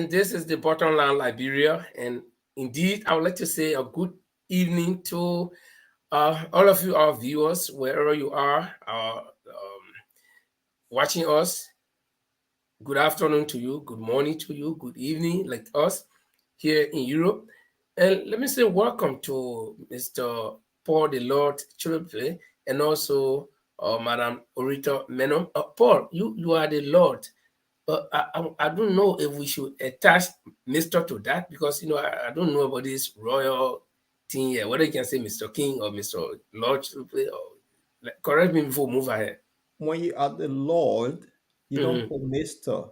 and this is the Bottom Line Liberia. And indeed, I would like to say a good evening to all of you, our viewers, wherever you are watching us. Good afternoon to you, good morning to you, good evening, like us here in Europe. And let me say welcome to Mr. Paul the Lord Chilope and also Madam Orita Menon. Paul, you are the Lord. I don't know if we should attach Mr. to that because, I don't know about this royal thing here, whether you can say Mr. King or Mr. Lord Chilope. Correct me before we move ahead. When you are the Lord, you don't put Mr.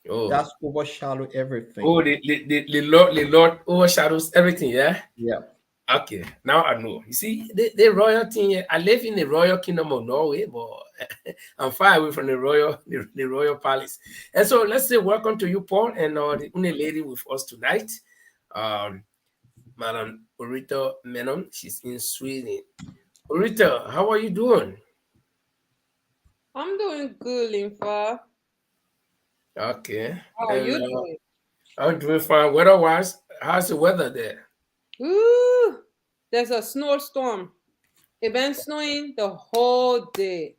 Oh. That's overshadow everything. Oh, the Lord overshadows everything, yeah? Yeah. Okay, now I know. You see, the royal thing, I live in the royal kingdom of Norway, but I'm far away from the royal palace. And so let's say welcome to you, Paul, and the only lady with us tonight, Madam Orita Menon. She's in Sweden. Orita, how are you doing? I'm doing good, Linfa. Okay. How are you doing? I'm doing fine. Weather-wise, how's the weather there? Ooh, there's a snowstorm. It's been snowing the whole day.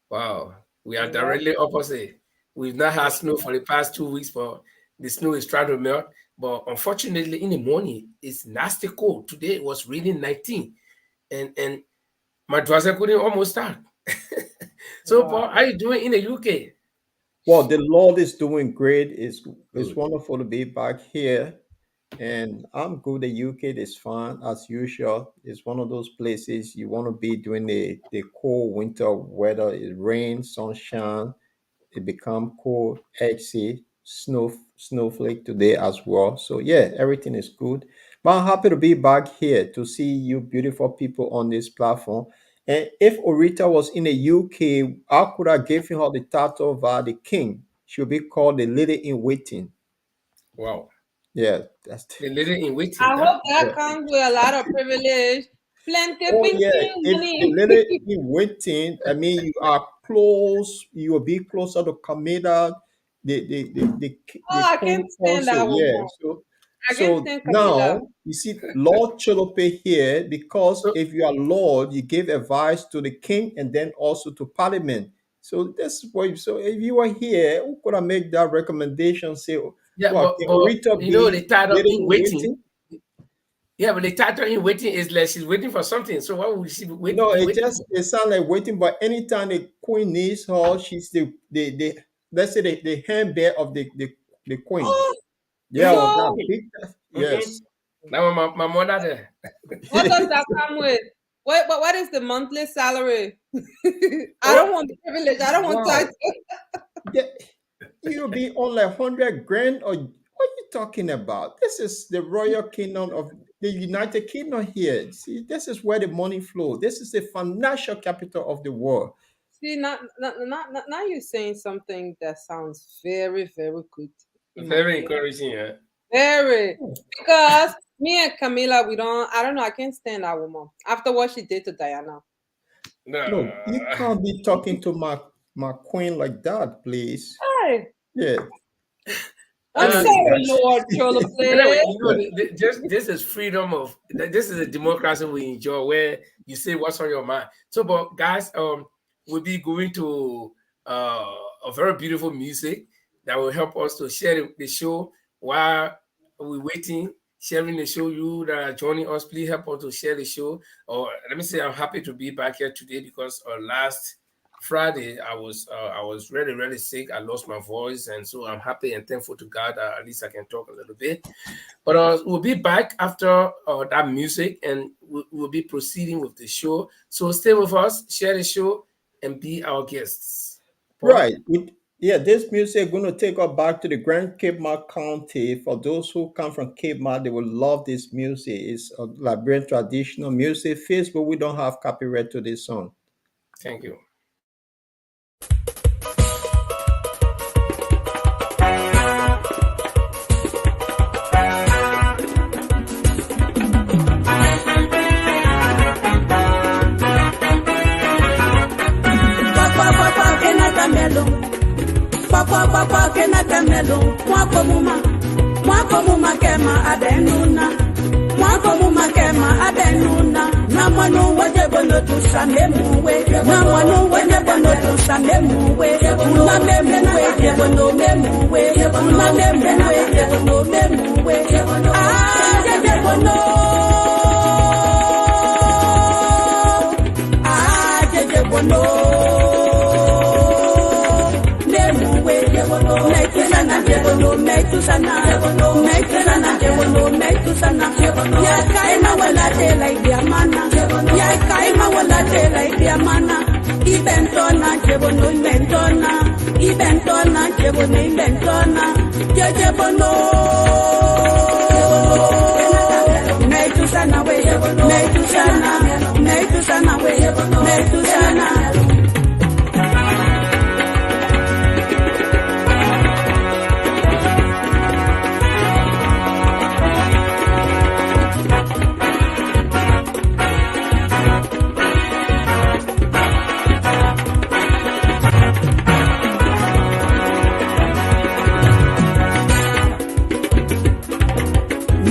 Wow, we are directly opposite. We've not had snow for the past 2 weeks, but the snow is trying to melt. But unfortunately, in the morning, it's nasty cold. Today it was reading 19, and my dryer couldn't almost start. So, wow. Paul, how are you doing in the UK? Well, the Lord is doing great. It's wonderful to be back here. And I'm good. The UK is fine as usual. It's one of those places you want to be during the cold winter weather. It rains, sunshine. It become cold, icy, snowflake today as well. So yeah, everything is good. But I'm happy to be back here to see you beautiful people on this platform. And if Orita was in the UK, I could have given her the title of the king. She'll be called the lady in waiting. Wow. Yeah, that's the lady in waiting. I hope that comes with a lot of privilege. Plenty of yeah. If the lady in waiting, I mean, you are close. You will be closer to Camilla. I can't stand that one. Yeah. So now you see Lord Chilope here because if you are Lord, you give advice to the king and then also to Parliament. So that's why. So if you are here, who could I make that recommendation? Say, yeah, but the title in waiting. Yeah, but the title in waiting is like she's waiting for something. So why would she be waiting? No, it sounds like waiting. But anytime the queen needs her, she's the let's say the handmaid of the queen. Yeah, so, yes. Now my mother there. What does that come with? What is the monthly salary? I don't want privilege. I don't want title. You'll be on like 100 grand, or what are you talking about? This is the royal kingdom of the United Kingdom here. See, this is where the money flows. This is the financial capital of the world. See, now you're saying something that sounds very, very good. Very encouraging, yeah. Very. Because me and Camilla, I don't know, I can't stand that woman. After what she did to Diana. No, you can't be talking to my queen like that, please. Hey. Yeah. I'm sorry, Lord Chilope. This is freedom of. This is a democracy we enjoy, where you say what's on your mind. So, but guys, we'll be going to a very beautiful music that will help us to share the show while we're waiting. Sharing the show, you that are joining us, please help us to share the show. Or let me say, I'm happy to be back here today because last Friday I was really, really sick. I lost my voice, and so I'm happy and thankful to God that at least I can talk a little bit. But we'll be back after that music, and we'll be proceeding with the show. So stay with us, share the show, and be our guests. Right. Yeah, this music going to take us back to the Grand Cape Mart County. For those who come from Cape Mart, they will love this music. It's a Liberian traditional music. Facebook, we don't have copyright to this song. Thank you. Papa kenata melo, mwako muma. Mwako mumakema abenuna. Mwako mumakema abenuna. Na mwanu waje bono tusame muwe. Na mwanu waje bono tusame muwe. Una memuwe je bono memuwe. Una memuwe je bono memuwe. Ah je bono. Ah je bono. Memuwe je bono. Metusana je bono. Metusana je bono. Metusana je bono. Metusana je bono. Ya kaima wala te lai diamana. Ya kaima wala te lai diamana. Ibentona je bono ibentona. Ibentona je bono ibentona. Je bono. Metusana we. Metusana. Metusana we. Metusana.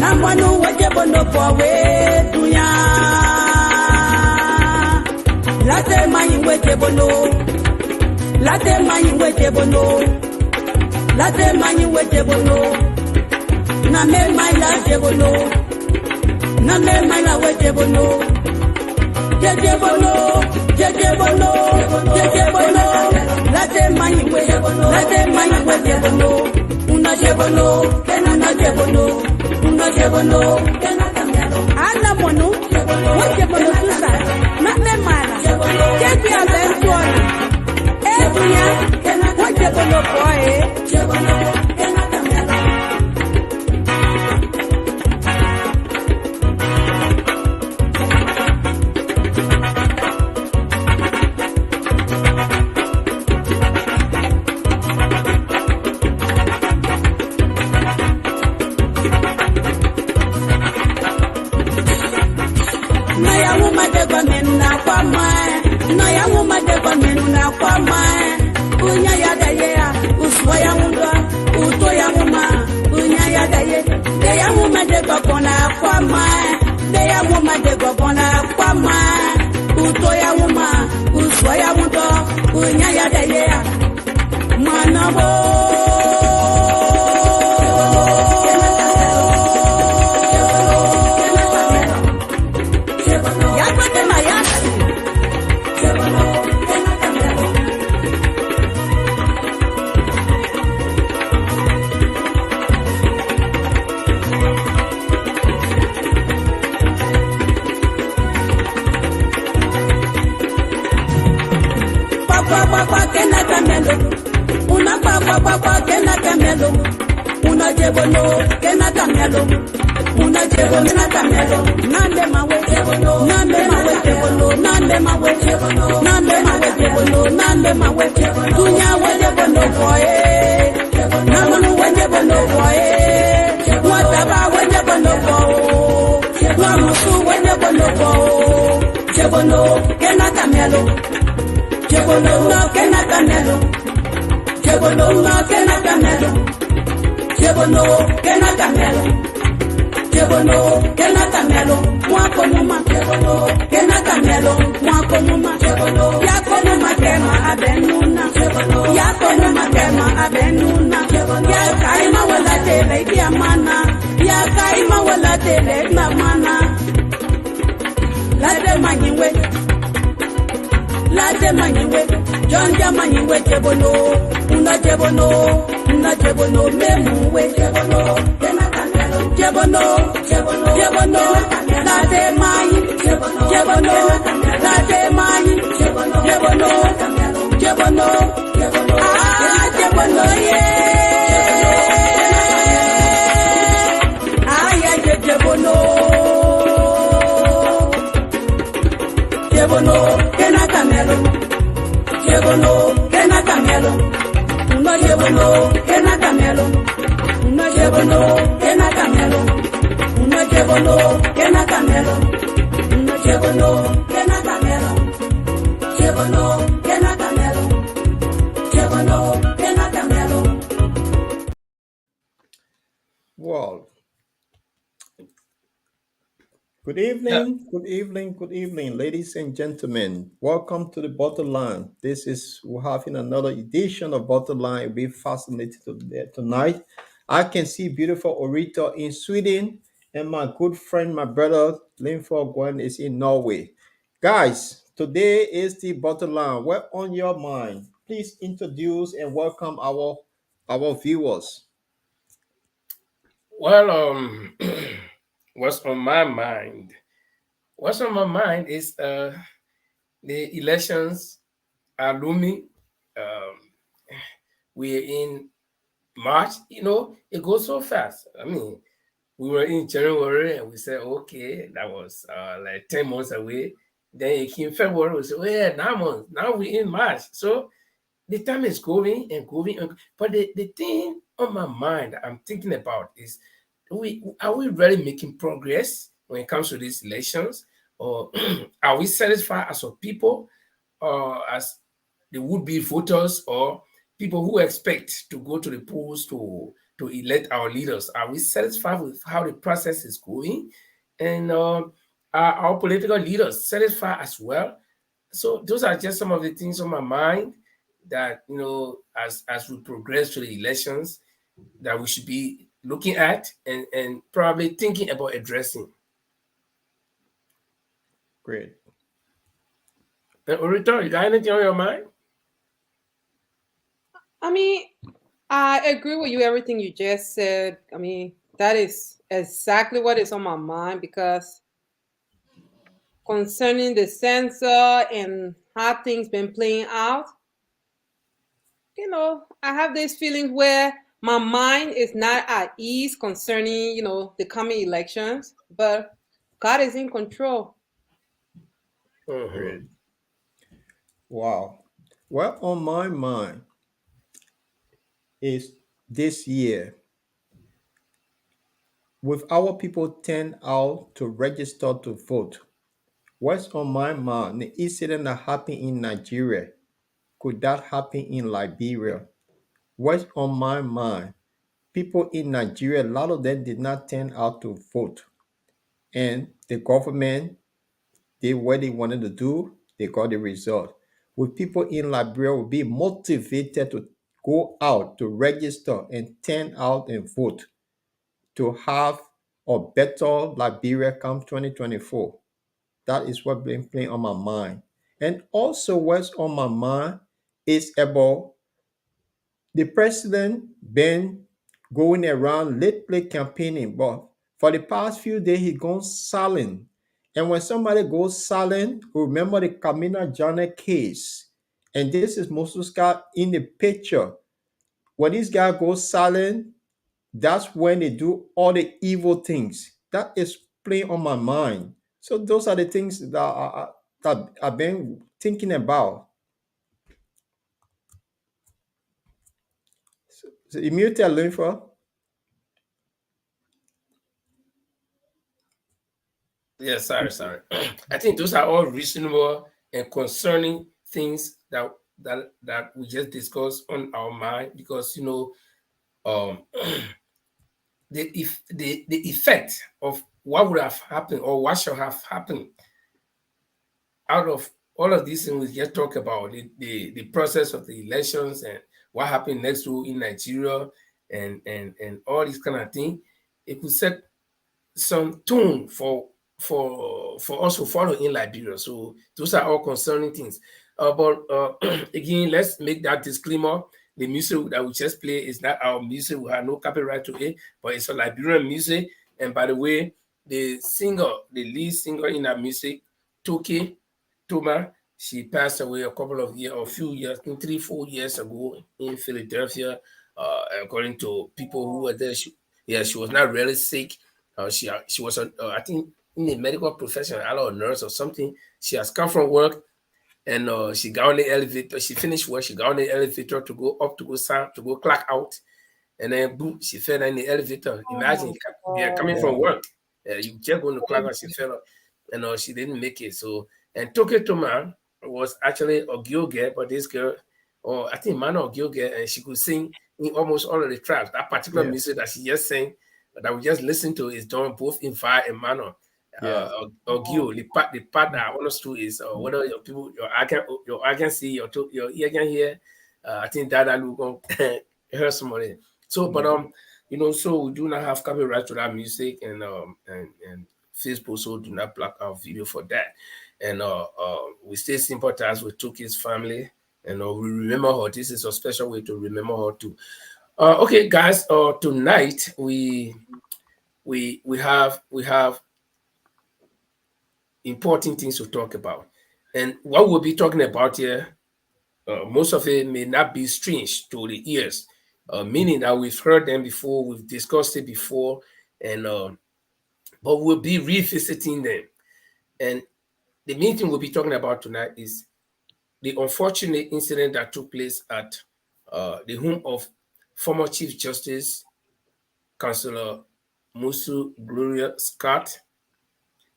Namwanu waje bono powe dunya. Late mayi waje bono. Late mayi waje bono. Late mayi waje bono. Na me mai la je bono. Na me mai la waje bono. Je bono. Je bono. Je bono. Late mayi waje bono. Late mayi waje bono. Una je bono. Una je bono. Una je bono. Ana mono. Waje bono tusa. Na me mala. Je bi abentuona. Dunya. Waje bono poe. Je bono. Good evening, good evening, good evening, ladies and gentlemen. Welcome to the Bottom Line. We're having another edition of Bottom Line. It'll be fascinating tonight. I can see beautiful Orita in Sweden, and my good friend, my brother Linford Gwen is in Norway. Guys, today is the Bottom Line. What on your mind? Please introduce and welcome our viewers. Well, what's on my mind? What's on my mind is the elections are looming. We're in March. It goes so fast. I mean, we were in January and we said, okay, that was like 10 months away. Then it came February. We said, oh, yeah, 9 months. Now we're in March. So the time is going and going. But the thing on my mind I'm thinking about is, are we really making progress when it comes to these elections? Or are we satisfied as a people, or as the would-be voters, or people who expect to go to the polls to elect our leaders? Are we satisfied with how the process is going? And are our political leaders satisfied as well? So those are just some of the things on my mind that, as we progress to the elections, that we should be looking at and probably thinking about addressing. Great. And Orita, you got anything on your mind? I mean, I agree with you, everything you just said. I mean, that is exactly what is on my mind, because concerning the censor and how things been playing out, I have this feeling where my mind is not at ease concerning, the coming elections, but God is in control. Great. Wow. Well, on my mind is this year, with our people turn out to register to vote. What's on my mind? The incident that happened in Nigeria, could that happen in Liberia? What's on my mind? People in Nigeria, a lot of them did not turn out to vote. And the government did what they wanted to do, they got the result. With people in Liberia will be motivated to go out to register and turn out and vote to have a better Liberia come 2024. That is what been playing on my mind. And also what's on my mind is about the president been going around lately campaigning, but for the past few days he gone silent. And when somebody goes silent, remember the Kamina Janet case. And this is Moses Scott in the picture. When this guy goes silent, that's when they do all the evil things. That is playing on my mind. So those are the things that I've been thinking about. So you mute your Linfa. Yeah, sorry. I think those are all reasonable and concerning things that we just discussed on our mind, because the effect of what would have happened or what shall have happened out of all of these things we just talk about, the process of the elections and what happened next to in Nigeria and all these kind of things, it could set some tone for us to follow in Liberia. So those are all concerning things. But again, let's make that disclaimer. The music that we just play is not our music. We have no copyright to it, but it's a Liberian music. And by the way, the lead singer in that music, Toke Toma, she passed away a few years, 3-4 years ago in Philadelphia. According to people who were there, she was not really sick. She was, I think, in the medical profession, a nurse or something. She has come from work, and she got on the elevator. She finished work. She got on the elevator to go up to go clock out, and then boom, she fell in the elevator. Imagine, coming from work, you just going to clock out. She fell, and she didn't make it. So, and Toke Toma was actually a girl, but this girl, or I think Mano Gilge, and she could sing in almost all of the tracks. That particular music that she just sang, that we just listened to, is done both in fire and manner. Yeah. or Gio, the part that I want us to is whether your people, your I can see, your ear can hear. I think that will hear somebody. So, but so we do not have copyright to that music, and Facebook so do not block our video for that. And we stay sympathize with Tuki's family, and we remember her. This is a special way to remember her too. Okay, guys. Tonight we have important things to talk about, and what we'll be talking about here, most of it may not be strange to the ears, meaning that we've heard them before, we've discussed it before, and but we'll be revisiting them. And the main thing we'll be talking about tonight is the unfortunate incident that took place at the home of former Chief Justice Councillor Musu Gloria Scott.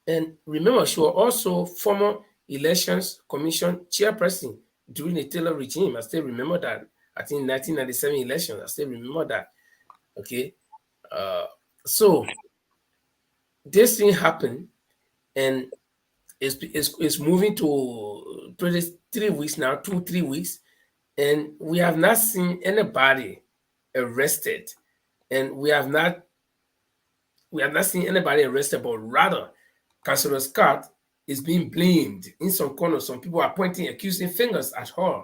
And remember, she was also former Elections Commission chairperson during the Taylor regime. I still remember that. I think 1997 elections. I still remember that. Okay. So this thing happened, and it's moving to 23 weeks now, 2-3 weeks, and we have not seen anybody arrested, and we have not seen anybody arrested, but rather Councillor Scott is being blamed in some corners. Some people are pointing accusing fingers at her.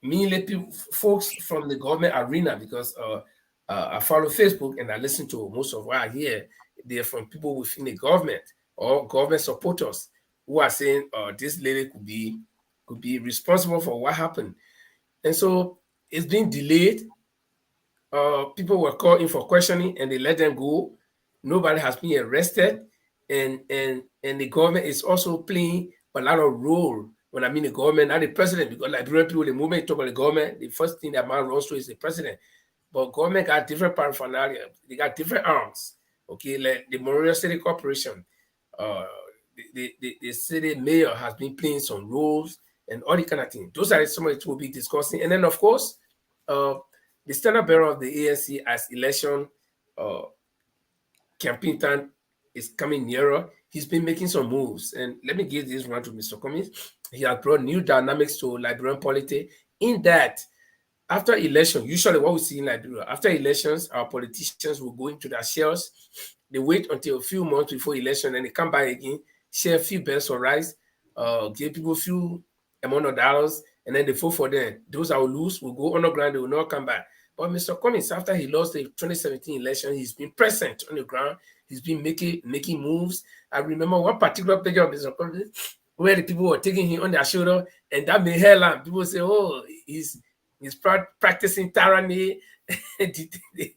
Mainly folks from the government arena, because I follow Facebook and I listen to most of what I hear. They're from people within the government or government supporters who are saying this lady could be responsible for what happened. And so it's been delayed. People were called in for questioning and they let them go. Nobody has been arrested, and the government is also playing a lot of role. When I mean the government, not the president, because Liberian people, the moment you talk about the government, the first thing that man runs to is the president. But government got different paraphernalia, they got different arms. Okay, like the Monrovia City Corporation, the city mayor has been playing some roles and all the kind of things. Those are some of it we'll be discussing. And then of course, the standard bearer of the ANC as election campaign time is coming nearer. He's been making some moves. And let me give this one to Mr. Cummings. He has brought new dynamics to Liberian politics, in that after election, usually what we see in Liberia, after elections, our politicians will go into their shells. They wait until a few months before election and they come back again, share a few bells or rice, give people a few amount of dollars, and then they vote for them. Those that will lose will go underground, they will not come back. But Mr. Cummings, after he lost the 2017 election, he's been present on the ground. He's been making moves. I remember one particular picture of Mr. Cummings where the people were taking him on their shoulder, and that made headline. People say, "Oh, he's practicing tyranny."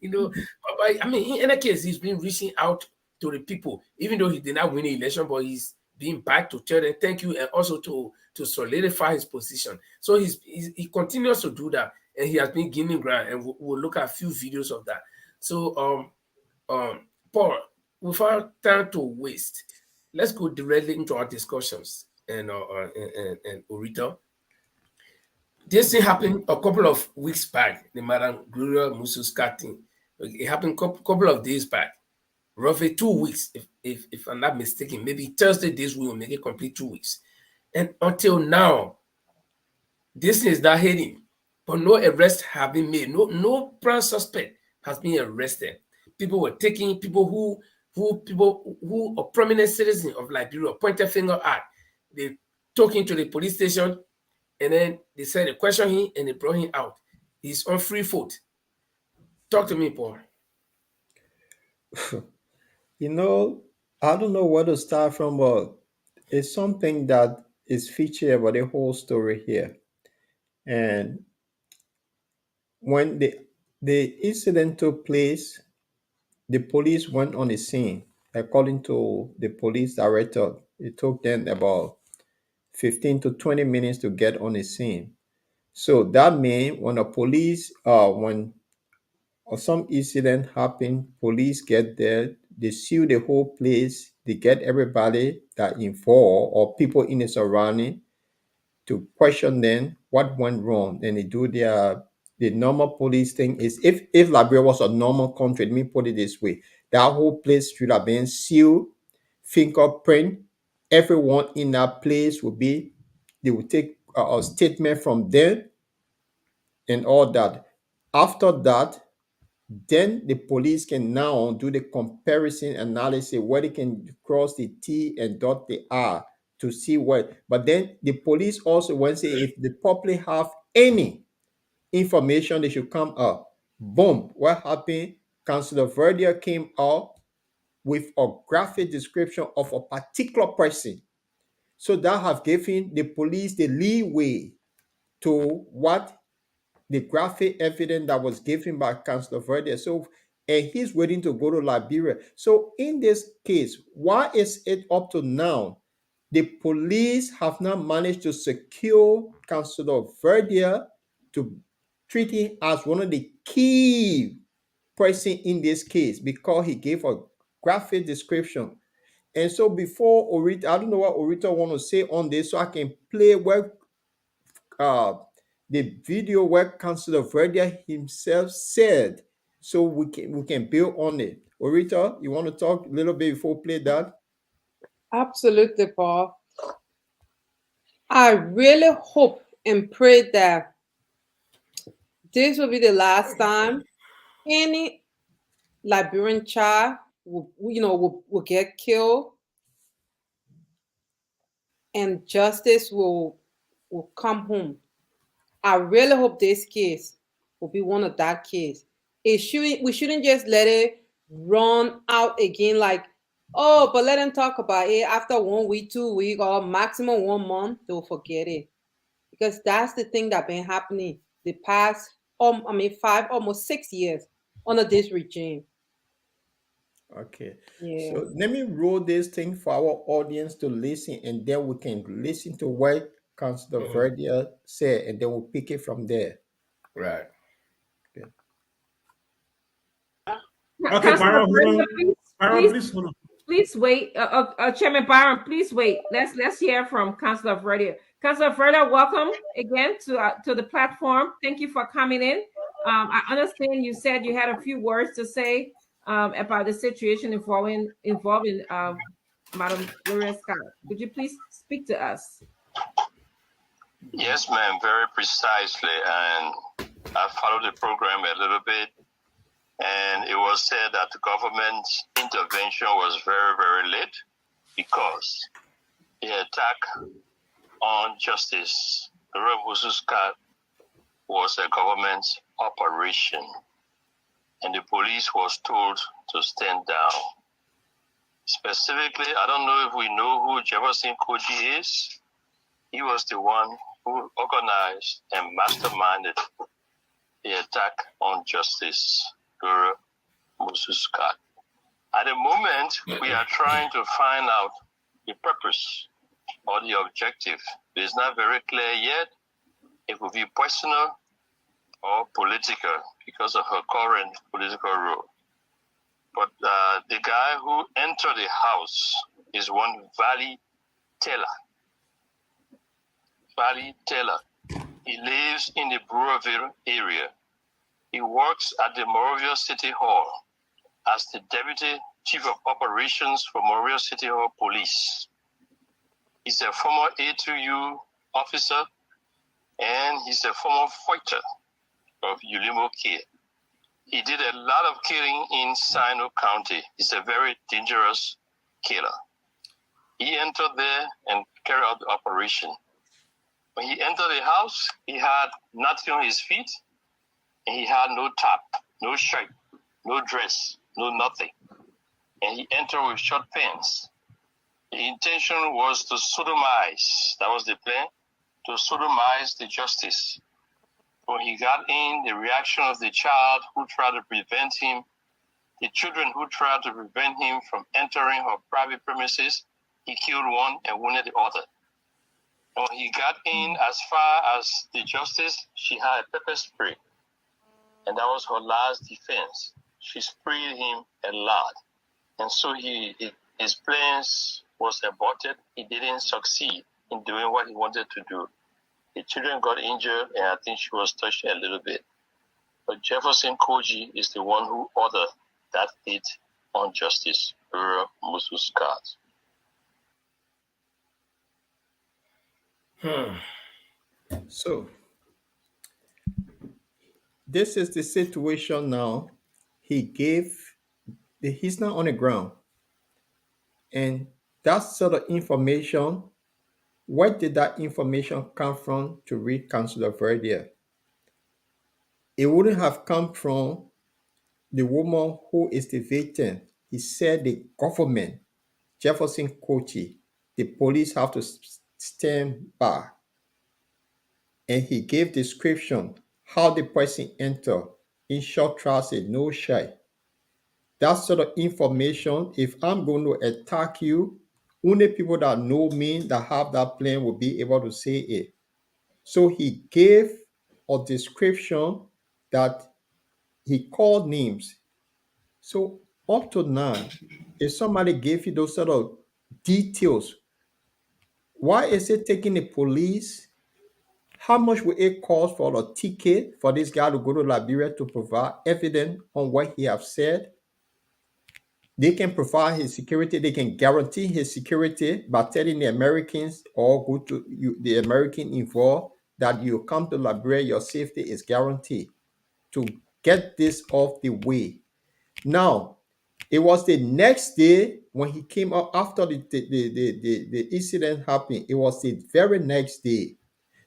You know, but I mean, in any case, he's been reaching out to the people, even though he did not win the election, but he's being back to tell them thank you, and also to solidify his position. So he continues to do that, and he has been gaining ground, and we'll look at a few videos of that. So, Paul, without time to waste, let's go directly into our discussions. And Orita, this thing happened a couple of weeks back, the Madam Gloria Musu Scott thing. It happened a couple of days back, roughly 2 weeks, if I'm not mistaken. Maybe Thursday days we will make it complete 2 weeks. And until now, this is not heading, but no arrests have been made. No prime suspect has been arrested. People were taking people who are prominent citizens of Liberia, pointed finger at. They took him to the police station, and then they said they questioned him and they brought him out. He's on free foot. Talk to me, Paul. You know, I don't know where to start from, but it's something that is featured about the whole story here. And when the incident took place, the police went on the scene. According to the police director, it took them about 15 to 20 minutes to get on the scene. So that means when the police, when some incident happen, police get there, they seal the whole place, they get everybody that involved or people in the surrounding to question them what went wrong, and they do the normal police thing. Is if Liberia was a normal country, let me put it this way, That whole place should have been sealed, fingerprint. Everyone in that place they will take a statement from them and all that. After that, then the police can now do the comparison analysis where they can cross the T and dot the R to see what. But then the police also want to say if the public have any information, they should come up. Boom. What happened? Councillor Verdier came out with a graphic description of a particular person. So that have given the police the leeway to what the graphic evidence that was given by Councillor Verdier. So, and he's waiting to go to Liberia. So in this case, why is it up to now? The police have not managed to secure Councillor Verdier to treat him as one of the key person in this case because he gave a graphic description. And so before Orita, I don't know what Orita want to say on this, so I can play where the video where Councillor Verdier himself said, so we can build on it. Orita, you want to talk a little bit before we play that? Absolutely, Paul. I really hope and pray that this will be the last time any Liberian child will get killed, and justice will come home. I really hope this case will be one of that case. We shouldn't just let it run out again like, oh, but let them talk about it after 1 week, 2 weeks, or maximum 1 month, they'll forget it. Because that's the thing that's been happening the past, 5, almost 6 years under this regime. Okay. Yeah. So let me roll this thing for our audience to listen, and then we can listen to what Councillor Verdier said, and then we'll pick it from there. Right. Okay, Byron, please hold on. Please wait. Chairman Byron, please wait. Let's hear from Councillor Verdier. Councillor Verdier, welcome again to the platform. Thank you for coming in. I understand you said you had a few words to say about the situation involving Madam Gloria Scott. Could you please speak to us? Yes, ma'am, very precisely. And I followed the program a little bit. And it was said that the government's intervention was very, very late because the attack on Justice Gloria Musu-Scott was a government operation. And the police was told to stand down. Specifically, I don't know if we know who Jefferson Koji is. He was the one who organized and masterminded the attack on Justice Gloria Musu-Scott. At the moment, we are trying to find out the purpose or the objective. It is not very clear yet. It will be personal or political because of her current political role. But the guy who entered the house is one Valley Taylor. Valley Taylor. He lives in the Brewerville area. He works at the Monrovia City Hall as the Deputy Chief of Operations for Monrovia City Hall Police. He's a former A2U officer, and he's a former fighter of Ulimo Care. He did a lot of killing in Sino County. He's a very dangerous killer. He entered there and carried out the operation. When he entered the house, he had nothing on his feet, and he had no top, no shirt, no dress, no nothing. And he entered with short pants. The intention was to sodomize, that was the plan, to sodomize the justice. When he got in, the reaction of the child who tried to prevent him, the children who tried to prevent him from entering her private premises, he killed one and wounded the other. And when he got in as far as the justice, she had a pepper spray. And that was her last defense. She sprayed him a lot. And so his plans was aborted. He didn't succeed in doing what he wanted to do. The children got injured, and I think she was touched a little bit. But Jefferson Koji is the one who ordered that hit on Justice Ura Musu Scott. So this is the situation now. He's not on the ground. And that sort of information, where did that information come from to read Councillor Verdier? It wouldn't have come from the woman who is the victim. He said the government, Jefferson Kochi, the police have to stand by. And he gave description how the person entered in short trousers, no shirt. That sort of information, if I'm going to attack you, only people that know me, that have that plan, will be able to say it. So he gave a description that he called names. So up to now, if somebody gave you those sort of details, why is it taking the police? How much will it cost for a ticket for this guy to go to Liberia to provide evidence on what he have said? They can provide his security. They can guarantee his security by telling the Americans or go to the American involved that you come to Liberia, your safety is guaranteed. To get this off the way. Now, it was the next day when he came up after the incident happened. It was the very next day.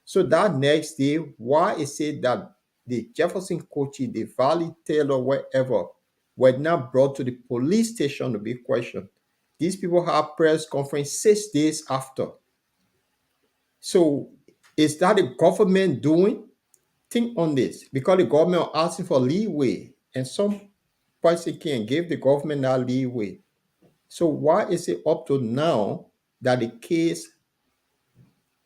So that next day, why is it that the Jefferson Kochi, the Valley Taylor, wherever, were now brought to the police station to be questioned? These people have press conference 6 days after. So is that the government doing? Think on this, because the government are asking for leeway, and some person can give the government that leeway. So why is it up to now that the case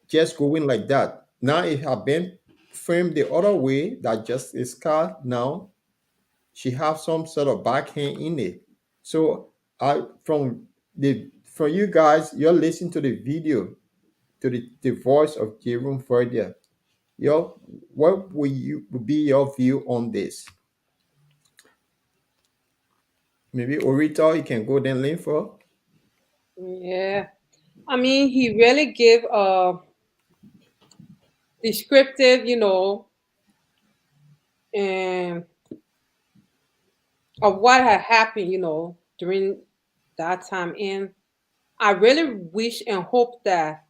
just going like that? Now it has been framed the other way, that Justice Scott now, she have some sort of backhand in it. So from you guys, you're listening to the video, to the voice of Jerome Verdier. What would be your view on this? Maybe Orita, you can go then Linford. Yeah. I mean, he really gave a descriptive, and of what had happened, during that time. And I really wish and hope that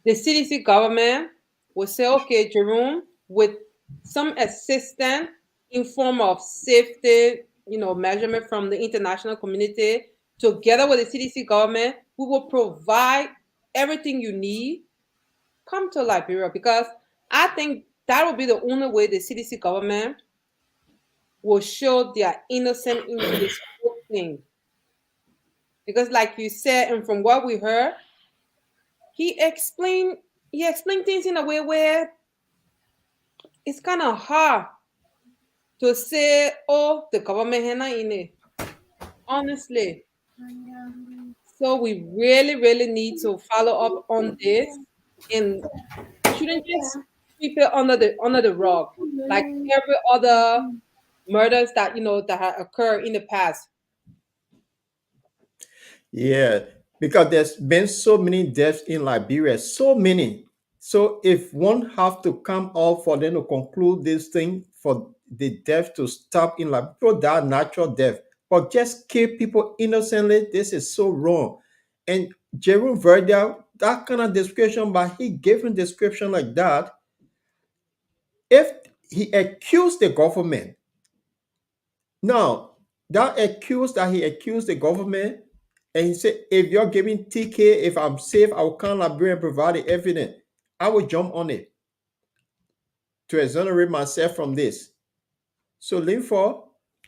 the CDC government will say, okay, Jerome, with some assistance in form of safety, measurement from the international community, together with the CDC government, we will provide everything you need. Come to Liberia, because I think that will be the only way the CDC government will show their innocence into this whole thing. Because like you said, and from what we heard, he explained things in a way where it's kind of hard to say, oh, the government is not in it. Honestly. So we really, really need to follow up on this, and shouldn't just sweep it under the rug like every other murders that that have occurred in the past. Yeah, because there's been so many deaths in Liberia, so many. So if one have to come out for them to conclude this thing, for the death to stop in Liberia, people die natural death, but just kill people innocently, this is so wrong. And Jerome Verdier, that kind of description, but he gave a description like that. If he accused the government, now that he accused the government, and he said, if you're giving TK, if I'm safe, I will come Liberia and provide the evidence. I will jump on it to exonerate myself from this. So Linford,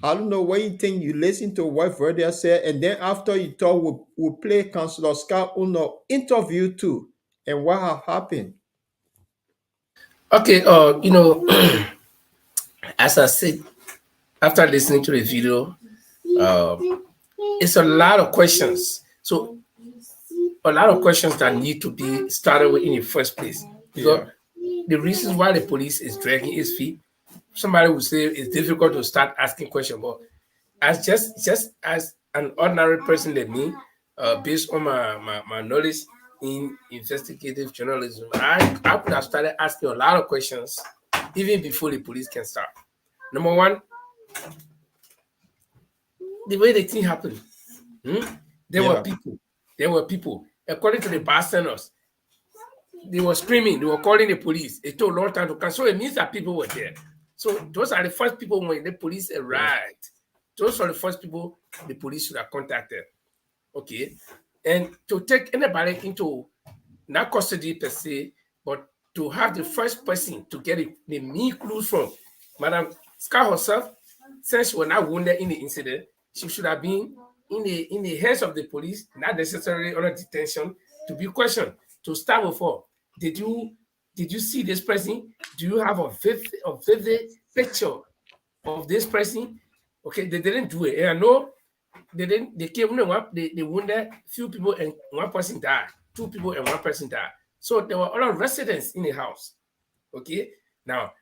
I don't know what you think. You listen to what Verdier said, and then after you talk, we'll play Councillor Scott Uno interview too, and what have happened. Okay, as I said, after listening to the video, it's a lot of questions. So a lot of questions that need to be started with in the first place. Because the reasons why the police is dragging its feet, somebody would say it's difficult to start asking questions, but as just as an ordinary person like me, based on my knowledge in investigative journalism, I could have started asking a lot of questions even before the police can start. Number one, the way the thing happened. There were people. According to the bystanders, they were screaming, they were calling the police. It took a long time to come. So it means that people were there. So those are the first people when the police arrived. Those are the first people the police should have contacted. Okay. And to take anybody into not custody per se, but to have the first person to get the main clues from Madam Scar herself, since she was not wounded in the incident, she should have been in the hands of the police, not necessarily under detention, to be questioned. To start with, did you see this person? Do you have a vivid picture of this person? Okay, they didn't do it. And I know they didn't. They came they wounded few people and one person died. 2 people and 1 person died. So there were other residents in the house. Okay, now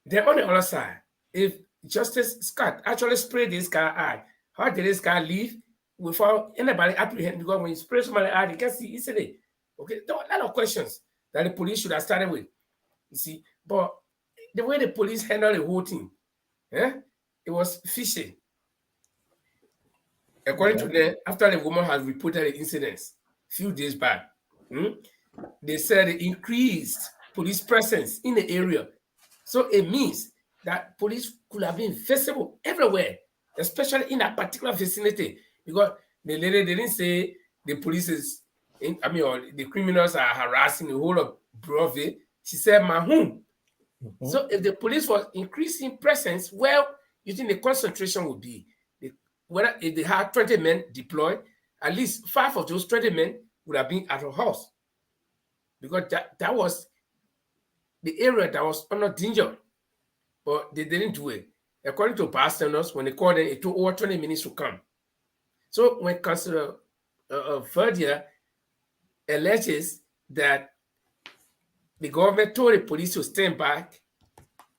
then on the other side, if Justice Scott actually sprayed this guy eye, how did this guy leave without anybody apprehending? Because when you spray somebody eye, they can see easily. Okay, there were a lot of questions that the police should have started with. You see, but the way the police handled the whole thing, it was fishy. According to them, after the woman has reported the incidents a few days back, they said the increased police presence in the area. So it means that police could have been visible everywhere, especially in that particular vicinity, because the lady didn't say the police is, or the criminals are harassing the whole of Broadway. She said Mahum. So if the police was increasing presence, well, you think the concentration would be, whether if they had 20 men deployed, at least 5 of those 20 men would have been at her house, because that was the area that was under danger. But they didn't do it. According to bystanders, when they called them, it took over 20 minutes to come. So when Councillor Verdier alleges that the government told the police to stand back,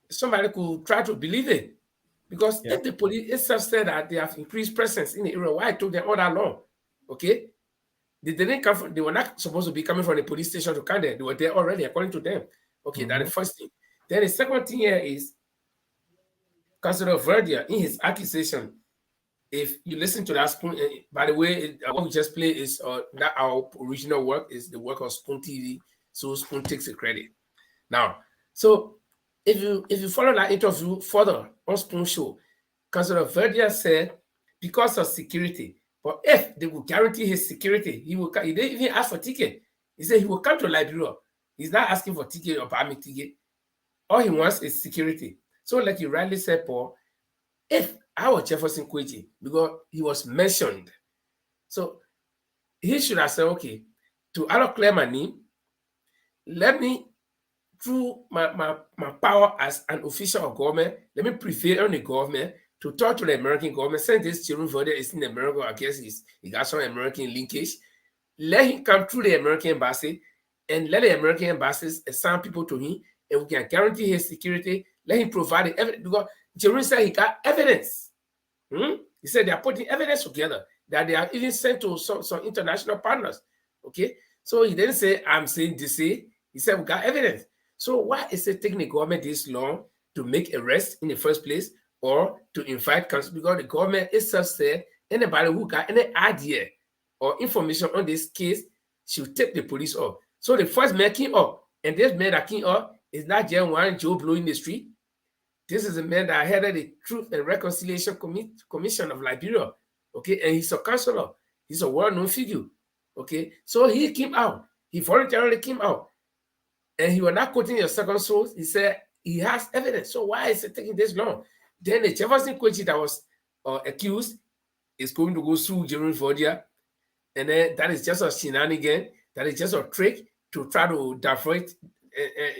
somebody could try to believe it. Because if the police itself said that they have increased presence in the area, why it took them all that long? Okay? They didn't come from, they were not supposed to be coming from the police station to come there. They were there already, according to them. Okay, that's the first thing. Then the second thing here is Councillor Verdier, in his accusation, if you listen to that Spoon, by the way, what we just played is not our original work, is the work of Spoon TV, so Spoon takes the credit. Now, so if you follow that interview further on Spoon Show, Councillor Verdier said because of security, but if they would guarantee his security, he didn't even ask for ticket. He said he will come to Liberia. He's not asking for ticket or permit ticket. All he wants is security. So like you rightly said, Paul, if I was Jefferson Kweji, because he was mentioned, so he should have said, okay, to clear my name, let me, through my power as an official of government, let me prevail on the government to talk to the American government. Since this Jerome Verdier is in America, I guess he got some American linkage. Let him come through the American embassy and let the American embassies assign people to him, and we can guarantee his security. Let him provide the evidence, because Jerome said he got evidence. He said they are putting evidence together that they are even sent to some international partners. Okay, so he didn't say I'm saying this. He said we got evidence. So why is it taking the government this long to make arrests in the first place, or to invite counsel? Because the government itself said anybody who got any idea or information on this case should take the police off. So the first man came up, and this man that came up is not just one Joe Blow in the street. This is a man that headed the Truth and Reconciliation Commission of Liberia. Okay, and he's a counselor. He's a well-known figure. Okay, so he came out. He voluntarily came out. And he was not quoting your second source. He said he has evidence. So why is it taking this long? Then the Jefferson Kweji that was accused is going to go sue Jerome Verdier. And then that is just a shenanigan. That is just a trick to try to divert.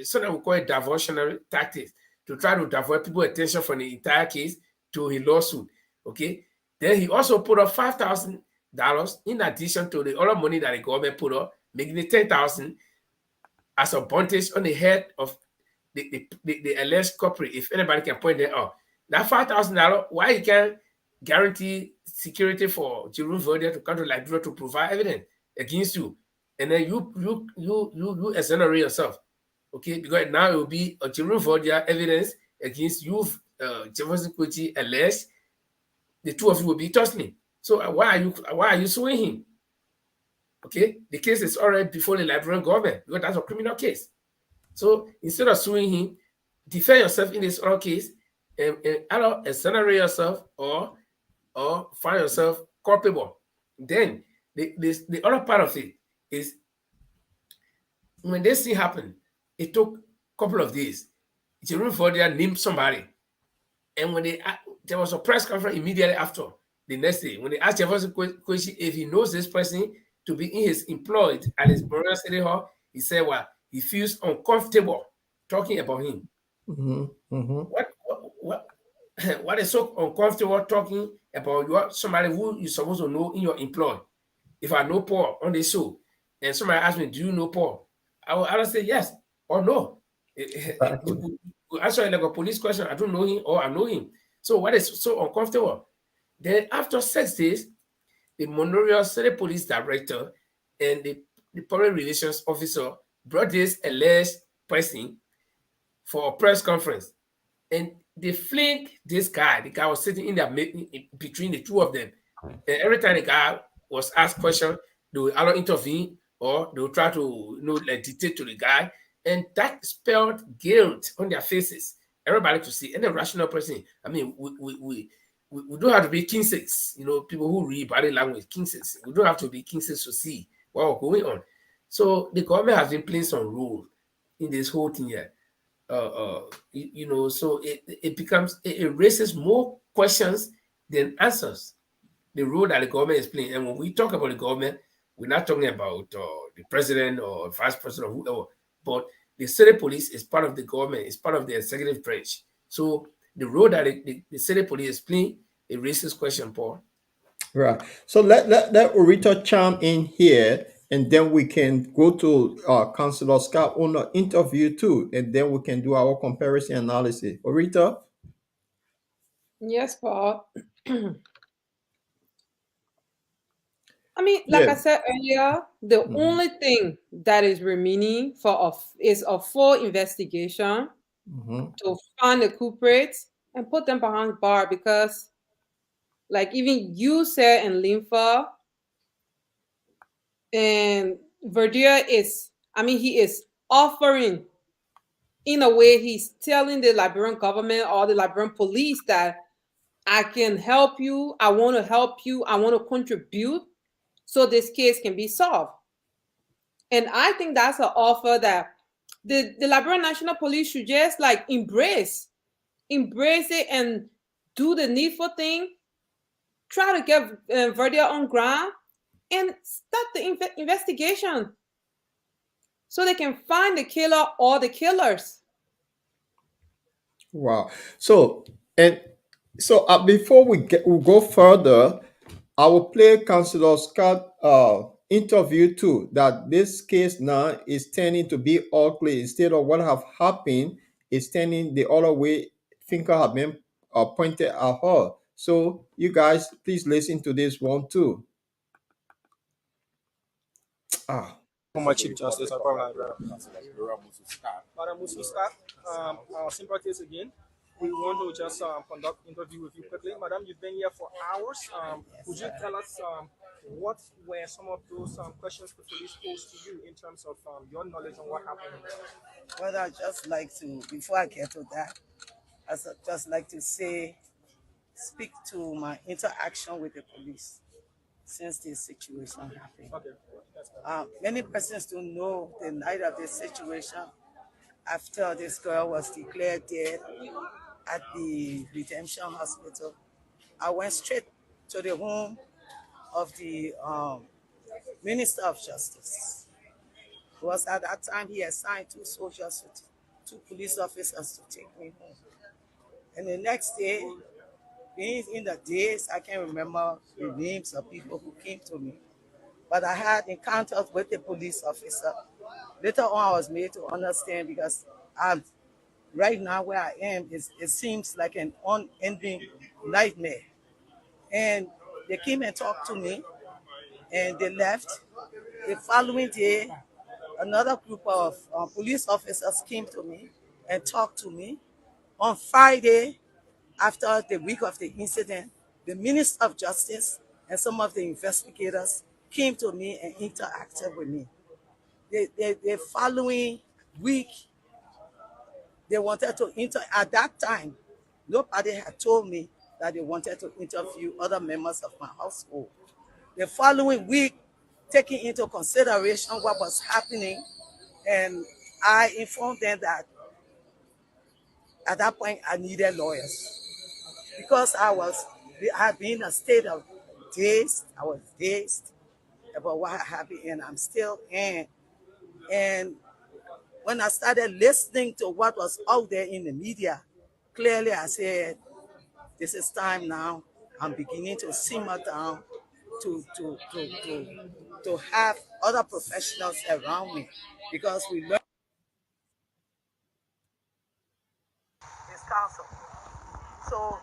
Sometimes we call it diversionary tactics, to try to divert people's attention from the entire case to his lawsuit. Okay. Then he also put up $5,000 in addition to the other money that the government put up, making it $10,000 as a bondage on the head of the alleged culprit. If anybody can point that out, that $5,000, why he can't guarantee security for Jerome Verdier to come to Liberia to provide evidence against you, and then you exonerate yourself, okay? Because now it will be a Jerome Verdier evidence against you, Jefferson Kwechi alleged the two of you will be tussling. So why are you suing him? Okay, the case is already before the Liberian government because that's a criminal case. So instead of suing him, defend yourself in this other case and either exonerate yourself or find yourself culpable. Then the other part of it is when this thing happened, it took a couple of days. Jerome Verdier named somebody, and when there was a press conference immediately after the next day when they asked Jefferson Kwechi if he knows this person to be in his employed at his Memorial City Hall, he said, well, he feels uncomfortable talking about him. What is so uncomfortable talking about somebody who you're supposed to know in your employ? If I know Paul on this show, and somebody asks me, do you know Paul? I will say yes or no. Answer like a police question, I don't know him or I know him. So what is so uncomfortable? Then after 6 days, the Monrovia City Police Director and the public relations officer brought this alleged person for a press conference. And they flanked this guy. The guy was sitting in there between the two of them. And every time the guy was asked questions, they would either intervene or they would try to dictate to the guy. And that spelled guilt on their faces. Everybody to see. Any rational person. I mean, we don't have to be King 6, people who read body language, King 6. We don't have to be King 6 to see what's going on. So the government has been playing some role in this whole thing here. So it raises more questions than answers, the role that the government is playing. And when we talk about the government, we're not talking about the president or vice president or whoever, but the city police is part of the government, it's part of the executive branch. So the role that the city police is playing, it raises question, Paul. Right. So let Orita chime in here, and then we can go to Councillor Scott on the interview too, and then we can do our comparison analysis. Orita? Yes, Paul. I mean, like I said earlier, the only thing that is remaining is a full investigation to find the culprits and put them behind bar, because like even you said in Linfa, and Verdier he is offering, in a way, he's telling the Liberian government or the Liberian police that I can help you, I want to help you, I want to contribute so this case can be solved. And I think that's an offer that the Liberian National Police should just like embrace it and do the needful thing, try to get Verdier on ground and start the investigation so they can find the killer or the killers. Wow. So before we go further, I will play Councillor Scott interview too, that this case now is tending to be ugly. Instead of what have happened, it's turning the other way. Finger have been pointed at her. So you guys, please listen to this one too. Former Chief Justice, Madam Musu Scott, our sympathies again. We want to just conduct interview with you quickly. Madam, you've been here for hours. Would you tell us what were some of those questions the police posed to you in terms of your knowledge on what happened? Well, I'd just like to, before I get to that, I'd just like to speak to my interaction with the police since this situation happened. Okay. Many persons don't know the night of this situation. After this girl was declared dead at the Redemption Hospital, I went straight to the home of the Minister of Justice. Because at that time he assigned two police officers to take me home. And the next day, in the days, I can't remember the names of people who came to me, but I had encounters with the police officer. Later on, I was made to understand, because right now where I am, it seems like an unending nightmare. And they came and talked to me, and they left. The following day, another group of police officers came to me and talked to me. On Friday, after the week of the incident, the Minister of Justice and some of the investigators came to me and interacted with me. The following week, they wanted to at that time, nobody had told me that they wanted to interview other members of my household. The following week, taking into consideration what was happening, and I informed them that at that point I needed lawyers because I had been in a state of dazed. I was dazed about what had happened, and I'm still in. And when I started listening to what was out there in the media, clearly I said, this is time now. I'm beginning to simmer down to have other professionals around me, because we learn this council. So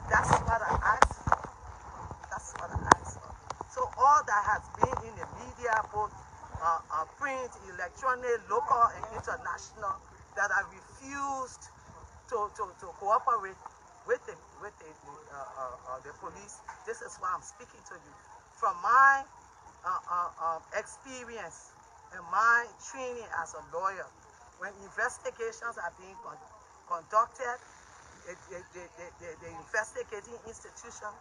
that's what I asked. That's what I asked for. So all that has been in the media, both print, electronic, local and international, that I refused to cooperate with the police. This is why I'm speaking to you. From my experience and my training as a lawyer, when investigations are being conducted, the investigating institution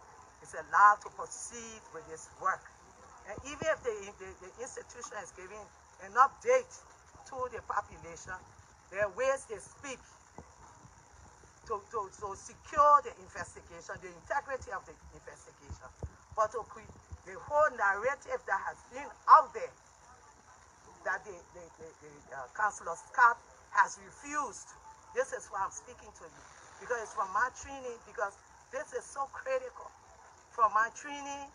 is allowed to proceed with its work. And even if the institution is giving an update to the population, there are ways they speak to secure the investigation, the integrity of the investigation. But the whole narrative that has been out there, that the Councillor Scott has refused. This is why I'm speaking to you, because it's from my training, because this is so critical. From my training,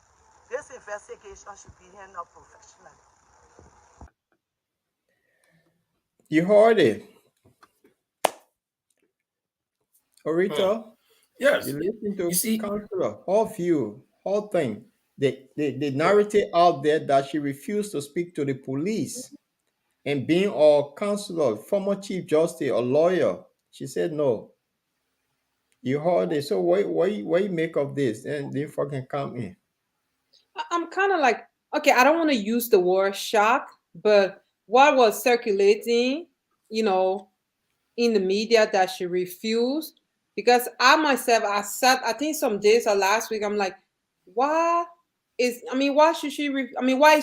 this investigation should be handled professionally. You heard it. Orita, Yes. you listen to You see, Councillor, whole view, whole thing. The narrative out there that she refused to speak to the police, and being a councillor, former chief justice, a lawyer, she said no. You heard it. So why you make of this? And they fucking come in. I'm kind of like, okay, I don't want to use the word shock, but what was circulating, in the media, that she refused, because I myself, I sat, I think some days or last week, I'm like, why is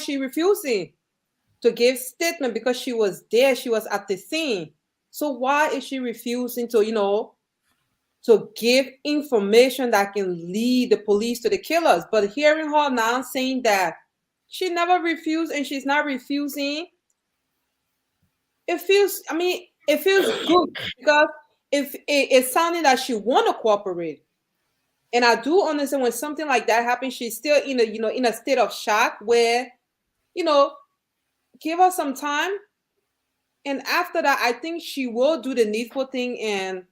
she refusing to give statement? Because she was there, she was at the scene. So why is she refusing to, to give information that can lead the police to the killers? But hearing her now saying that she never refused and she's not refusing, it feels good, because if it's sounding that she want to cooperate. And I do understand when something like that happens, she's still in a state of shock where, give her some time. And after that, I think she will do the needful thing and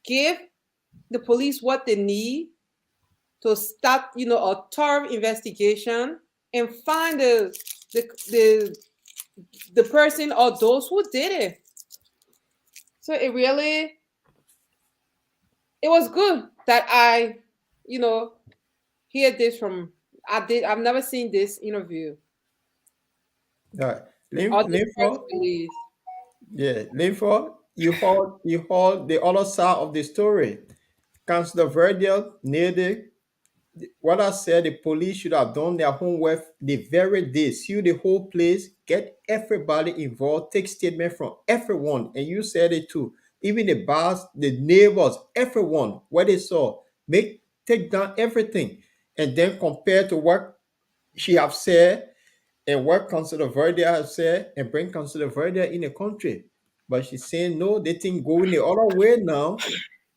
give the police what they need to start, a thorough investigation and find the person or those who did it. So it was good that I, hear this from. I've never seen this interview. Yeah, Linford, you hold the other side of the story. Councillor Verdell needed what I said. The police should have done their homework the very day, seal the whole place, get everybody involved, take statement from everyone. And you said it too. Even the boss, the neighbors, everyone, what they saw, take down everything, and then compare to what she have said and what Councillor Verdell has said, and bring Councillor Verdell in the country. But she's saying no, they think going the other way now,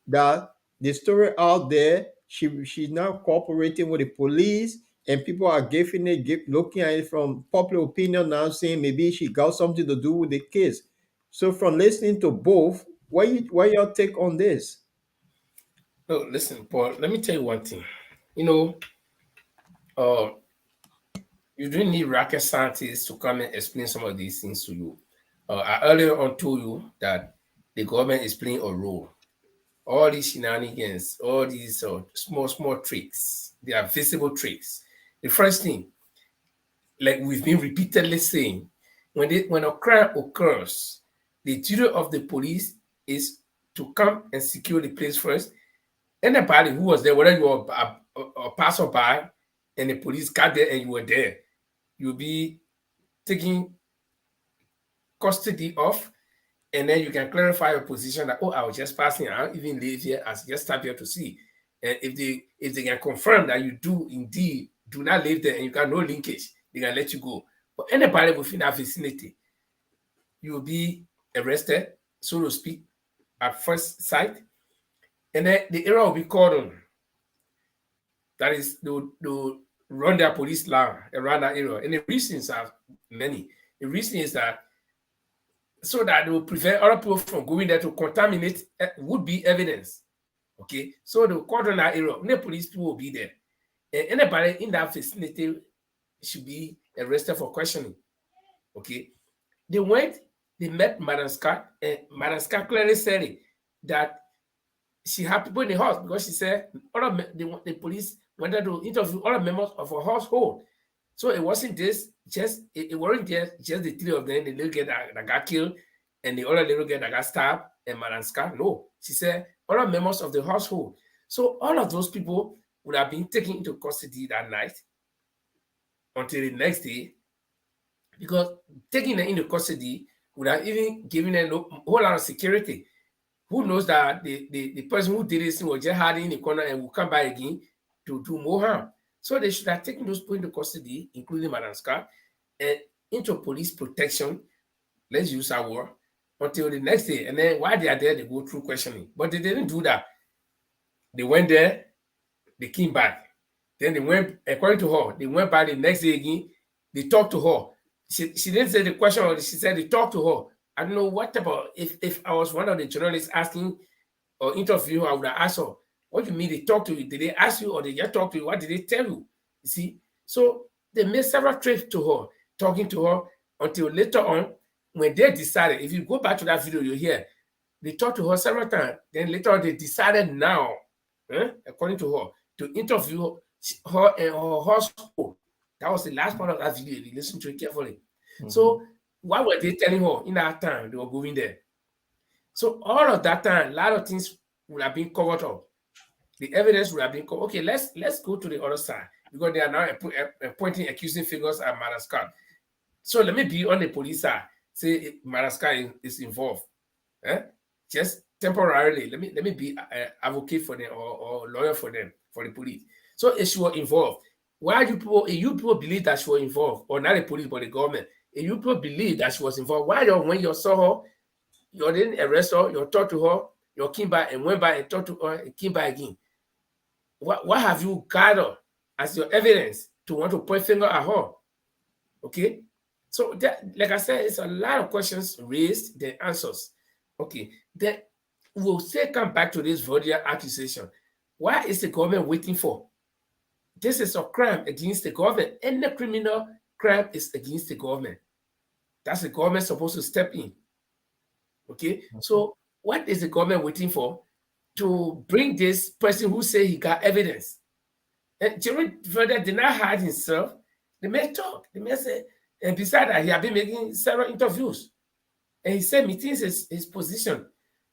that the story out there, she's now cooperating with the police, and people are looking at it from popular opinion now, saying maybe she got something to do with the case. So from listening to both, what your take on this? No, listen, Paul, let me tell you one thing. you don't need rocket scientists to come and explain some of these things to you. I earlier on told you that the government is playing a role. All these shenanigans, all these small tricks, they are visible tricks. The first thing, like we've been repeatedly saying, when a crime occurs, the duty of the police is to come and secure the place first. Anybody who was there, whether you were a passerby and the police got there and you were there, you'll be taking custody of, and then you can clarify your position that, oh, I was just passing, I don't even live here, I just stop here to see. And if they can confirm that you do indeed do not live there and you got no linkage, they can let you go. But anybody within that vicinity, you will be arrested, so to speak, at first sight, and then the area will be called on. That is, they'll run their police line around that area. And the reasons are many. The reason is that so that they will prevent other people from going there to contaminate would-be evidence. Okay, so they will call on that area. No police people will be there. And anybody in that vicinity should be arrested for questioning. Okay, they met Madam Scott, and Madam Scott clearly said it, that she had people in the house because she said all of the police wanted to interview all the members of her household. So it wasn't it weren't just the three of them, the little girl that got killed and the other little girl that got stabbed and Madam Scott. No, she said all the members of the household. So all of those people would have been taken into custody that night until the next day, because taking them into custody would have even given them a whole lot of security. Who knows that the person who did this was just hiding in the corner and will come back again to do more harm. So they should have taken those people into custody, including Madam Scott, and into police protection. Let's use our word until the next day. And then while they are there, they go through questioning. But they didn't do that. They went there, they came back. Then they went, according to her, they went back the next day again. They talked to her. She didn't say the question, or she said they talked to her. I don't know what about if I was one of the journalists asking or interviewing her, I would have asked her, what do you mean they talk to you? Did they ask you or they just talk to you? What did they tell you? You see? So they made several trips to her, talking to her until later on, when they decided, if you go back to that video, you hear, they talked to her several times. Then later on, they decided now, according to her, to interview her and her household. That was the last part of that video. They listened to it carefully. Mm-hmm. So what were they telling her in that time they were going there? So all of that time, a lot of things would have been covered up. The evidence would have been covered. Okay, let's go to the other side, because they are now pointing accusing figures at Madam Scott. So let me be on the police side. Say Madam Scott is involved. Just temporarily, let me be an advocate for them or lawyer for them, for the police. So if she was involved, why you people believe that she was involved, or not the police but the government? If you people believe that she was involved, why when you saw her, you didn't arrest her, you talked to her, you came back and went back and talked to her and came back again? What have you gathered as your evidence to want to point finger at her? Okay, so that, like I said, it's a lot of questions raised, the answers. Okay, then we'll still come back to this Vodia accusation. Why is the government waiting for? This is a crime against the government. Any criminal crime is against the government. That's the government supposed to step in. Okay, so what is the government waiting for? To bring this person who say he got evidence. And Jerry further did not hide himself. They may talk. They may say, and besides that, he had been making several interviews. And he said meetings his position.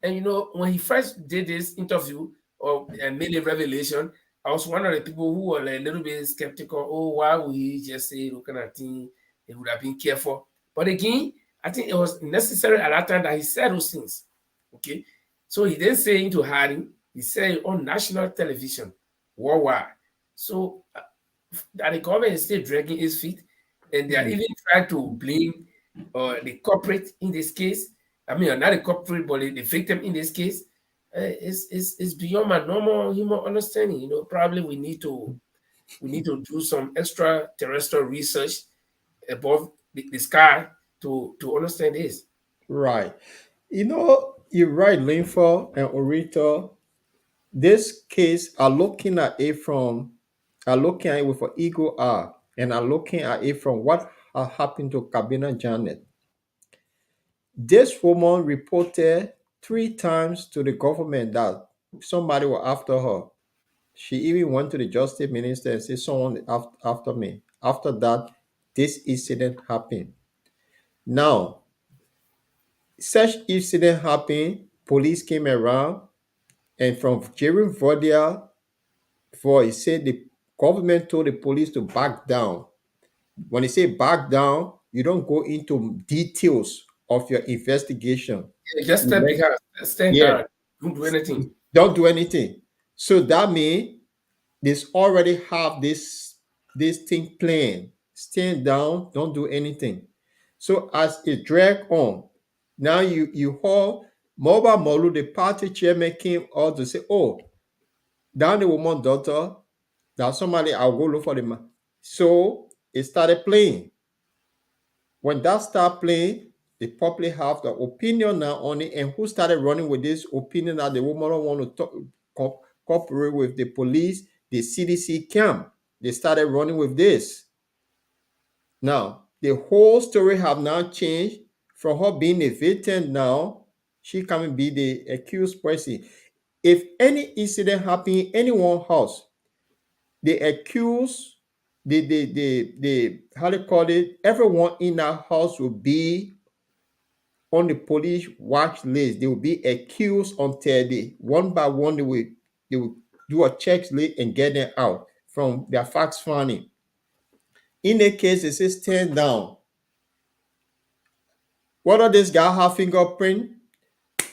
And you know, when he first did this interview and made a revelation, I was one of the people who were a little bit skeptical. Oh, why would he just say look at thing? He would have been careful. But again, I think it was necessary at that time that he said those things. Okay. So he didn't say into hiding. He said on national television, worldwide. So that the government is still dragging its feet, and they are even trying to blame the culprit in this case. I mean, not the culprit, but the victim in this case. Is beyond my normal human understanding. You know, probably we need to do some extraterrestrial research above the sky to understand this. Right. You know, you're right, Linford and Orito. This case are looking at it from are looking at it with an eagle eye and are looking at it from what happened to Kabina Janet. This woman reported 3 times to the government that somebody was after her. She even went to the justice minister and said, someone after me. After that, this incident happened. Now, such incident happened, police came around, and from Jerry Verdier voice said the government told the police to back down. When they say back down, you don't go into details of your investigation. Yeah, just stand behind, stand down. Don't do anything. Don't do anything. So that means they already have this thing planned. Stand down, don't do anything. So as it drag on, now you heard Mobile Molu, the party chairman, came out to say, oh, down the woman's daughter, that somebody, I'll go look for the man. So it started playing. When that started playing, they probably have the opinion now on it. And who started running with this opinion that the woman don't want to cooperate with the police, the CDC camp? They started running with this. Now, the whole story have now changed from her being a victim now. She can be the accused person. If any incident happen in anyone's house, the accused, the how they call it, everyone in that house will be on the police watch list. They will be accused until they one by one they will do a checklist and get them out from their facts finding. In the case, it says stand down. Whether this guy have fingerprint,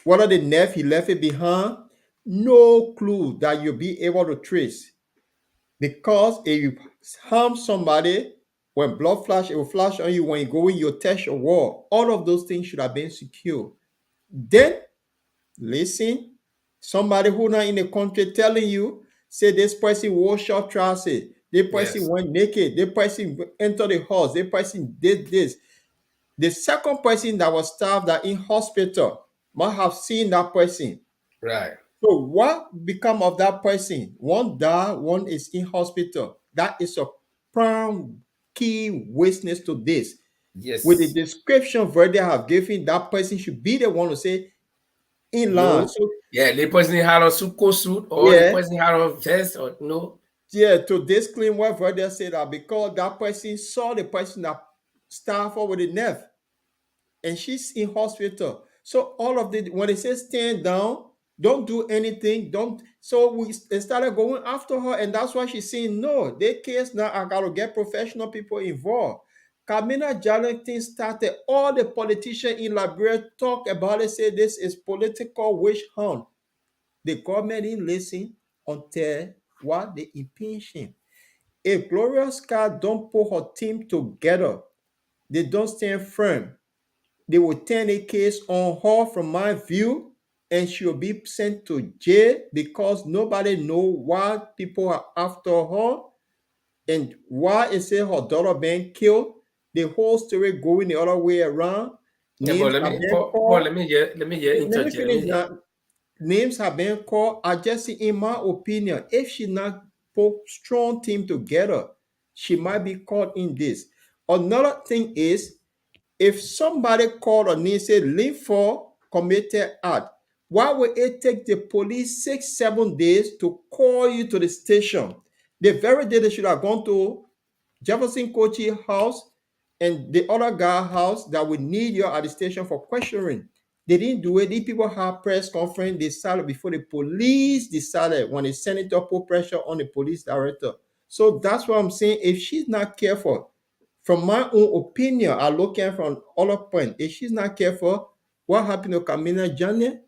whether the knife he left it behind, no clue that you'll be able to trace. Because if you harm somebody, when blood flash, it will flash on you. When you go in, you'll touch your wall. All of those things should have been secure. Then, listen, somebody who not in the country telling you, say this person wore short trousers, this person went naked, this person entered the house, this person did this. The second person that was stabbed that in hospital might have seen that person. Right. So what become of that person? One died, one is in hospital. That is a prime key witness to this. Yes. With the description Verdier have given, that person should be the one to say in line. No. So yeah, the person had a suit or the person had a vest or no. Yeah, to disclaim what Verdier said that because that person saw the person that stabbed her with a knife, and she's in hospital. So all of the when they say stand down, don't do anything, don't. So we started going after her, and that's why she's saying no. They case now, I gotta get professional people involved. Kabina Janet thing started. All the politicians in Liberia talk about it, say this is political witch hunt. The government didn't listen until what they impeach him. If Gloria Scott don't put her team together, they don't stand firm, they will turn a case on her from my view, and she'll be sent to jail because nobody know why people are after her and why is it her daughter being killed. The whole story going the other way around. Yeah, but let me finish that. Names have been called. I just see, in my opinion, if she not put strong team together, she might be caught in this. Another thing is, if somebody called or name say Linford committed act, why would it take the police 6-7 days to call you to the station? The very day they should have gone to Jefferson Kochi house and the other guy house that would need you at the station for questioning. They didn't do it. These people had press conference. They decided before the police decided when the senator put pressure on the police director. So that's what I'm saying. If she's not careful, from my own opinion, I look at from other point. If she's not careful, what happened to Kabina Janet?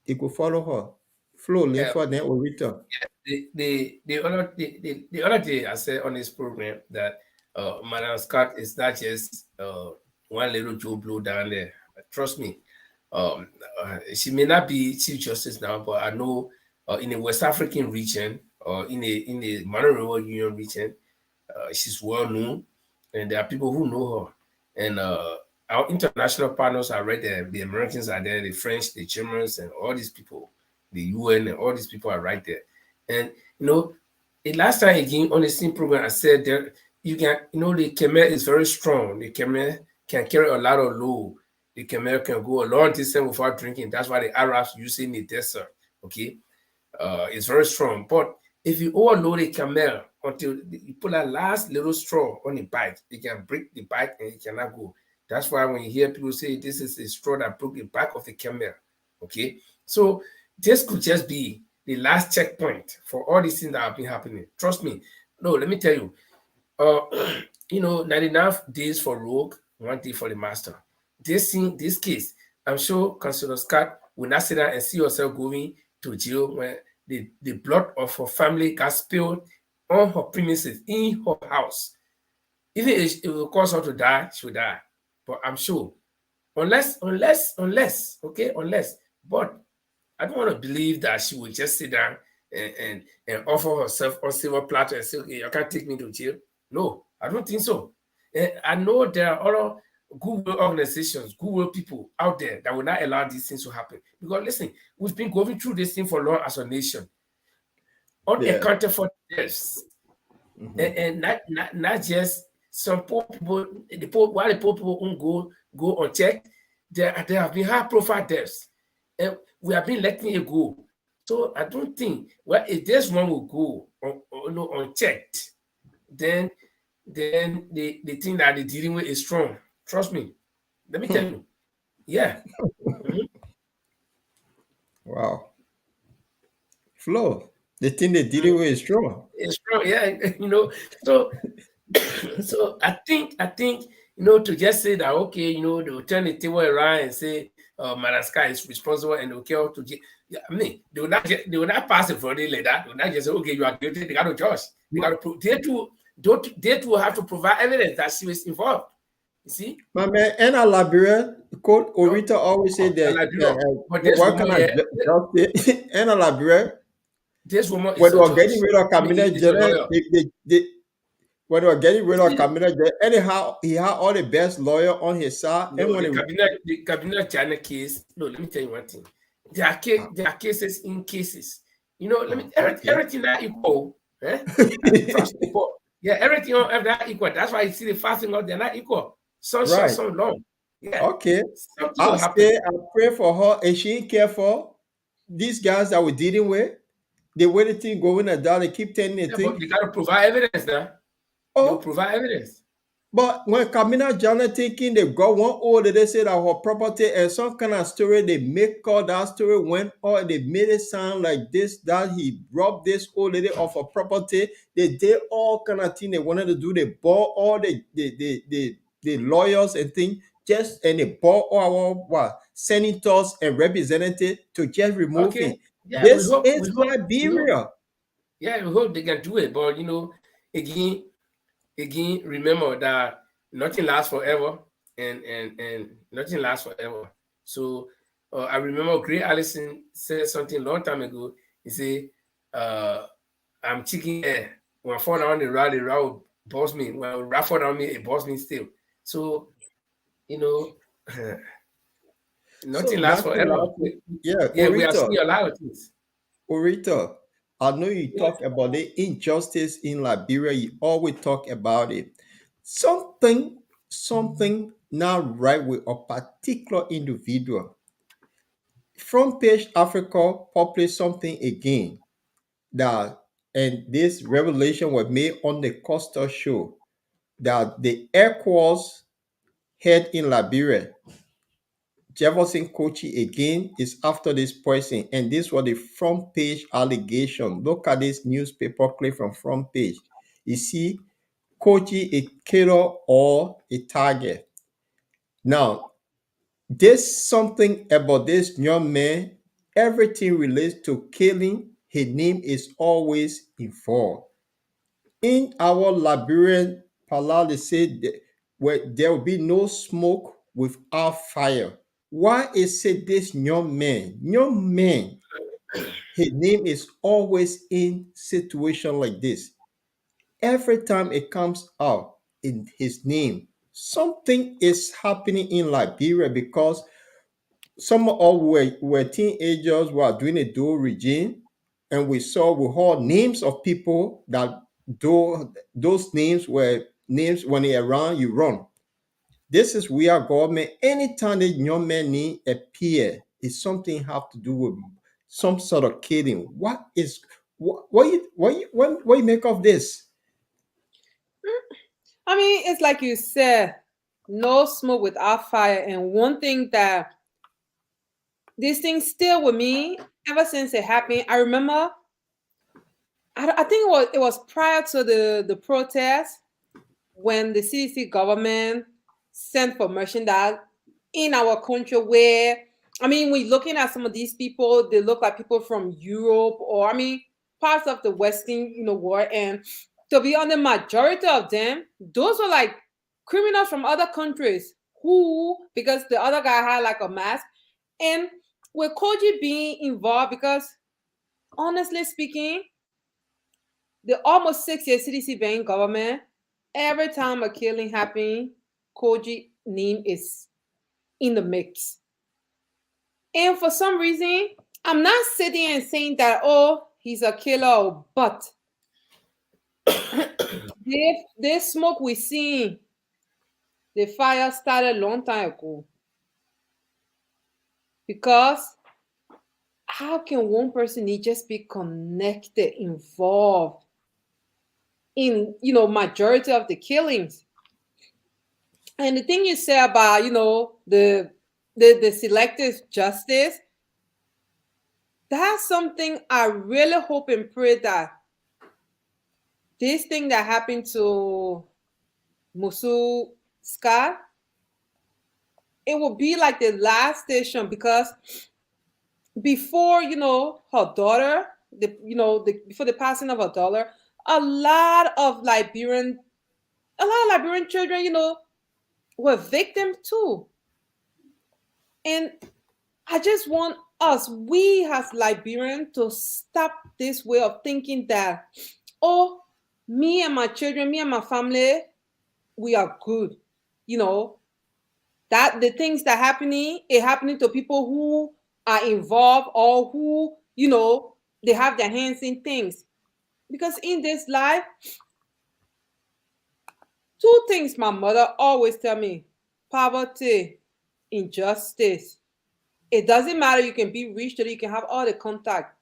It could follow her. Flow, Linford, then Orita. The other day I said on this program that Madam Scott is not just one little Joe Blow down there. Trust me. She may not be Chief Justice now, but I know in the West African region or in the Monroe Union region, she's well known, and there are people who know her. And our international partners are right there. The Americans are there, the French, the Germans, and all these people, the UN, and all these people are right there. And you know, last time again on the same program, I said that you can, the camel is very strong. The camel can carry a lot of load. The camel can go a long distance without drinking. That's why the Arabs use it in the desert. Okay, it's very strong. But if you overload a camel until you put that last little straw on the bike, it can break the bike and it cannot go. That's why when you hear people say this is a straw that broke the back of the camel. Okay, so this could just be the last checkpoint for all these things that have been happening. Trust me. No, let me tell you. 99 days for rogue, 1 day for the master. This case, I'm sure Councillor Scott will not sit down and see yourself going to jail when the blood of her family got spilled on her premises in her house. Even if it will cause her to die, she will die. But I'm sure, unless, but I don't want to believe that she will just sit down and offer herself on silver platter and say, okay, you can't take me to jail. No, I don't think so. I know there are other goodwill organizations, goodwill people out there that will not allow these things to happen. Because listen, we've been going through this thing for long as a nation. Unaccounted for deaths. And not just some poor people, while the poor people won't go unchecked, there have been high profile deaths. And we have been letting it go. So I don't think, if this one will go unchecked, then the thing that they're dealing with is strong. Trust me. Let me tell you. Yeah. Wow. Flo, the thing they're dealing with is strong. It's strong, yeah. So I think, to just say that, okay, they will turn the table around and say, Madagascar is responsible and they'll care to get. Yeah, I mean, they will not pass a verdict like that. They will not just say, okay, you are guilty. They got to judge. They got to prove. They too have to provide evidence that she was involved. You see? My man, in a Liberia, Court Orita always say that. But this what kind of justice in a Liberia? This woman, when they were getting rid of Kamina Jere, when they were getting rid of Kamina Jere, anyhow, he had all the best lawyer on his side. No, and the Kabila China case. No, let me tell you one thing. There are cases in cases. Everything that equal. Yeah, everything on that equal. That's why you see the fasting out, they're not equal. Some short, some long. Yeah. Okay. I pray for her, and she ain't care for these guys that we're dealing with. The way the thing going down, they keep telling the thing. But you gotta provide evidence there. They'll provide evidence. But when Kamina Jana thinking they got one order, they say that her property and some kind of story, they make all that story went or they made it sound like this, that he robbed this old lady of her property. They did all kind of thing they wanted to do. They bought all the lawyers and things, and they bought all our senators and representatives to just remove him. Yeah, this is Liberia. Yeah, we hope they can do it, but again, remember that nothing lasts forever, and nothing lasts forever. So I remember Gray Allison said something a long time ago. He said, "I'm chicken air. When I fall down the road will boss me. When I fall down me, it boss me still." So nothing lasts forever. Yeah, we are seeing a lot of things. Orita, I know you talk about the injustice in Liberia. You always talk about it. Something not right with a particular individual. Front Page Africa published something again and this revelation was made on the Costa show that the ECOWAS head in Liberia, Jefferson Kochi, again is after this person, and this was the Front Page allegation. Look at this newspaper clip from Front Page. You see, Kochi a killer or a target. Now, there's something about this young man. Everything relates to killing. His name is always involved. In our Liberian Pala, they say there will be no smoke without fire. Why is it this young man, his name is always in situation like this? Every time it comes out in his name, something is happening in Liberia because some of us were teenagers who are doing a dual regime, and we heard names of people that those names were names when they around, you run. This is we are government. Anytime the young man need appear, it's something have to do with some sort of killing. What you make of this? I mean, it's like you said, no smoke without fire. And one thing that this thing still with me ever since it happened. I remember, I think it was prior to the protest when the CDC government sent for merchandise in our country where, I mean, we're looking at some of these people, they look like people from Europe or, I mean, parts of the Western, world. And to be honest, the majority of them, those were like criminals from other countries who, because the other guy had like a mask. And with Koji being involved, because honestly speaking, the almost 6 years CDC been in government, every time a killing happens, Koji name is in the mix. And for some reason, I'm not sitting and saying that, oh, he's a killer, but the smoke we see, the fire started a long time ago. Because how can one person need just be connected, involved in, majority of the killings? And the thing you say about, the selective justice, that's something I really hope and pray that this thing that happened to Musu Scott, it will be like the last station, because before, her daughter, before the passing of her daughter, a lot of Liberian children, were victims too. And I just want we as Liberians to stop this way of thinking that, oh, me and my children, me and my family, we are good. That the things that happening to people who are involved or who, they have their hands in things. Because in this life, two things my mother always tell me: poverty, injustice. It doesn't matter, you can be rich or you can have all the contact,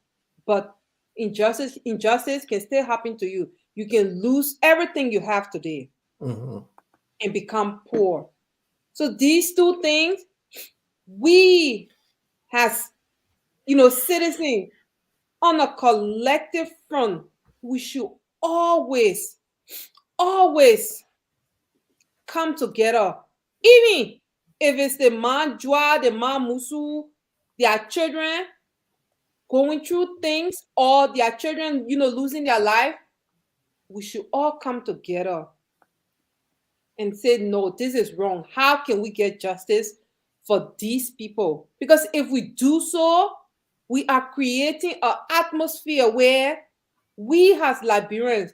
but injustice can still happen to you. You can lose everything you have today and become poor. So these two things, we as citizens on a collective front, we should always come together. Even if it's the man Joa, the man Musu, their children going through things, or their children, losing their life, we should all come together and say, no, this is wrong. How can we get justice for these people? Because if we do so, we are creating an atmosphere where we as Liberians,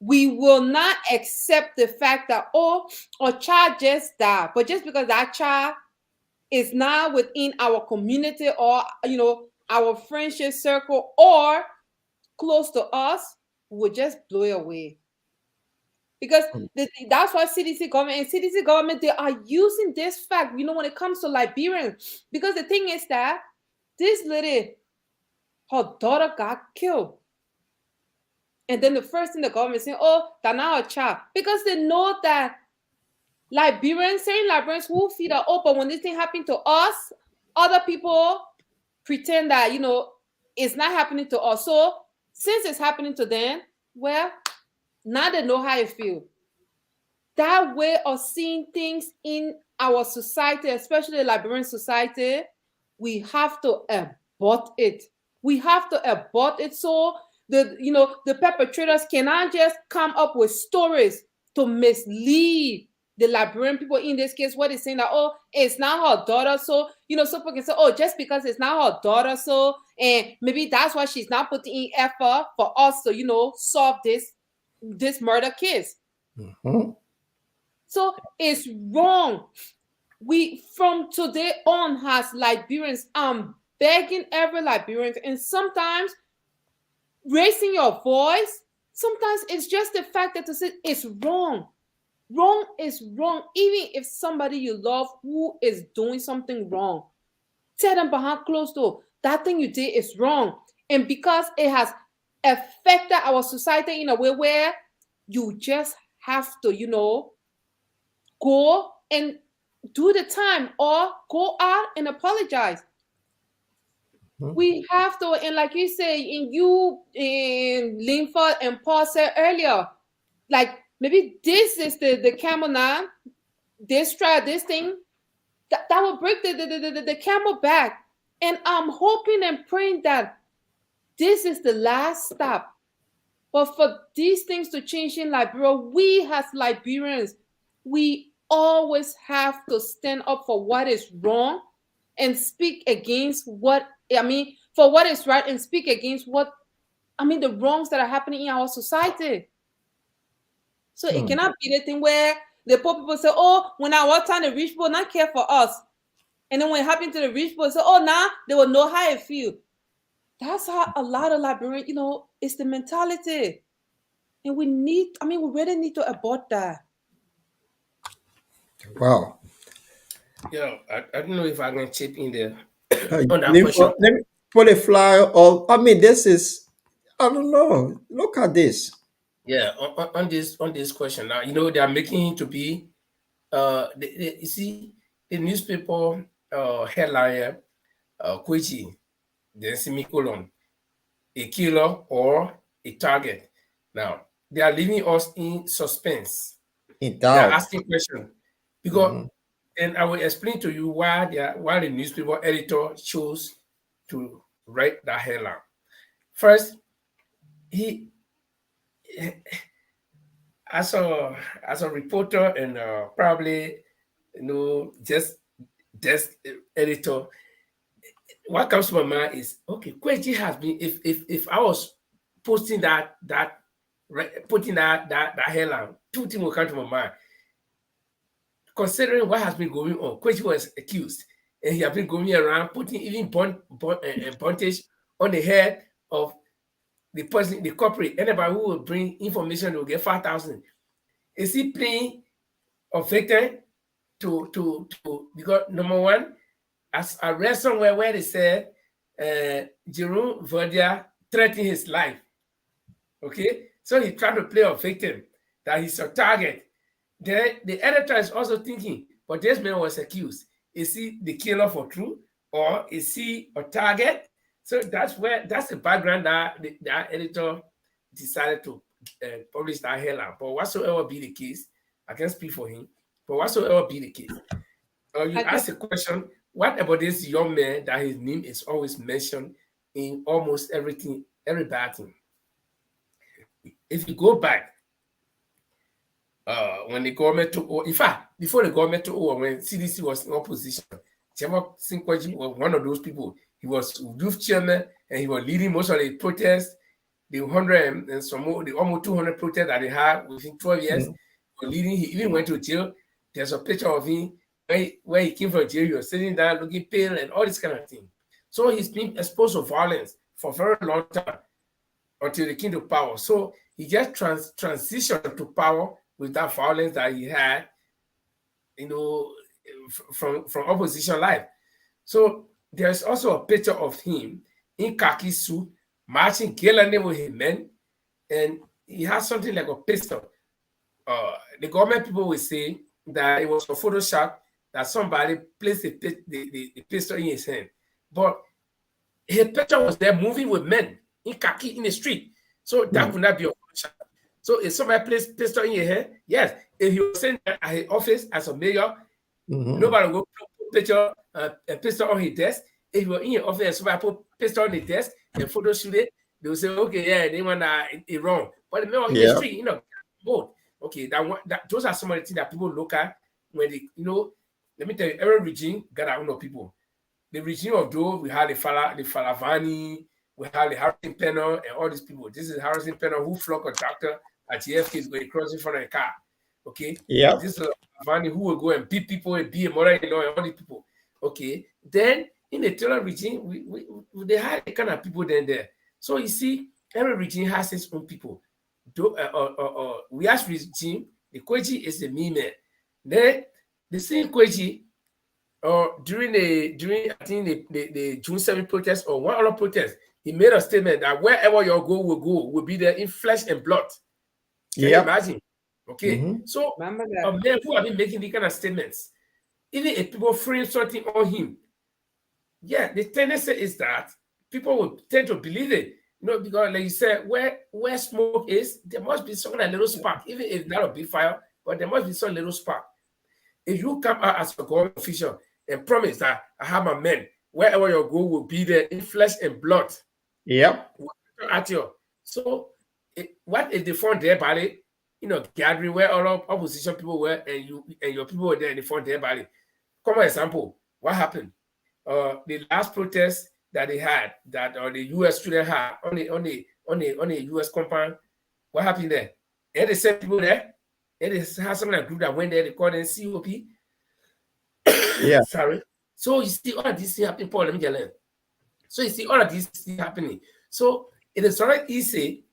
we will not accept the fact that, oh, a child just died. But just because that child is now within our community or, our friendship circle or close to us, we'll just blow it away. Because that's why CDC government, they are using this fact, when it comes to Liberians. Because the thing is that this lady, her daughter got killed. And then the first thing the government is saying, oh, that's now a child. Because they know that Liberians who feel that, oh, but when this thing happened to us, other people pretend that, it's not happening to us. So since it's happening to them, well, now they know how it feels. That way of seeing things in our society, especially the Liberian society, we have to abort it. We have to abort it so the perpetrators cannot just come up with stories to mislead the Liberian people. In this case, what is saying that, oh, it's not her daughter, so some people can say, oh, just because it's not her daughter, so and maybe that's why she's not putting in effort for us to solve this murder case. So it's wrong. We from today on as Liberians, I'm begging every Liberian, and sometimes raising your voice. Sometimes it's just the fact that to say it's wrong. Wrong is wrong. Even if somebody you love who is doing something wrong, tell them behind closed door, that thing you did is wrong. And because it has affected our society in a way where you just have to, go and do the time or go out and apologize. We have to, and like you say, in Linford and Paul said earlier, like maybe this is the camel now, this thing that will break the camel back. And I'm hoping and praying that this is the last stop. But for these things to change in Liberia, we as Liberians, we always have to stand up for what is wrong and speak against for what is right, and speak against the wrongs that are happening in our society. So it cannot be the thing where the poor people say, oh, when our time the rich people not care for us. And then when it happened to the rich people, say, oh, now they will know how it feel. That's how a lot of Liberians, it's the mentality. And we really need to abort that. Wow. Yeah, I don't know if I can chip in there. Let me put a flyer of, this is, I don't know. Look at this. Yeah, on this question now, they are making it to be, you see, the newspaper headline, Kwechi, then semicolon, a killer or a target. Now, they are leaving us in suspense. In doubt. They are asking questions. Because, and I will explain to you why the newspaper editor chose to write that headline. First, he as a reporter and probably just desk editor, what comes to my mind is, okay, Kwechi has been, if I was posting putting that headline, two things will come to my mind. Considering what has been going on, Kwechi was accused, and he has been going around putting even bondage on the head of the person, the corporate. Anybody who will bring information will get 5,000. Is he playing a victim to because number one, as I read somewhere where they said Jerome Verdia threatened his life. Okay, so he tried to play a victim, that he's a target. Then the editor is also thinking, but this man was accused. Is he the killer for true, or is he a target? So that's the background that the editor decided to publish that headline. But whatsoever be the case, I can't speak for him. But whatsoever be the case, you ask the question: what about this young man that his name is always mentioned in almost everything, every bad thing? If you go back, when the government took over, in fact, before the government took over, when CDC was in opposition, Chema Sinkwaji was one of those people. He was youth chairman, and he was leading most of the protests, the 100 and some more, the almost 200 protests that they had within 12 years. Leading, he even went to jail. There's a picture of him where he came from jail. He was sitting down, looking pale, and all this kind of thing. So he's been exposed to violence for a very long time until he came to power. So he just transitioned to power with that violence that he had, from opposition life. So there's also a picture of him in khaki suit, marching gallantly with his men, and he has something like a pistol. The government people will say that it was a Photoshop, that somebody placed the pistol in his hand. But his picture was there moving with men in khaki in the street. So that would not be a Photoshop. So if somebody placed pistol in your hand, yes. If he was sitting at his office as a mayor, nobody will put a pistol on his desk. If you were in your office and somebody put pistol on the desk and photo shoot it, they will say, okay, yeah, they want it wrong. But the mayor in the street, both. Okay, those are some of the things that people look at when they, let me tell you, every regime got their own people. The regime of Joe, we had the Falavani, we had the Harrison Penner, and all these people. This is Harrison Penner who flogged a doctor at JFK is going across in front of a car. Okay? Yeah. This is Falavani who will go and beat people and be a mother-in-law and all these people. Okay? Then in the Taylor regime, they had the kind of people then there. So you see, every regime has its own people. We ask regime, the Kweji is the me man. Then the same Kweji, during I think the June 7th protest or one other protest, he made a statement that wherever you will be there in flesh and blood. Can you imagine? Okay, so men who have been making these kind of statements, even if people frame something on him, yeah, the tendency is that people will tend to believe it. Because like you said, where smoke is, there must be some kind of little spark, even if not a big fire, but there must be some little spark. If you come out as a government official and promise that I have my men, wherever you go will be there in flesh and blood. Yep. At you. So what if they found their body, gathering where all of opposition people were and your people were there and they found their body? Come example, what happened? The last protest that they had, that the US student had on the US compound, what happened there? They sent people there, and they had some group that went there, they called them COP. Yeah. Sorry. So you see all of these things happening, Paul, let me get in. So you see all of these things happening. So it is very easy,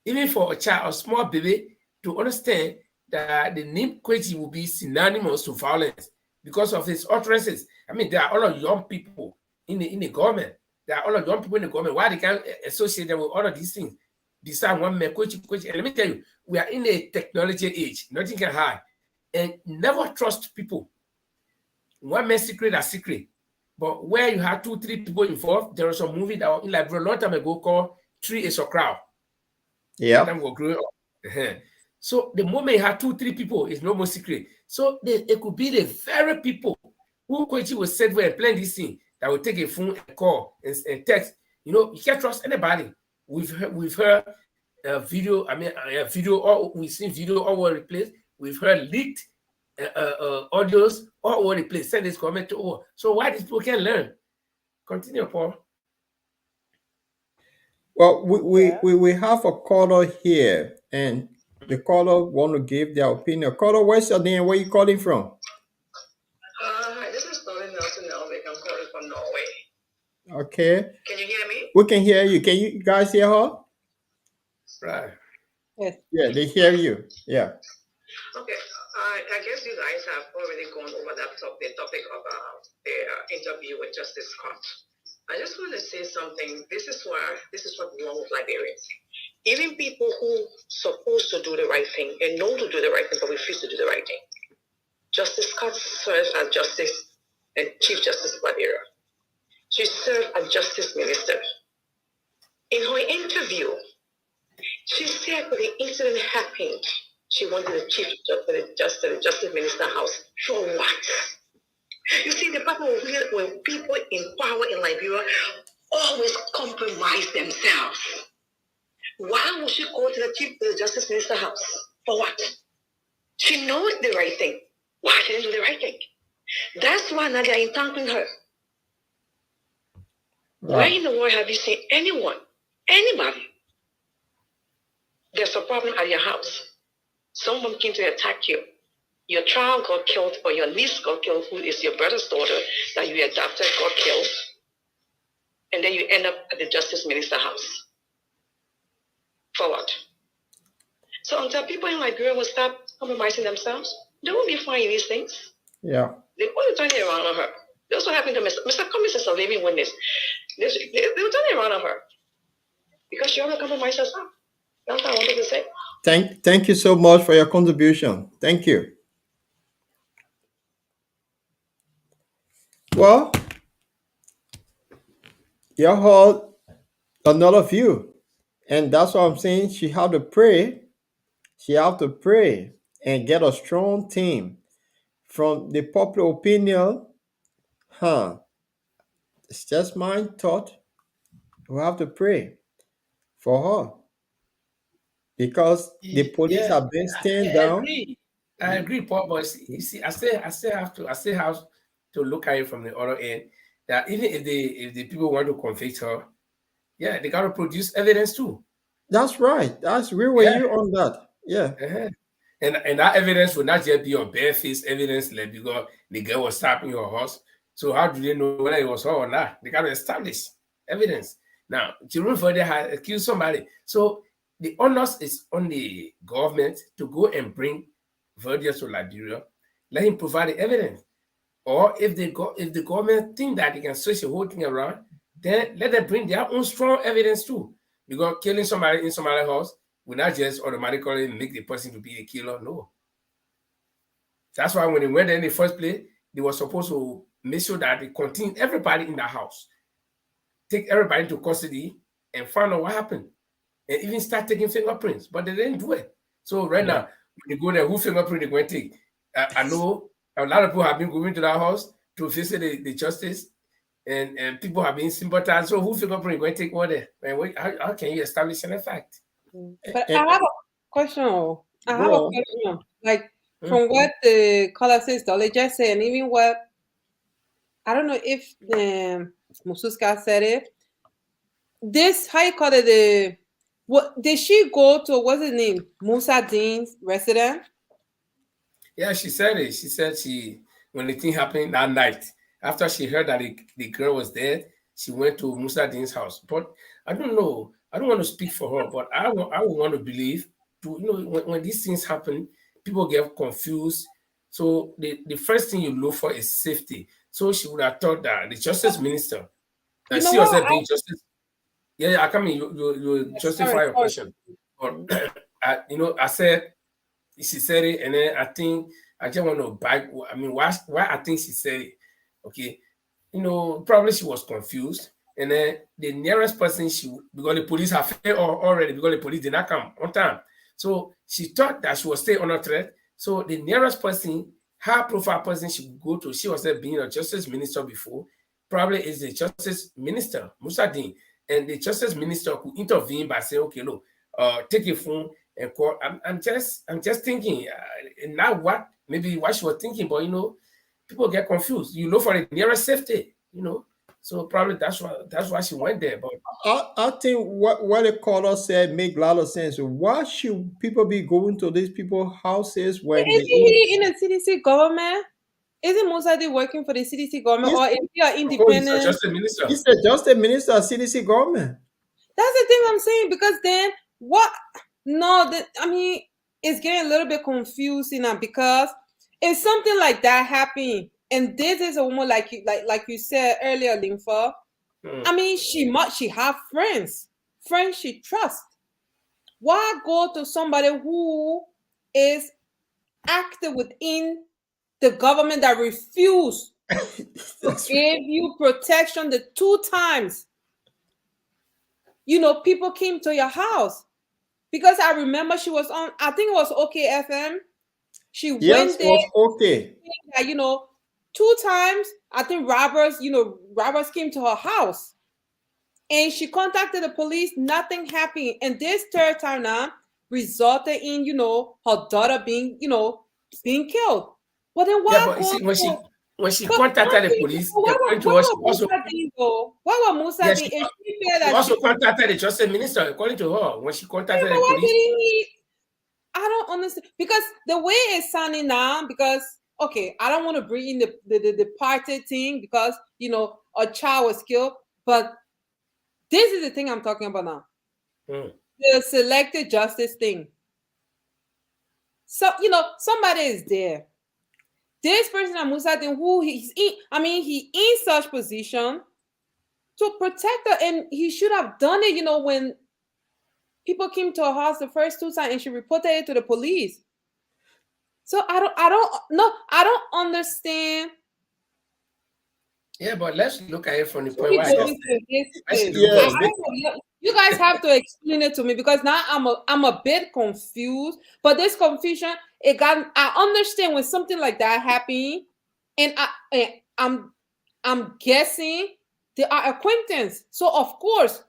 even for a child, a small baby, to understand that the name Kweji will be synonymous to violence because of his utterances. I mean, there are all of young people in the government. There are all of young people in the government. Why they can't associate them with all of these things? Besides one man, Kweji. And let me tell you, we are in a technology age. Nothing can hide. And never trust people. One man's secret is secret. But where you have 2-3 people involved, there was a movie that was in like a long time ago called Three is a Crowd. Yeah. So the moment you have 2-3 people, it's no more secret. So it could be the very people who Kweji was said were playing this thing that will take a phone and call and text. You can't trust anybody. We've heard video. I mean, video. Or we've seen video all over the place. We've heard leaked audios all over the place. Send this comment to all. So why these people can't learn? Continue, Paul. Well, we have a caller here, and the caller want to give their opinion. Caller, what's your name? Where are you calling from? Hi, this is Doreen Nelson Elvik. I'm calling from Norway. Okay. Can you hear me? We can hear you. Can you guys hear her? Right. Yes. Yeah, they hear you. Yeah. Okay. I guess you guys have already gone over the topic of the interview with Justice Scott. I just want to say something. This is what's wrong with Liberians. Even people who supposed to do the right thing and know to do the right thing but refuse to do the right thing. Justice Scott serves as Justice and Chief Justice of Liberia. She served as Justice Minister. In her interview, she said when the incident happened, she wanted the Chief Justice Minister house. For what? You see, the problem when people in power in Liberia always compromise themselves. Why would she go to the Chief Justice Minister house? For what? She knows the right thing. Why she didn't do the right thing? That's why now they are entangling her. Right. Where in the world have you seen anybody? There's a problem at your house. Someone came to attack you. Your child got killed, or your niece got killed, who is your brother's daughter that you adopted, got killed. And then you end up at the Justice Minister house. For what? So until people in Liberia will stop compromising themselves, they won't be finding these things. Yeah. They will turn it around on her. That's what happened to Mr. Cummings is a living witness. They will turn it around on her. Because she ought to compromise herself. That's what I wanted to say. Thank you so much for your contribution. Thank you. Well, you heard another view. And that's what I'm saying. She have to pray. She have to pray and get a strong team. From the popular opinion, it's just my thought. We have to pray for her. Because the police are being stand down. I agree, Paul, but you see, I still have to look at it from the other end. That even if the people want to convict her, yeah, they got to produce evidence too. That's right. That's real with you on that. Yeah. Uh-huh. And that evidence will not just be on bare-faced evidence, like because the girl was stopping your horse. So how do they know whether it was her or not? They got to establish evidence. Now, Jerome Verdier had accused somebody. So the onus is on the government to go and bring Verdier to Liberia, let him provide the evidence. Or if the government think that they can switch the whole thing around, then let them bring their own strong evidence too. Because killing somebody in somebody's house will not just automatically make the person to be a killer. No. That's why when they went there in the first place, they were supposed to make sure that they contain everybody in the house, take everybody into custody, and find out what happened, and even start taking fingerprints. But they didn't do it. So right now, when you go there, who fingerprint they going to take? I know a lot of people have been going to that house to visit the justice, and people have been sympathized. So who fingerprint going to take what there? And how can you establish an effect? But I have a question. Like from what the caller says, they just say, and even what I don't know if Mususka said it. This, how you call it, what did she go to? What's his name? Musa Dean's residence? Yeah, she said it. She said when the thing happened that night, after she heard that the girl was dead, she went to Musa Dean's house. But I don't know. I don't want to speak for her, but I would want to believe, when these things happen, people get confused. So the first thing you look for is safety. So she would have thought that the justice minister, and she was being justice. Yeah, I come in. You justify your question, but I said she said it, and then I think I just want to back. I mean, why I think she said it? Okay, probably she was confused, and then the nearest person because the police have failed already because the police did not come on time, so she thought that she was still under threat. So the nearest person, high profile person she would go to, she was being a justice minister before, probably is the justice minister, Musa Dean. And the justice minister could intervene by saying, okay, look, take your phone and call. I'm just thinking, not what she was thinking, but people get confused. You look for the nearest safety, So probably that's why she went there. But I think what the caller said make a lot of sense. Why should people be going to these people's houses when is he in a CDC government? Isn't Musa Dean working for the CDC government, or is he an independent? He's a justice minister. He's a justice minister of CDC government. That's the thing I'm saying, because then what? No, I mean, it's getting a little bit confusing now, because if something like that happened, and this is a woman like you said earlier, Lympha, I mean, she have friends she trusts. Why go to somebody who is active within the government that refused to give you protection the 2 times? People came to your house, because I remember she was on, I think it was OK FM. She went there. It was okay. 2 times, I think robbers came to her house, and she contacted the police. Nothing happened. And this 3rd time now resulted in, her daughter being killed. But then why? Yeah, when she contacted the police, why were Musa Dean? She also contacted the justice minister, according to her. When she contacted the police, I don't understand, because the way it's sounding now. Because okay, I don't want to bring in the party thing, because a child was killed, but this is the thing I'm talking about now. The selected justice thing. So somebody is there. This person, Musa Dean, who he in such position to protect her, and he should have done it, when people came to her house the first 2 times, and she reported it to the police. So I don't understand. Yeah, but let's look at it from the point where you guys have to explain it to me, because now I'm a bit confused. But this confusion, I understand when something like that happened, and I'm guessing they are acquaintance. So of course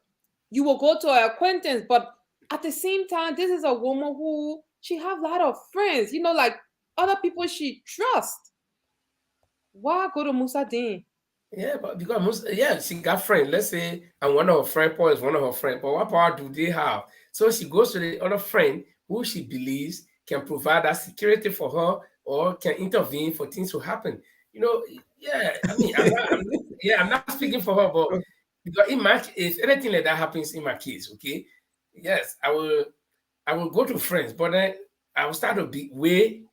you will go to an acquaintance, but at the same time, this is a woman who she have a lot of friends, like other people she trusts. Why go to Musa Dean? Yeah, but because she got friends. Let's say, and one of her friends, Paul is one of her friends. But what power do they have? So she goes to the other friend who she believes can provide that security for her, or can intervene for things to happen. I'm not speaking for her, but Because if anything like that happens in my case, okay, yes, I will go to friends, but then I will start to be weigh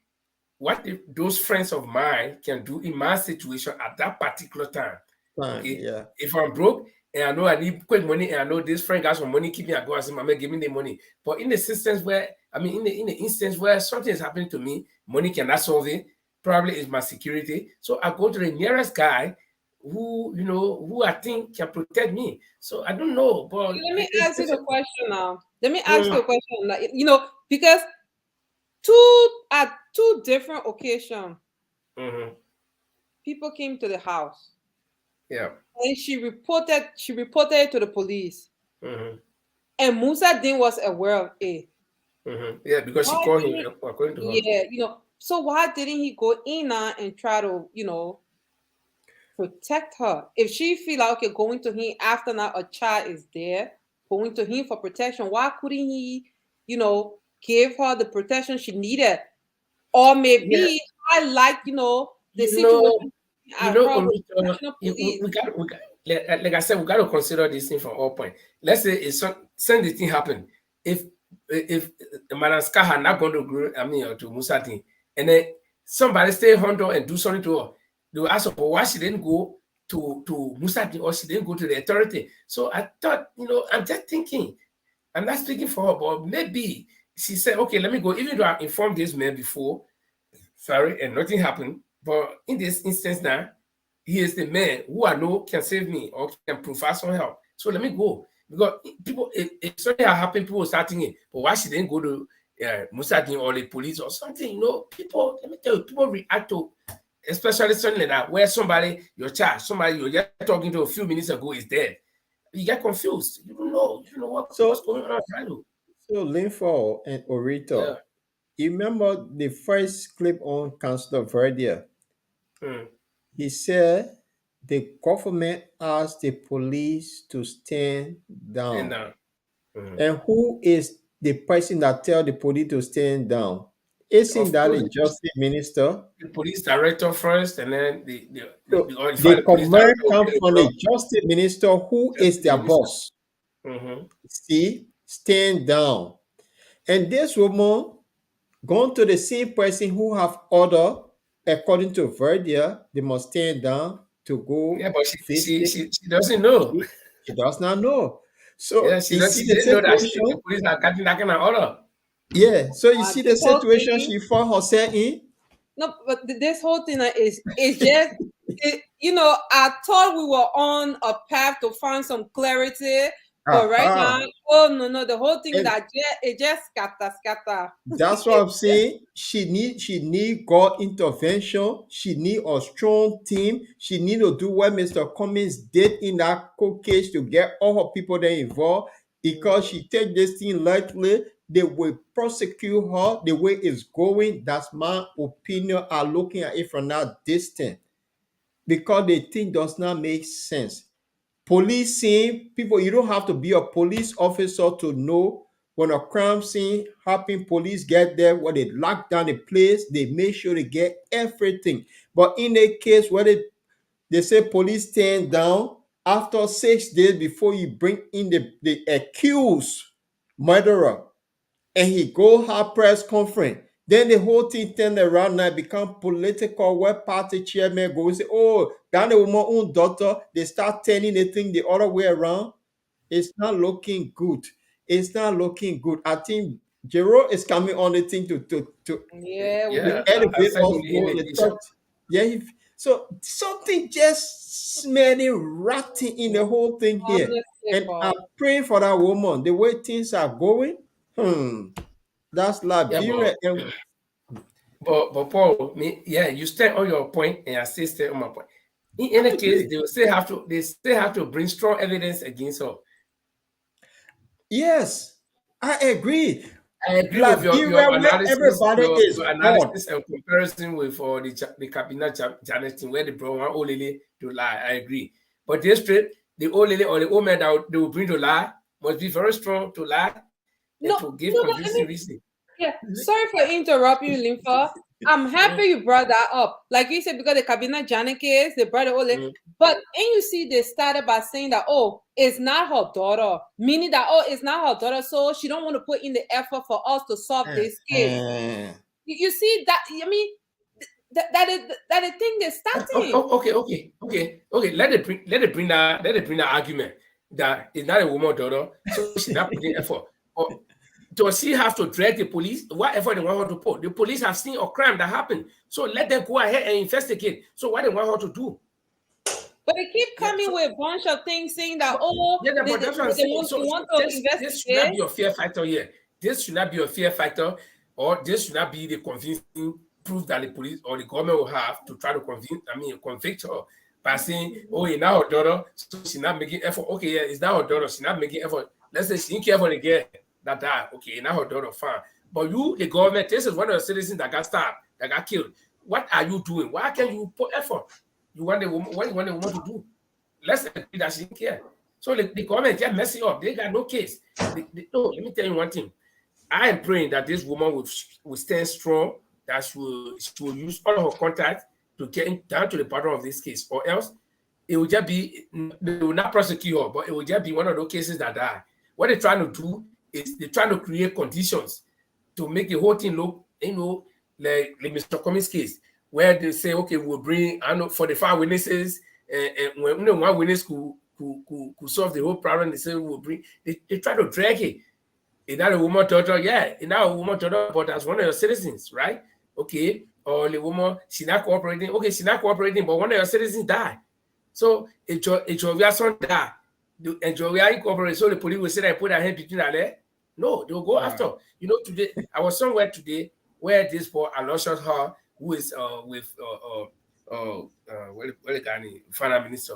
what those friends of mine can do in my situation at that particular time. Okay, yeah. if I'm broke and I know I need quick money and I know this friend got some money, keep me and go and say, "Mama, give me the money." But in the instance where in the instance where something is happening to me, money cannot solve it. Probably is my security. So I go to the nearest guy who I think can protect me. So I don't know, but let me ask you the question now. Let me ask you a question, like, because at two different occasions, people came to the house. Yeah. And she reported it to the police. And Musa Din was aware of it. Yeah, because she called him according to her. Yeah, so why didn't he go in and try to, protect her? If she feel like, okay, going to him after now a child is there, going to him for protection, why couldn't he, give her the protection she needed? Or maybe highlight, the situation. We got, like I said, we got to consider this thing from all points. Let's say if send the thing happen, if Madam Ska had not gone to Musa Din, and then somebody stay Hondo and do something to her, they will ask her, why she didn't go to Musa Din, or she didn't go to the authority. So I thought, I'm just thinking, I'm not speaking for her, but maybe she said, okay, let me go, even though I informed this man before, and nothing happened. But in this instance now, he is the man who I know can save me or can provide some help. So let me go. Because people, if something happened, people will start thinking, but why she didn't go to Musa Din or the police or something? People, let me tell you, people react to, especially something like that, where somebody you're just talking to a few minutes ago is dead. You get confused. You don't know what's going on. So Linford and Orito, you remember the first clip on Councillor Verdier? He said the government asked the police to stand down. And who is the person that tell the police to stand down? Isn't that the justice minister? The police director first, and then the command comes from the justice minister, who is their boss. See, stand down. And this woman gone to the same person who have order, according to Verdier, they must stand down to go. Yeah, but she doesn't know. She does not know. So she didn't know that the police are getting that kind of order. Yeah, so you see the situation she found herself in. No, but this whole thing is just, I thought we were on a path to find some clarity, but right now, no, the whole thing it just scatter. That's what I'm saying. She need God intervention. She need a strong team. She need to do what Mr. Cummings did in that court case to get all her people there involved, because she take this thing lightly. They will prosecute her the way it's going. That's my opinion. I'm looking at it from that distance, because the thing does not make sense. Policing people, you don't have to be a police officer to know when a crime scene happens. Police get there, when they lock down the place, they make sure they get everything. But in a case where they say police stand down, after 6 days before you bring in the accused murderer, and he go have press conference, then the whole thing turn around now become political, where party chairman go and say, oh, that was my own daughter. They start turning the thing the other way around. It's not looking good. It's not looking good. I think Jerome is coming on the thing to elevate us. So something just smelling rotten in the whole thing here. And I'm praying for that woman. The way things are going, that's like but Paul, you stand on your point, and I still stand on my point. In any case, they still have to bring strong evidence against her. Yes, I agree. I agree with your analysis and comparison with the cabinet Janet, where they brought one old lady to lie. I agree. But the old lady or the old man that they will bring to lie must be very strong to lie and to give convincing reason. Yeah, sorry for interrupting you, Linfa. I'm happy you brought that up. Like you said, because the Cabinet Janet case, they brought the old lady. But and you see, they started by saying that, oh, it's not her daughter, meaning that, oh, it's not her daughter, so she don't want to put in the effort for us to solve this case. You see that? I mean, that is the thing they're starting. Okay. Let it bring that argument that it's not a woman's daughter, so she's not putting effort. Or does she have to drag the police? What effort they want her to put? The police have seen a crime that happened, so let them go ahead and investigate. So what they want her to do? But they keep coming with a bunch of things saying that, oh, yeah, but that's what I'm saying. want to investigate. This should not be a fear factor here. This should not be a fear factor, or this should not be the convincing proof that the police or the government will have to try to convict her by saying, oh, it's not her daughter, so she's not making effort. Okay, yeah, it's not her daughter, she's not making effort. Let's say she didn't care for the girl that died. Okay, it's not her daughter, fine. But you, the government, this is one of the citizens that got stabbed, that got killed. What are you doing? Why can't you put effort? You want the woman, what you want the woman to do? Let's agree that she didn't care. So the government just messing up. They got no case. No, let me tell you one thing. I am praying that this woman will stand strong, that she will use all of her contacts to get down to the bottom of this case, or else it will just be, they will not prosecute her, but it will just be one of those cases that die. What they're trying to do is they're trying to create conditions to make the whole thing look, like Mr. Cummings' case, where they say, okay, we'll bring 45 witnesses, and when one witness could solve the whole problem, they say we'll bring. They try to drag it. Is that a woman daughter? Yeah, is that a woman daughter, but as one of your citizens, right? Okay, or the woman, she's not cooperating. Okay, she's not cooperating, but one of your citizens died. So if your son died, and Jovial incorporated, so the police will say that put their hand between their legs. No, they'll go after. Today I was somewhere today where this boy Aloysius Hall, who is with the guy name, Finance Minister,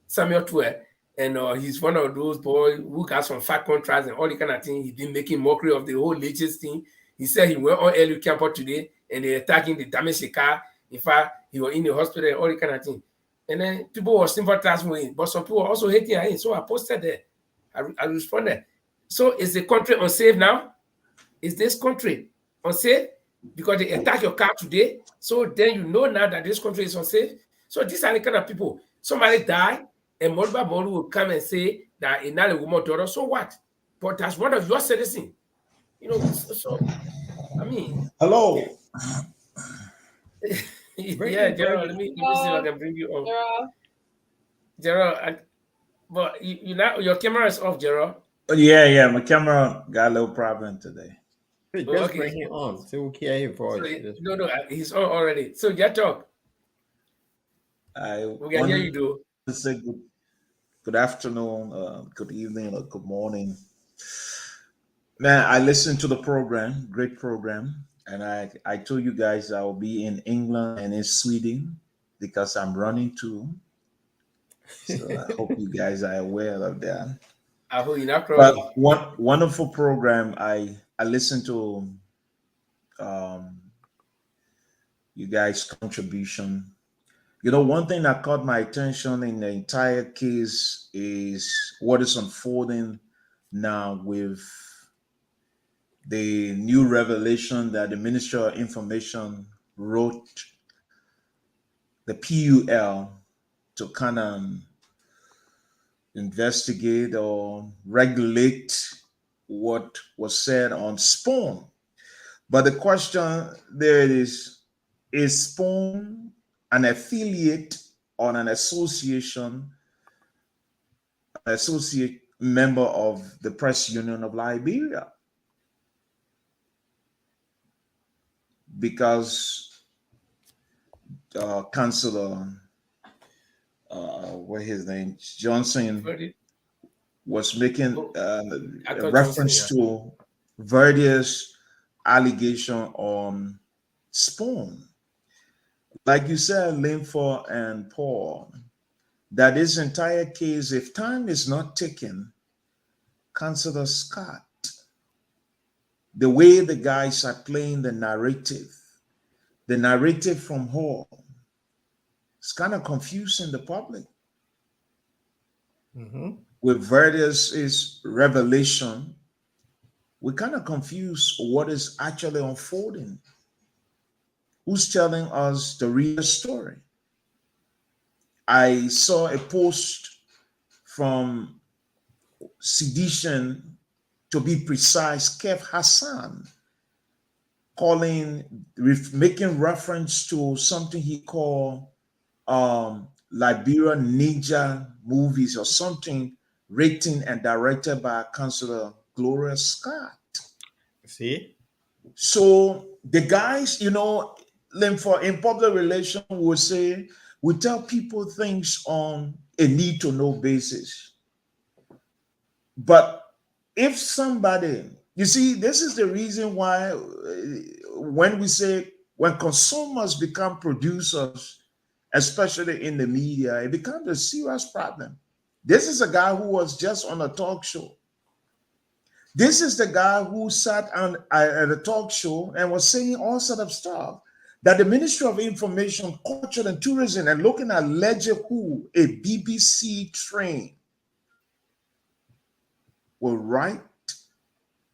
Samuel Tuer, and he's one of those boys who got some fat contracts and all the kind of thing. He's been making mockery of the whole latest thing. He said he went on LU campus today and they attacking the damaged car. In fact, he was in the hospital and all the kind of thing. And then people were sympathizing with him, but some people were also hating him. So I posted there. I responded. So is the country unsafe now? Is this country unsafe? Because they attack your car today, so then you know now that this country is unsafe. So these are the kind of people. Somebody die, and Moluba Molu will come and say that it's not a woman daughter. So what? But that's one of your citizens. So I mean. Hello. Yeah, Gerald. Let me see if I can bring you on. Gerald, but you now your camera is off, Gerald. Yeah. My camera got a little problem today. Just bring him on so we can hear his voice. No, he's on already. So get talk. We can hear you, do. Say good afternoon, good evening, or good morning. Man, I listened to the program, great program, and I told you guys I will be in England and in Sweden because I'm running too. So I hope you guys are aware of that. I hope you're not. But one wonderful program. I listened to you guys' contribution. One thing that caught my attention in the entire case is what is unfolding now with the new revelation that the Ministry of Information wrote the PUL to kind of investigate or regulate what was said on Spoon. But the question there is Spoon an affiliate or an associate member of the Press Union of Liberia? Because Councillor, what his name, Johnson, was making a reference to various allegations on Spoon. Like you said, Linford and Paul, that this entire case, if time is not taken, Councillor Scott, the way the guys are playing the narrative from Hall, it's kind of confusing the public. With various revelation, we kind of confuse what is actually unfolding. Who's telling us the real story? I saw a post from Sedition, to be precise, Kev Hassan, making reference to something he called Liberia Ninja movies or something, written and directed by Councillor Gloria Scott. See? So the guys, in public relations, we tell people things on a need to know basis. But if somebody, you see, this is the reason why when consumers become producers, especially in the media, it becomes a serious problem. This is a guy who was just on a talk show. This is the guy who sat at a talk show and was saying all sort of stuff that the Ministry of Information, Culture and Tourism, and looking at Ledger Who, a BBC train, will write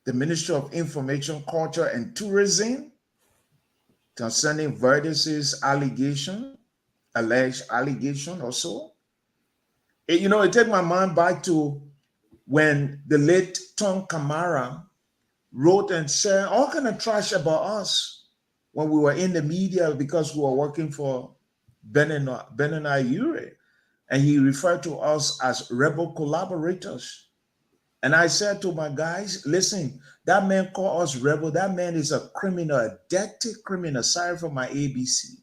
the Ministry of Information, Culture and Tourism concerning Verde's alleged allegation or so. It takes my mind back to when the late Tom Kamara wrote and said all kind of trash about us when we were in the media because we were working for Benani Ure. And he referred to us as rebel collaborators. And I said to my guys, listen, that man called us rebel. That man is a criminal, a dirty criminal. Sorry for my ABC.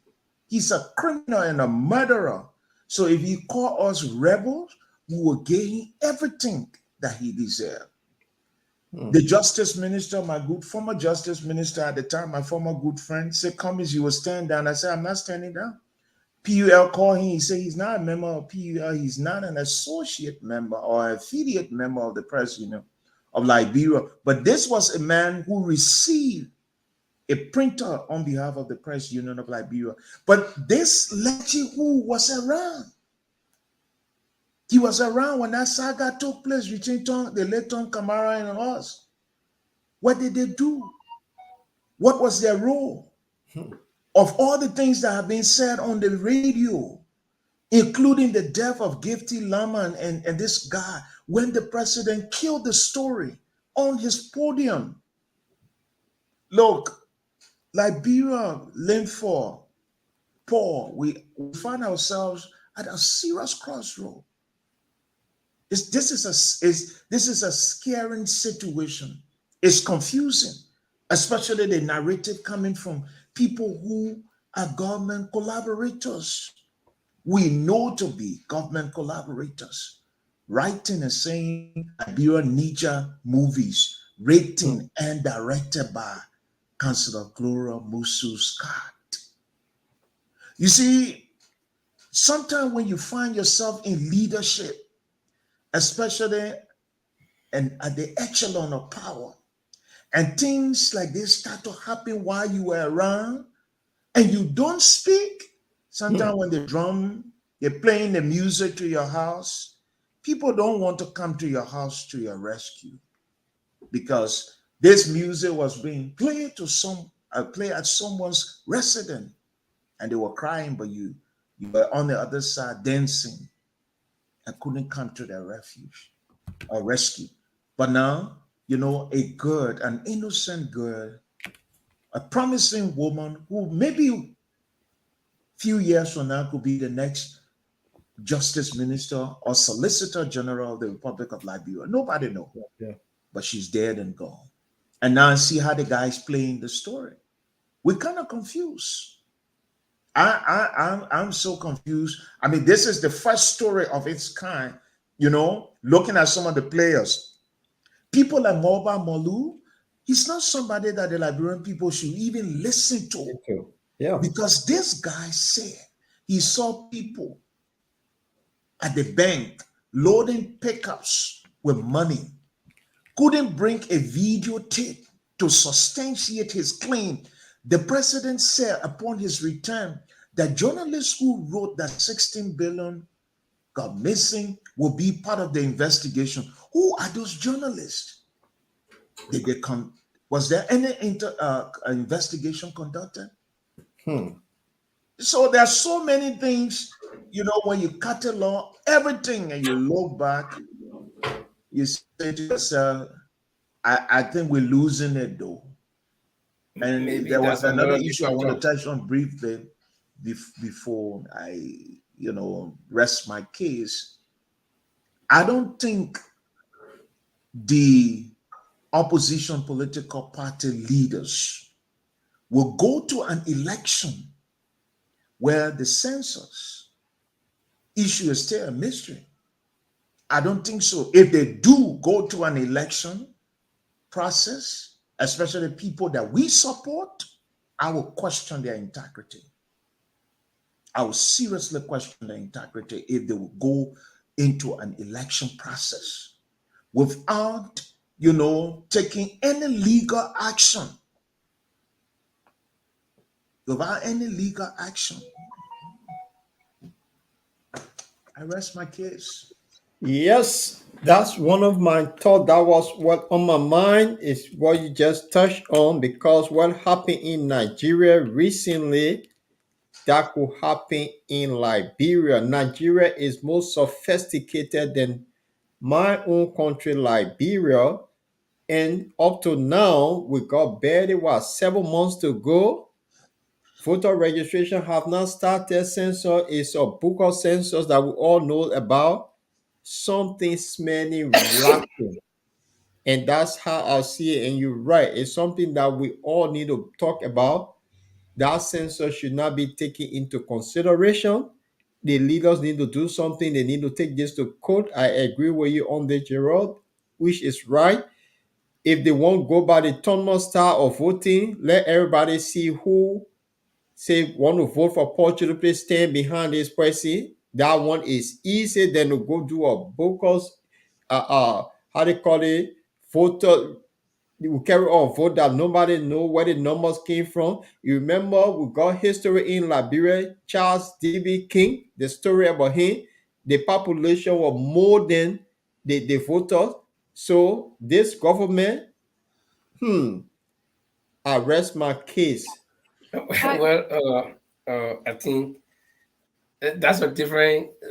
He's a criminal and a murderer. So if he called us rebels, we will give him everything that he deserved. The Justice Minister, my former Justice Minister at the time, my former good friend, said, Cummings, you will stand down. I said, I'm not standing down. PUL called him. He said he's not a member of PUL. He's not an associate member or affiliate member of the Press Union of Liberia. But this was a man who received a printer on behalf of the Press Union of Liberia. But this Ledger Who was around. He was around when that saga took place between the late Tom Kamara and us. What did they do? What was their role? Of all the things that have been said on the radio, including the death of Gifty Lama and this guy, when the president killed the story on his podium. Look, Liberia, Linford, Paul, we find ourselves at a serious crossroad. This is a scaring situation. It's confusing, especially the narrative coming from people who are government collaborators. We know to be government collaborators, writing and saying Liberia Ninja movies, written and directed by Councillor Gloria Musu Scott. You see, sometimes when you find yourself in leadership, especially and at the echelon of power, and things like this start to happen while you were around, and you don't speak. Sometimes when they're playing the music to your house, people don't want to come to your house to your rescue because this music was being played at someone's residence, and they were crying, but you were on the other side dancing and couldn't come to their refuge or rescue. But now, an innocent girl, a promising woman who maybe a few years from now could be the next Justice Minister or Solicitor General of the Republic of Liberia. Nobody knows. Yeah. But she's dead and gone. And now I see how the guy's playing the story. We're kind of confused. I'm so confused. I mean, this is the first story of its kind, looking at some of the players. People like Moba Molu, he's not somebody that the Liberian people should even listen to. Yeah. Because this guy said he saw people at the bank loading pickups with money, couldn't bring a videotape to substantiate his claim. The president said upon his return that journalists who wrote that 16 billion got missing will be part of the investigation. Who are those journalists? Did they come? Was there any investigation conducted? So there are so many things you know, when you catalog everything and you look back, you say to yourself, I think we're losing it though. And Maybe there was another issue I want to talk. touch on briefly before I, you know, rest my case. I don't think the opposition political party leaders will go to an election where the census issue is still a mystery. I don't think so. If they do go to an election process, especially people that we support, I will question their integrity. I will seriously question their integrity if they will go into an election process without, you know, taking any legal action. Without any legal action. I rest my case. Yes, that's one of my thoughts. That was what on my mind is what you just touched on, because what happened in Nigeria recently, that could happen in Liberia. Nigeria is more sophisticated than my own country, Liberia. And up to now, we got barely 7 months to go. Voter registration have not started. Census is a book of census that we all know about. Something smelling lacking. And that's how I see it. And you're right. It's something that we all need to talk about. That census should not be taken into consideration. The leaders need to do something. They need to take this to court. I agree with you on the Gerald, which is right. If they won't go by the tournament style of voting, let everybody see who say want to vote for Portugal, please stand behind this person. That one is easier than to go do a bogus, how they call it, voter. We carry on vote that nobody know where the numbers came from. You remember we got history in Liberia, Charles D.B. King, the story about him. The population was more than the voters. So this government, I rest my case. Well, I think that's a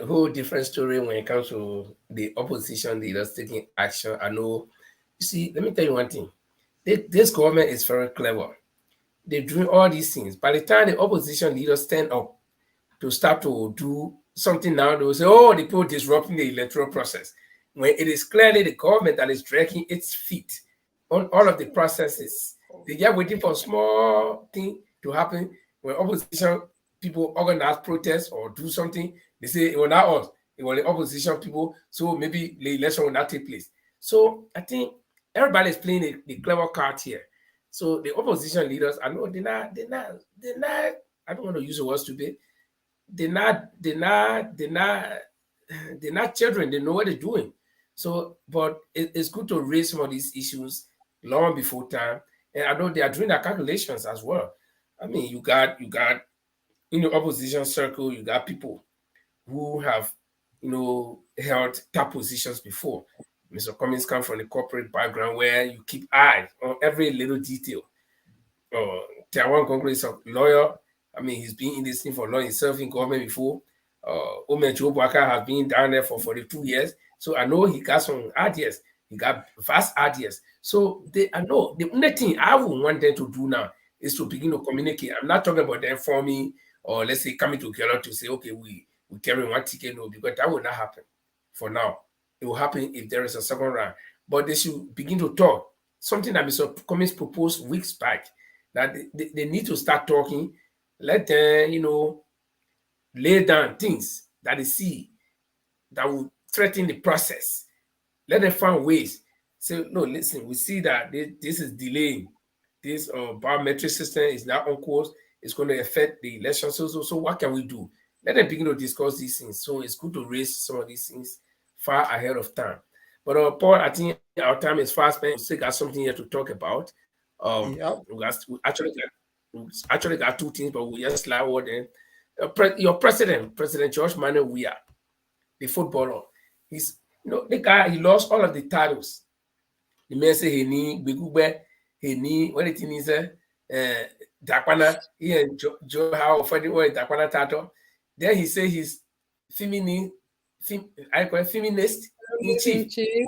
whole different story when it comes to the opposition leaders taking action. I know. You see, let me tell you one thing. This government is very clever. They're doing all these things. By the time the opposition leaders stand up to start to do something now, they will say, oh, the people disrupting the electoral process. When it is clearly the government that is dragging its feet on all of the processes. They are waiting for a small thing to happen. When opposition people organize protests or do something, they say it was not us, it was the opposition people, so maybe the election will not take place. So I think everybody is playing the clever card here. So the opposition leaders, I know they're not, I don't want to use the word stupid. They're not children, they know what they're doing. So, but it's good to raise some of these issues long before time. And I know they are doing their calculations as well. I mean, you got in the opposition circle, you got people who have, held top positions before. Mr. Cummings comes from a corporate background where you keep eye on every little detail. Taiwan Congress, a lawyer. I mean, he's been in this thing for long. He's served in government before. Omen Joe Bwaka has been down there for 42 years. So I know he got some ideas. He got vast ideas. So I know the only thing I would want them to do now is to begin to communicate. I'm not talking about them forming or let's say coming together to say, okay, we carry one ticket. No, because that will not happen for now. It will happen if there is a second round. But they should begin to talk. Something that Mr. Cummings proposed weeks back, that they need to start talking. Let them, lay down things that they see that will threaten the process. Let them find ways. Say, no, listen, we see that this is delaying. This biometric system is now on course. It's going to affect the election. So what can we do? Let them begin to discuss these things. So it's good to raise some of these things far ahead of time. But Paul, I think our time is fast spent. We still got something here to talk about. We actually got two things, but we just slide over them. Your President George Manuel Weah, the footballer, he's the guy, he lost all of the titles. The man say he need Begube, he need what it is Dakwana, he and Joe Howe for the Dakwana title. Then he say he's feminist in chief.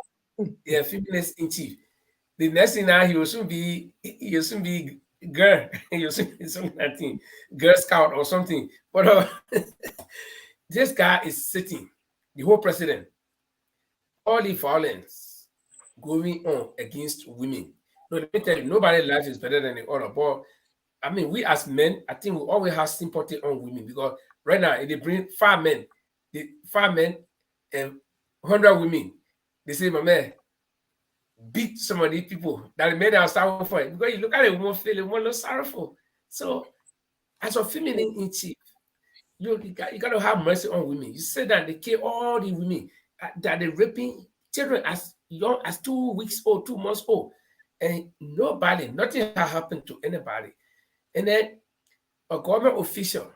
Yeah, feminist in chief. The next thing now, he will soon be girl. He will soon be something, Girl Scout or something. But this guy is sitting, the whole president, all the violence going on against women. No, let me tell you, nobody's life is better than the other. But I mean, we as men, I think we always have sympathy on women, because right now, if they bring 5 men and 100 women, they say, my man, beat some of these people that made us sorrowful for it. Because you look at it, one feeling, one look sorrowful. So, as a feminine in chief, you got to have mercy on women. You say that they kill all the women, that they're raping children as young as 2 weeks old, 2 months old, and nothing has happened to anybody. And then a government official,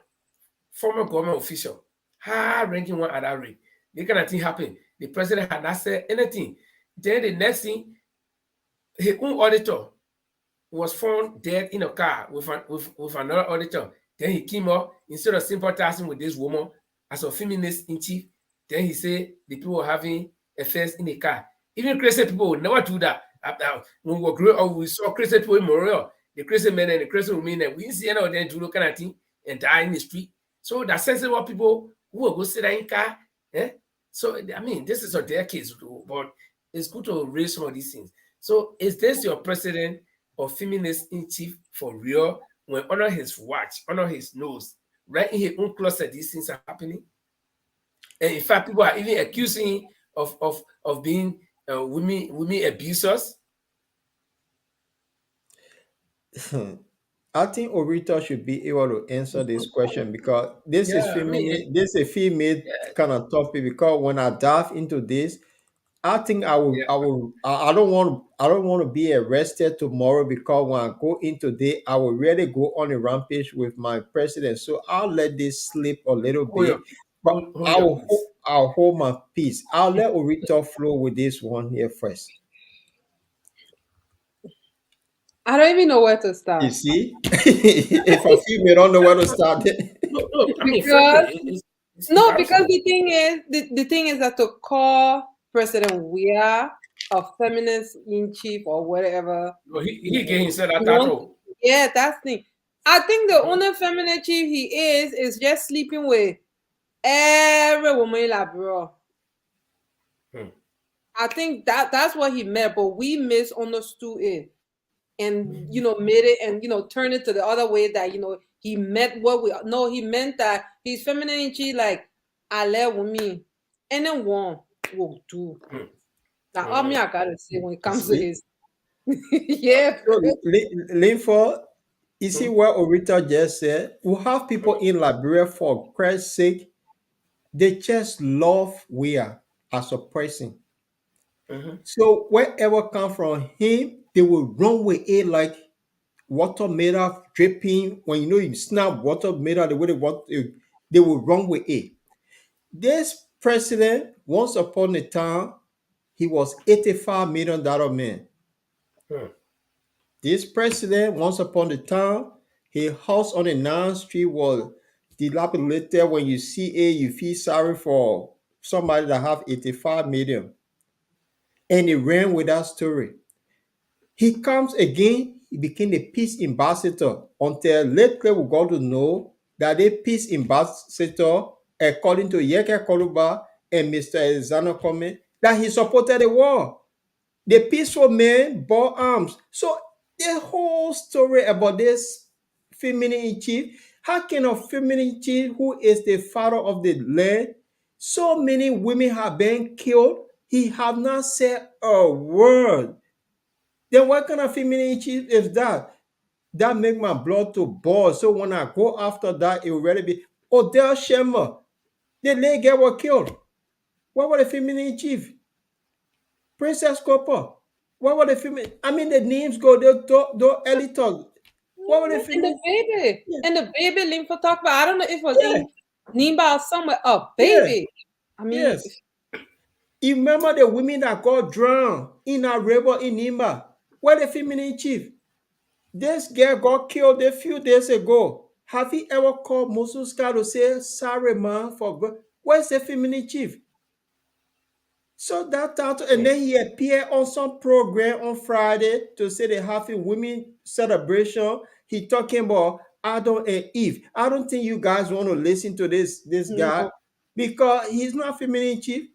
former government official, high-ranking one at that rate, the kind of thing happened. The president had not said anything. Then the next thing, his own auditor was found dead in a car with another auditor. Then he came up, instead of sympathizing with this woman as a feminist in chief, then he said the people were having affairs in the car. Even crazy people would never do that. When we grew up, we saw crazy people in Montreal, the crazy men and the crazy women, and we didn't see any of them do that kind of thing and die in the street. So that sensible people who will go sit there in car. So, I mean, this is a their case, but it's good to raise some of these things. So, is this your president or feminist in chief for real? When under his watch, under his nose, right in his own closet, these things are happening. And in fact, people are even accusing of being women abusers. I think Orita should be able to answer this question, because this is feminine. This is a female kind of topic. Because when I dive into this, I think I don't want to be arrested tomorrow, because when I go into this, I will really go on a rampage with my president. So I'll let this slip a little bit, but I'll hold my peace. I'll let Orita flow with this one here first. I don't even know where to start. You see, if a female don't know where to start, because the thing is that to call President Weah a feminist in chief or whatever. Well, he again said that. Yeah, that's the thing. I think the only feminine chief he is just sleeping with every woman in La bro. I think that's what he meant, but we misunderstood it. And made it and turned it to the other way, that he meant what we know. He meant that he's feminine chief, like I let women anyone will do. Now all me I gotta say when it comes to his yeah. Linford, you see what Orita just said? We have people in Liberia, for Christ's sake, they just love Weah as a person. So wherever come from him, they will run with it like water made of dripping. When you snap water made of the way they will run with it. This president, once upon a time, he was $85 million man. This president, once upon a time, his house on the 9th Street was dilapidated. When you see it, you feel sorry for somebody that have 85 million. And he ran with that story. He comes again, he became the peace ambassador, until lately we got to know that the peace ambassador, according to Yeke Koluba and Mr. Alexander Kome, that he supported the war. The peaceful men bore arms. So the whole story about this feminine chief, how can a feminine chief who is the father of the land, so many women have been killed, he have not said a word? Then what kind of feminine chief is that? That make my blood to boil. So when I go after that, it will really be Odell Shemmer. The lady girl was killed. What was the feminine chief? Princess Copper. What were the feminine? I mean, the names go, the elite. What were the feminine? And the baby. Yeah. And the baby Linford talked about, I don't know if it was in Nimba or somewhere. Oh, baby. Yeah. I mean, yes. You remember the women that got drowned in a river in Nimba? Where the feminine chief? This girl got killed a few days ago. Have you ever called Mususka to say, sorry, man, for Where's the feminine chief? So that out, and then he appeared on some program on Friday to say they have a women celebration. He talking about Adam and Eve. I don't think you guys want to listen to this guy because he's not feminine chief.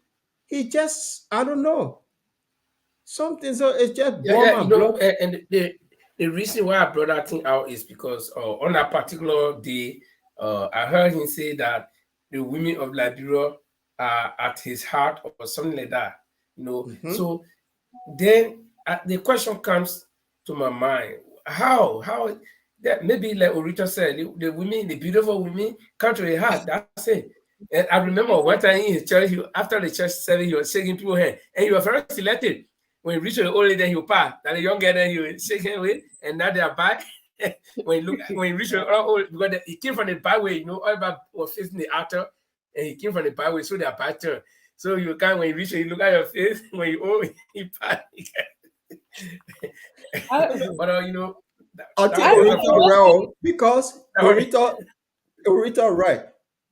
He just, I don't know, something. So it's just blood. And the reason why I brought that thing out is because on that particular day, I heard him say that the women of Liberia are at his heart or something like that, So then the question comes to my mind: how that maybe like Orita said, the women, the beautiful women, come to his heart. That's it. And I remember one time in his church, after the church service, he was shaking people's hand, and he was very selective. When he reached the old lady, he would pass. Then the younger, then he would shake hands with, and now they are back. when he reached the old, because he came from the byway, everybody was facing the altar, and he came from the byway, so they are back turn. So you can't, when you reach it, you look at your face, when you old, he pass. But I think Orita because Orita right.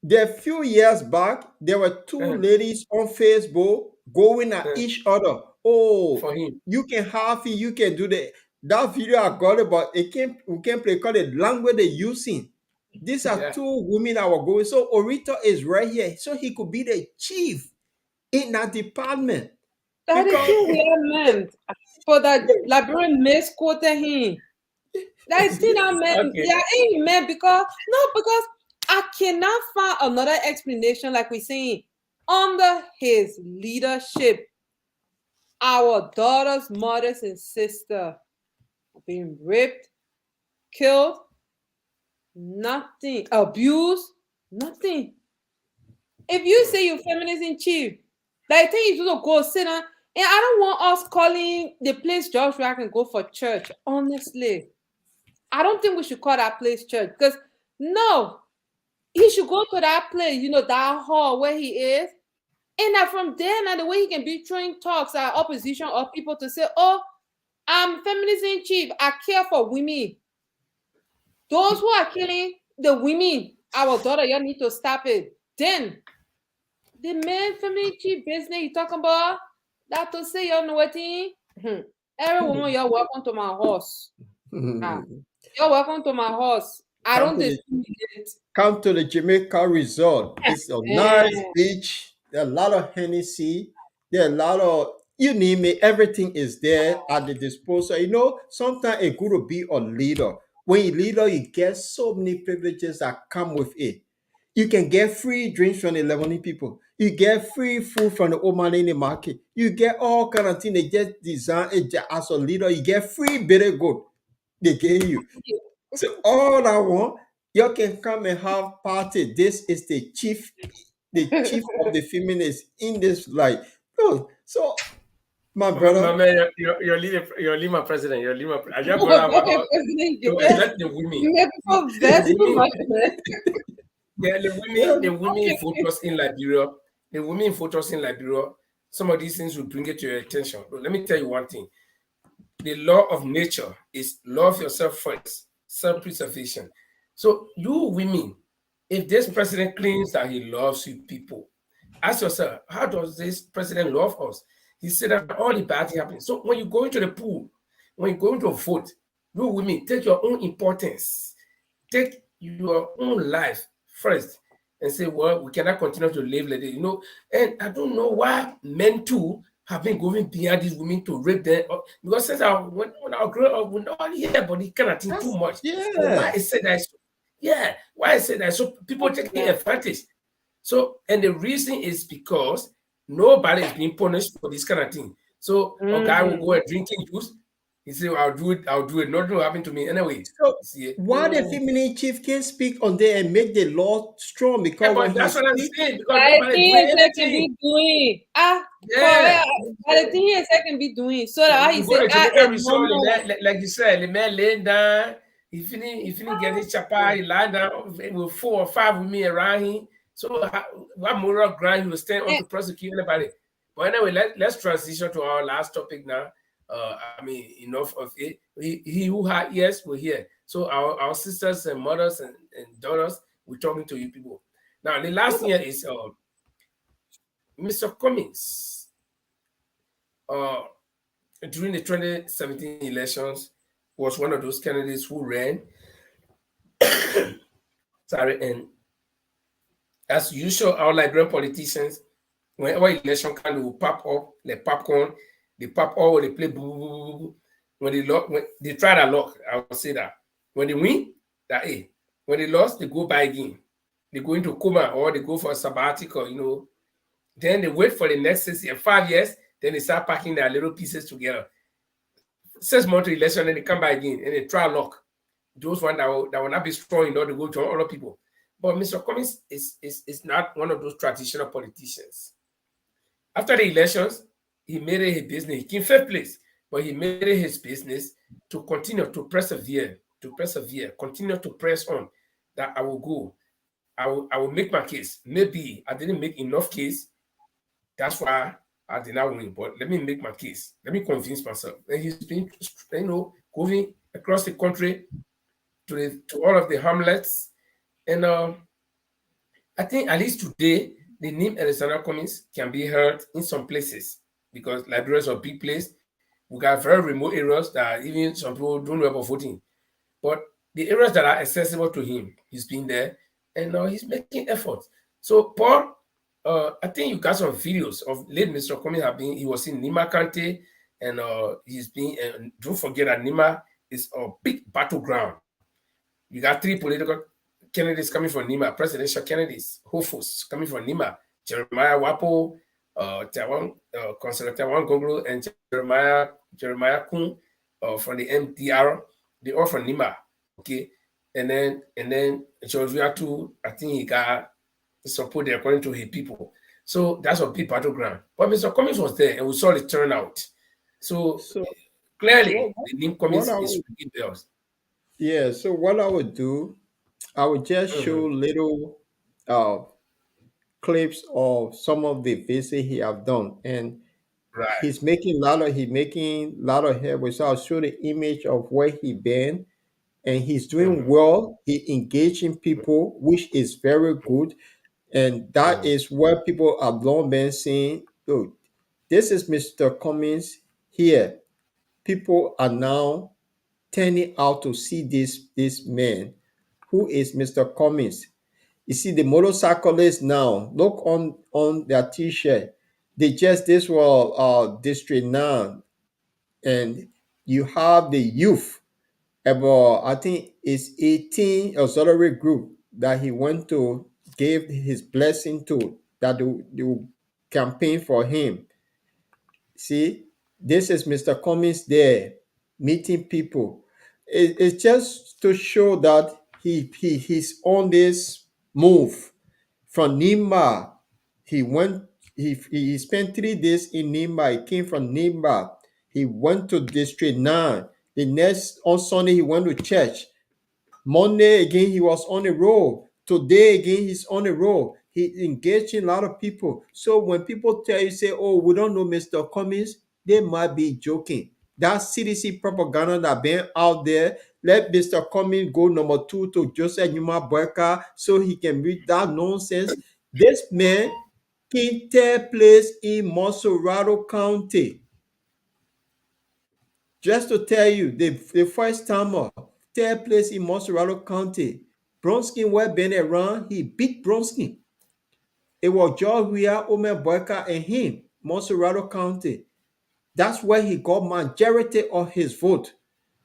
There a few years back, there were two ladies on Facebook going at each other. Oh, for him. You can have it, you can do that video I got about we can play called the language they're using. These are two women that were going. So Orita is right here. So he could be the chief in that department. That is too weird, man. For that Liberian misquoted him. That is still not man. Yeah, amen. Because I cannot find another explanation, like we're saying, under his leadership. Our daughters, mothers, and sisters are being raped, killed, nothing, abused, nothing. If you say you're feminist in chief, I think you should go sit down. And I don't want us calling the place church where I can go for church. Honestly, I don't think we should call that place church because no, he should go to that place, that hall where he is. And now from there, now the way he can be throwing talks at opposition or people to say, oh, I'm feminist in chief. I care for women. Those who are killing the women, our daughter, y'all need to stop it. Then the man feminist chief business you talking about, that to say y'all know what thing. Every woman, you're welcome to my house. You're welcome to my house. I don't come to the Jamaica Resort. It's a nice beach. There are a lot of Hennessy. There are a lot of, you name it, everything is there at the disposal. Sometimes it's good to be a leader. When you're a leader, you get so many privileges that come with it. You can get free drinks from the Lebanese people. You get free food from the old man in the market. You get all kind of things. They just design it as a leader. You get free bitter good. They give you. So all I want, you can come and have party. This is the chief of the feminists in this life. So my brother, my man, you're Lima president. You're Lima. I just brought up let the women. The women focus in Liberia. The women focus in Liberia. Some of these things will bring it to your attention. But let me tell you one thing. The law of nature is love yourself first, self-preservation. So you women, if this president claims that he loves you people, ask yourself, how does this president love us? He said that all the bad things happen. So when you go into the pool, when you go into a vote, you women, take your own importance. Take your own life first and say, well, we cannot continue to live like this, And I don't know why men too have been going behind these women to rape them. Because since when I grew up, we're not here, but he cannot think too much. Yeah. So why I said that? Why I said that? So people taking advantage. So, and the reason is because nobody is being punished for this kind of thing. So a guy will go and drinking juice. He said, I'll do it. Nothing will happen to me anyway. So why the feminine chief can't speak on there and make the law strong? Because but that's what I'm saying. The thing I can be doing. The thing is I can be doing. So that he said, like you said, the man laying down. He didn't get his chapa. He lied down with 4 or 5 women around him. So what moral ground he was standing on to prosecute anybody? But anyway, let's transition to our last topic now. Enough of it. He who had ears will hear. So our sisters and mothers and daughters, we're talking to you people. Now, the last year is Mr. Cummings, during the 2017 elections, was one of those candidates who ran. Sorry, and as usual, our Liberian politicians, whenever election can, they will pop up like popcorn. They pop up, they play boo, boo, boo, boo. When they try their luck, I will say that. When they win, that hey. When they lost, they go back again. They go into coma or they go for a sabbatical, Then they wait for the next 5 years, then they start packing their little pieces together. 6 months to election, then they come back again and they try luck. Those ones that will not be strong enough to go to other people. But Mr. Cummings is not one of those traditional politicians. After the elections, he made it his business. He came 5th place, but he made it his business to continue to persevere, continue to press on. That I will go. I will make my case. Maybe I didn't make enough case. That's why I did not win. But let me make my case. Let me convince myself. And he's been, going across the country to all of the hamlets. And I think at least today, the name Alexander Cummings can be heard in some places because Liberia is a big place. We got very remote areas that even some people don't know about voting. But the areas that are accessible to him, he's been there and he's making efforts. So, Paul, I think you got some videos of late Mr. Cummings he was in Nima County and he's been, don't forget that Nima is a big battleground. You got 3 political candidates coming from Nima, presidential candidates, hopefuls coming from Nima, Jeremiah Wapo, Consuelo Tawan Goglo, and Jeremiah Kun from the MDR. They all from Nima, okay? And then George too, I think he got support there according to his people. So that's a big battleground. But Mr. Cummings was there and we saw the turnout. So clearly the name Cummings is ringing bells. Yeah, so what I would do, I would just show little clips of some of the visits he have done, and he's making a lot of headway. So I'll show the image of where he been, and he's doing well. He engaging people, which is very good, and that is where people have long been saying, "Oh, this is Mr. Cummings here." People are now turning out to see this man, who is Mr. Cummings. You see the motorcyclists now, look on their t-shirt. This was District 9. And you have the youth, about I think it's 18 auxiliary group that he went to give his blessing to, that they will campaign for him. See, this is Mr. Cummings there meeting people. It's just to show that he's on this move from Nima. He spent 3 days in Nima. He came from Nima. He went to District 9. The next on Sunday he went to church. Monday again he was on the road. Today again he's on the road. He engaged in a lot of people. So when people tell you, say, "Oh, we don't know Mr. Cummings," they might be joking. That CDC propaganda that been out there, let Mr. Cummings go number 2 to Joseph Numa Boyka so he can read that nonsense. This man came 3rd place in Monserrado County. Just to tell you, the first timer, 3rd place in Monserrado County. Bronsky were been around, he beat Bronsky. It was George Weah, Omer Boyka, and him, Monserrado County. That's where he got majority of his vote.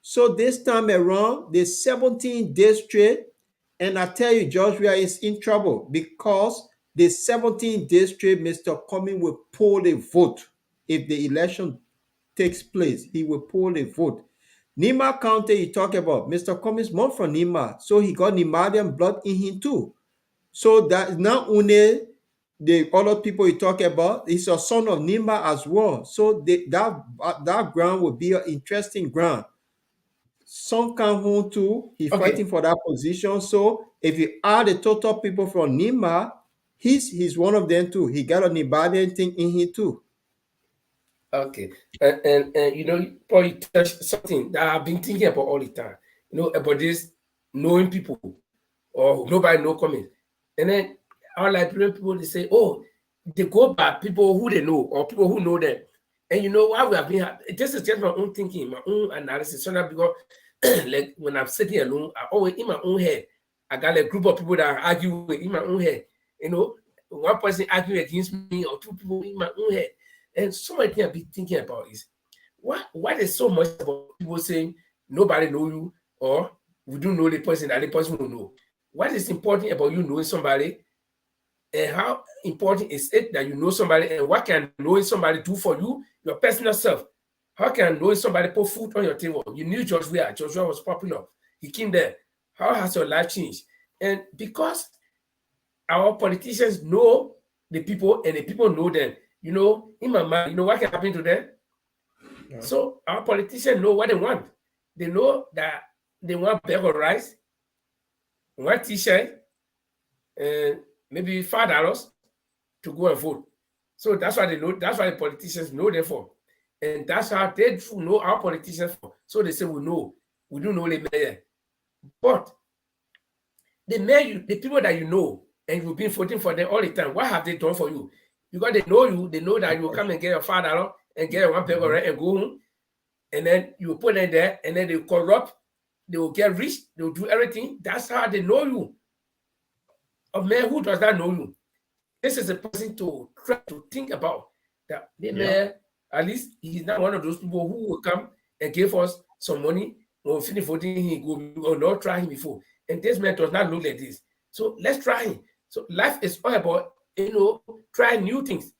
So this time around, the 17th district, and I tell you, George Weah is in trouble because the 17th district, Mr. Cummings will pull the vote. If the election takes place, he will pull the vote. Nima County, you talk about, Mr. Cummings born from Nima, so he got Nimadian blood in him too. So that not only the other people you talk about, he's a son of Nima as well. So that ground will be an interesting ground. Son come home too. He's fighting for that position. So if you add the total people from Nima, he's one of them too. He got a Nimadian thing in him too. Okay, and Paul, you touched something that I've been thinking about all the time. About this knowing people or nobody know coming, and then our Liberian people, they say, "Oh, they go by people who they know or people who know them. And you know why we have been. This is just my own thinking, my own analysis. So now because like when I'm sitting alone, I always in my own head. I got a group of people that argue with in my own head. You know, one person arguing against me or two people in my own head. And so many things I've been thinking about is why there's so much about people saying nobody know you or we don't know the person and the person will know. What is important about you knowing somebody, and how important is it that you know somebody, and what can knowing somebody do for you, your personal self? How can knowing somebody put food on your table? You knew Joshua. Joshua was popular. He came there. How has your life changed? And because our politicians know the people and the people know them, you know, in my mind, you know what can happen to them? Yeah. So our politicians know what they want. They know that they want bag of rice, one t-shirt, and maybe $5 to go and vote. So that's why they know, that's why the politicians know them for. And that's how they know our politicians for. So they say, we know. We don't know the mayor. But the mayor, the people that you know, and you've been voting for them all the time, what have they done for you? Because they know that you will come and get your $5 and get one bag of rice and go home. And then you put them there, and then they corrupt, they will get rich, they will do everything. That's how they know you. A man who does not know you, this is a person to try to think about that. The man, at least he's not one of those people who will come and give us some money when we finish voting. He will not try him before. And this man does not look like this. So let's try him. So life is all about, you know, try new things.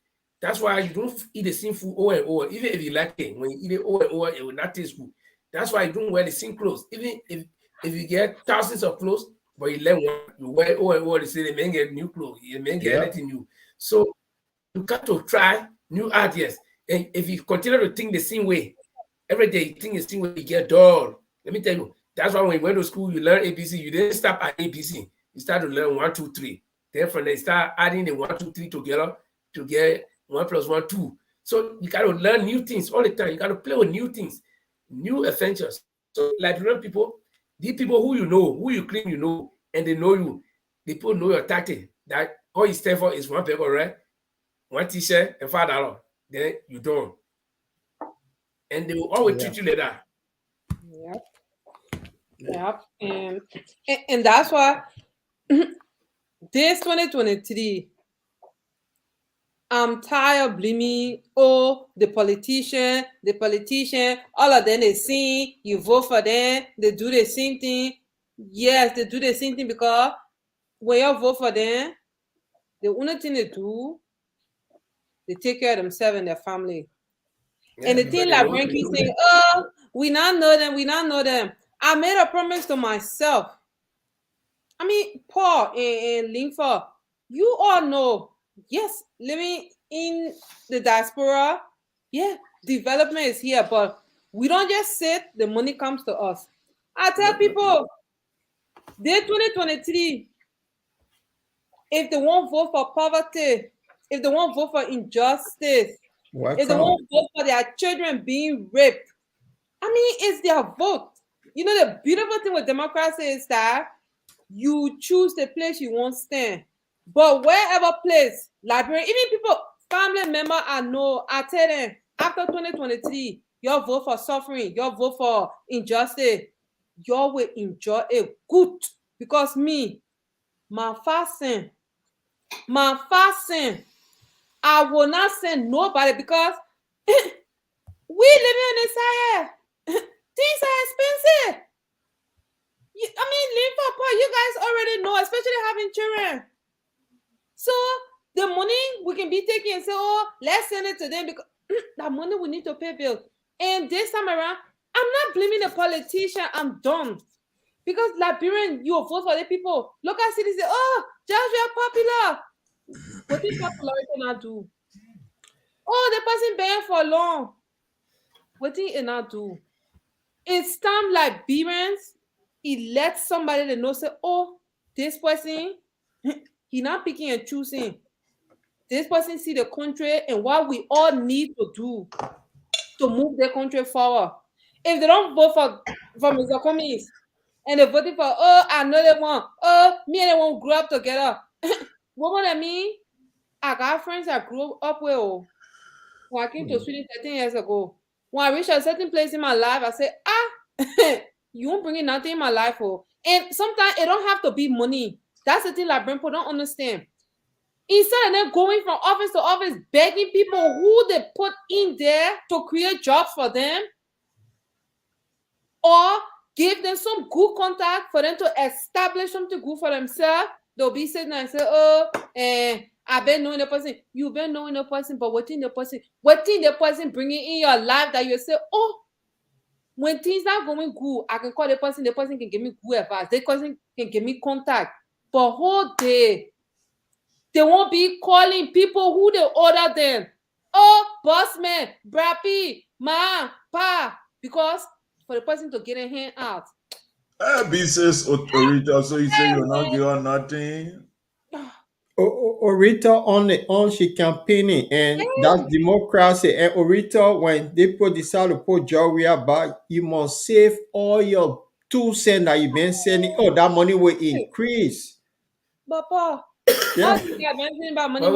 That's why you don't eat the same food over and over. Even if you like it, when you eat it over and over, it will not taste good. That's why you don't wear the same clothes. Even if you get thousands of clothes, but you let one, you wear it over and over, they say they may get new clothes, you may get anything new. So you got to try new ideas. And if you continue to think the same way, every day you think the same way, you get dull. Let me tell you, that's why when you went to school, you learn ABC. You didn't stop at ABC. You start to learn 1, 2, 3. Then from there, you start adding the 1, 2, 3 together to get 1 + 1, 2. So you got to learn new things all the time. You got to play with new things, new adventures. So like people, the people who you know, who you claim you know, and they know you, the people know your tactic. That all you stand for is one paper, right? One t-shirt and $5. Then you don't. And they will always treat you like that. Yep. And that's why this 2023, I'm tired of blaming, the politician, all of them, they sing, you vote for them, they do the same thing. Yes, they do the same thing because when you vote for them, the only thing they do, they take care of themselves and their family. Yeah, and the thing like when you say, we not know them. I made a promise to myself. I mean, Paul and Linford, you all know, yes, living in the diaspora, yeah, development is here, but we don't just sit, the money comes to us. I tell people, day 2023, if they won't vote for poverty, if they won't vote for injustice, if they won't vote for their children being raped, I mean, it's their vote. You know, the beautiful thing with democracy is that you choose the place you want to stand. But wherever place, library, even people, family member, I know, I tell them, after 2023, your vote for suffering, your vote for injustice, you will enjoy it good. Because me, my fasting, I will not send nobody because we living in this area. Things are expensive. I mean, you guys already know, especially having children. So the money we can be taking and say, let's send it to them because that money we need to pay bills. And this time around, I'm not blaming the politician. I'm done. Because Liberian, you vote for the people. Local cities say, Josh, you're popular. What did popularity not do? The person banned for long. What did it not do? It's time Liberians elect somebody to know, say, this person, he not picking and choosing. This person see the country and what we all need to do to move the country forward. If they don't vote for Mr. Cummings and they're voting for, I know they want, me and they won't grow up together. What would I mean? I got friends I grew up with. Oh, when I came to Sweden 13 years ago, when I reached a certain place in my life, I said, you won't bring in nothing in my life. Oh. And sometimes it don't have to be money. That's the thing like people don't understand. Instead of them going from office to office, begging people who they put in there to create jobs for them, or give them some good contact for them to establish something good for themselves, they'll be sitting there and say, I've been knowing the person. You've been knowing the person, but what thing the person bringing in your life that you say, when things not going good, I can call the person can give me good advice, the person can give me contact. But whole day, they won't be calling people who they order them. Boss man, brappy, ma, pa, because for the person to get a hand out. Says Orita, so you say you're not doing nothing. Orita she campaigning, and that's democracy. And Orita, when they decide to put Georgia back, you must save all your 2 cents that you've been sending. That money will increase. Papa, yeah. About money. I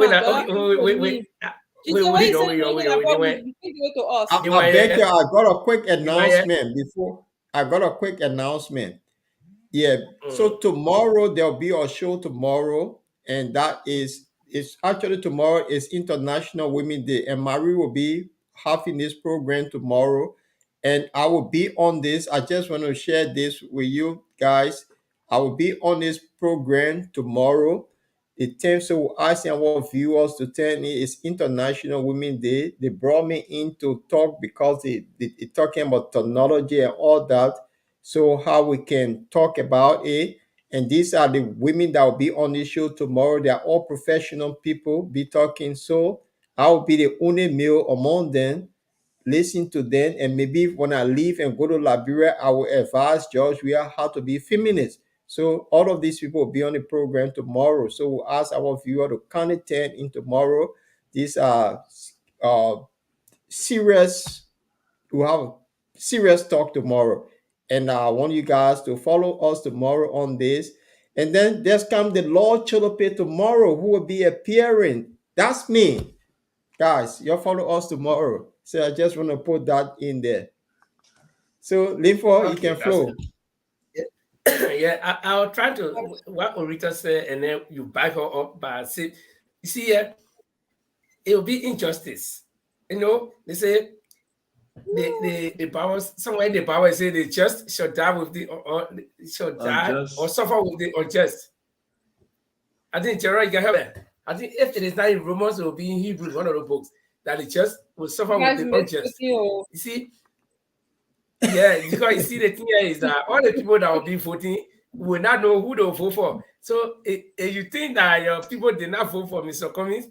beg you, I got a quick announcement before. I got a quick announcement. Yeah. So tomorrow there'll be a show tomorrow, and that is actually tomorrow is International Women's Day, and Marie will be having this program tomorrow, and I will be on this. I just want to share this with you guys. I will be on this program tomorrow. The theme, so asking our viewers to tell me it's International Women's Day. They brought me in to talk because they talking about technology and all that. So how we can talk about it. And these are the women that will be on the show tomorrow. They are all professional people be talking. So I will be the only male among them. Listen to them. And maybe when I leave and go to Liberia, I will advise George Weah how to be feminist. So all of these people will be on the program tomorrow. So we'll ask our viewer to count it 10 in tomorrow. These are serious. We'll have serious talk tomorrow. And I want you guys to follow us tomorrow on this. And then there's come the Lord Cholope tomorrow, who will be appearing. That's me. Guys, you'll follow us tomorrow. So I just want to put that in there. So, Linfo, you can flow. Yeah, I'll try to what Orita said, and then you back her up by saying, you see, it will be injustice. They say the powers somewhere in the power say the just shall die with the or shall die unjust. Or suffer with the unjust. I think Gerald, you can help that. I think if it is not in Romans, it will be in Hebrews, one of the books, that the just will suffer with the unjust. You see? Yeah, because you see the thing here is that all the people that will be voting will not know who they'll vote for. So if you think that your people did not vote for Mr. Cummings,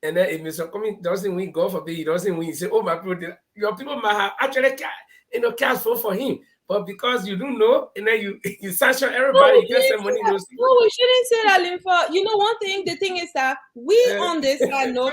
and then if Mr. Cummings doesn't win, God forbid he doesn't win, you say, my people, your people might have actually cast vote for him. But because you don't know, and then you sanction everybody, you get some money. No, we shouldn't say that, Linfa. One thing, the thing is that we on this side know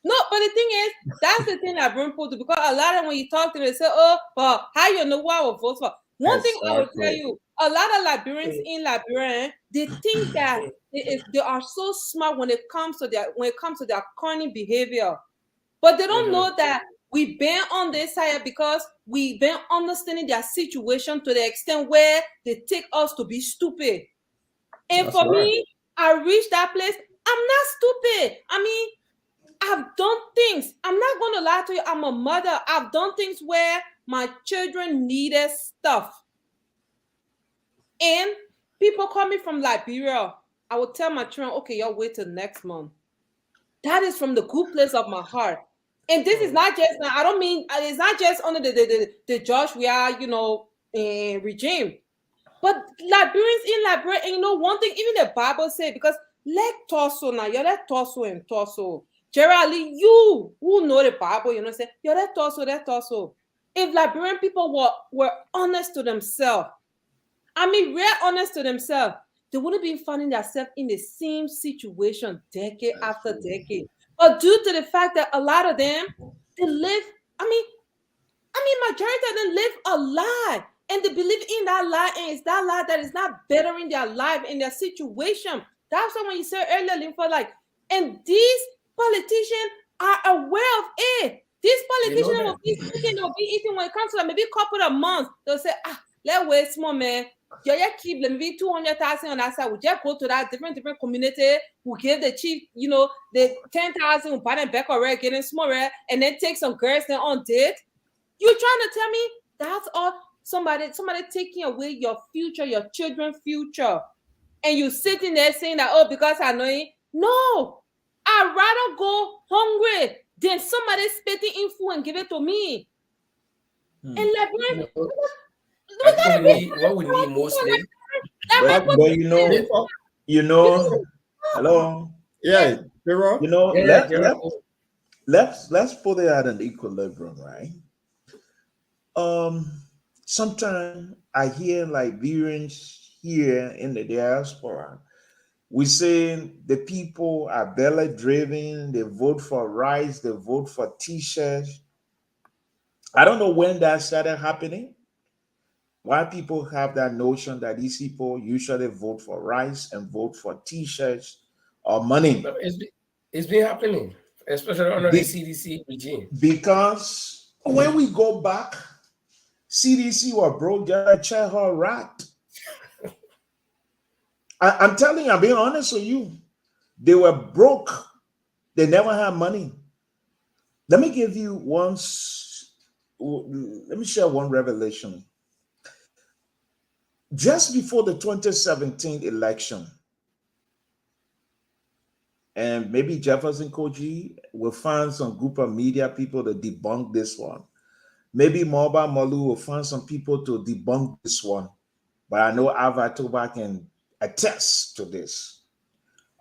No, but the thing is, that's the thing that bring people to, because a lot of when you talk to them, they say, but how you know who I will vote for? One thing I will tell you, a lot of Liberians in Liberia, they think that they are so smart when it comes to their corny behavior. But they don't know that we've been on this side because we've been understanding their situation to the extent where they take us to be stupid. And that's for me, I reached that place. I'm not stupid. I mean, I've done things. I'm not going to lie to you. I'm a mother. I've done things where my children needed stuff. And people call me from Liberia. I will tell my children, okay, y'all wait till next month. That is from the good place of my heart. And this is not just, I don't mean, it's not just under the George Weah, regime. But Liberians in Liberia, and one thing, even the Bible said, because let torso now, you're let torso and torso. Gerald Lee, you who know the Bible, say, you're that torso. If Liberian people were honest to themselves, real honest to themselves, they wouldn't be finding themselves in the same situation decade after decade. But due to the fact that a lot of them, they live, majority of them live a lie. And they believe in that lie, and it's that lie that is not bettering their life and their situation. That's why when you said earlier, Linfa, like, And these politicians are aware of it. These politicians will be thinking, they'll be eating when it comes to like maybe a couple of months. They'll say, let's wait small, man. You keep maybe 200,000 on that side. We just go to that different community. We give the chief, the 10,000. We buy them back already, getting smaller, and then take some girls then on date. You trying to tell me that's all? Somebody taking away your future, your children's future, and you sitting there saying that because I know it. No, I'd rather go hungry than somebody spitting in food and give it to me. And Liberian. What we need mostly. But hello. Yeah, let's put it at an equilibrium, right? Sometimes I hear Liberians here in the diaspora, we say the people are belly driven, they vote for rice, they vote for t-shirts. I don't know when that started happening. Why people have that notion that these people usually vote for rice and vote for t-shirts or money. It's been happening, especially under the CDC regime. Because when we go back, CDC were broke, just check her rat. I'm telling you, I'm being honest with you. They were broke. They never had money. Let me share one revelation. Just before the 2017 election, and maybe Jefferson Koji will find some group of media people to debunk this one. Maybe Moba Malu will find some people to debunk this one. But I know Ava Toba can attest to this.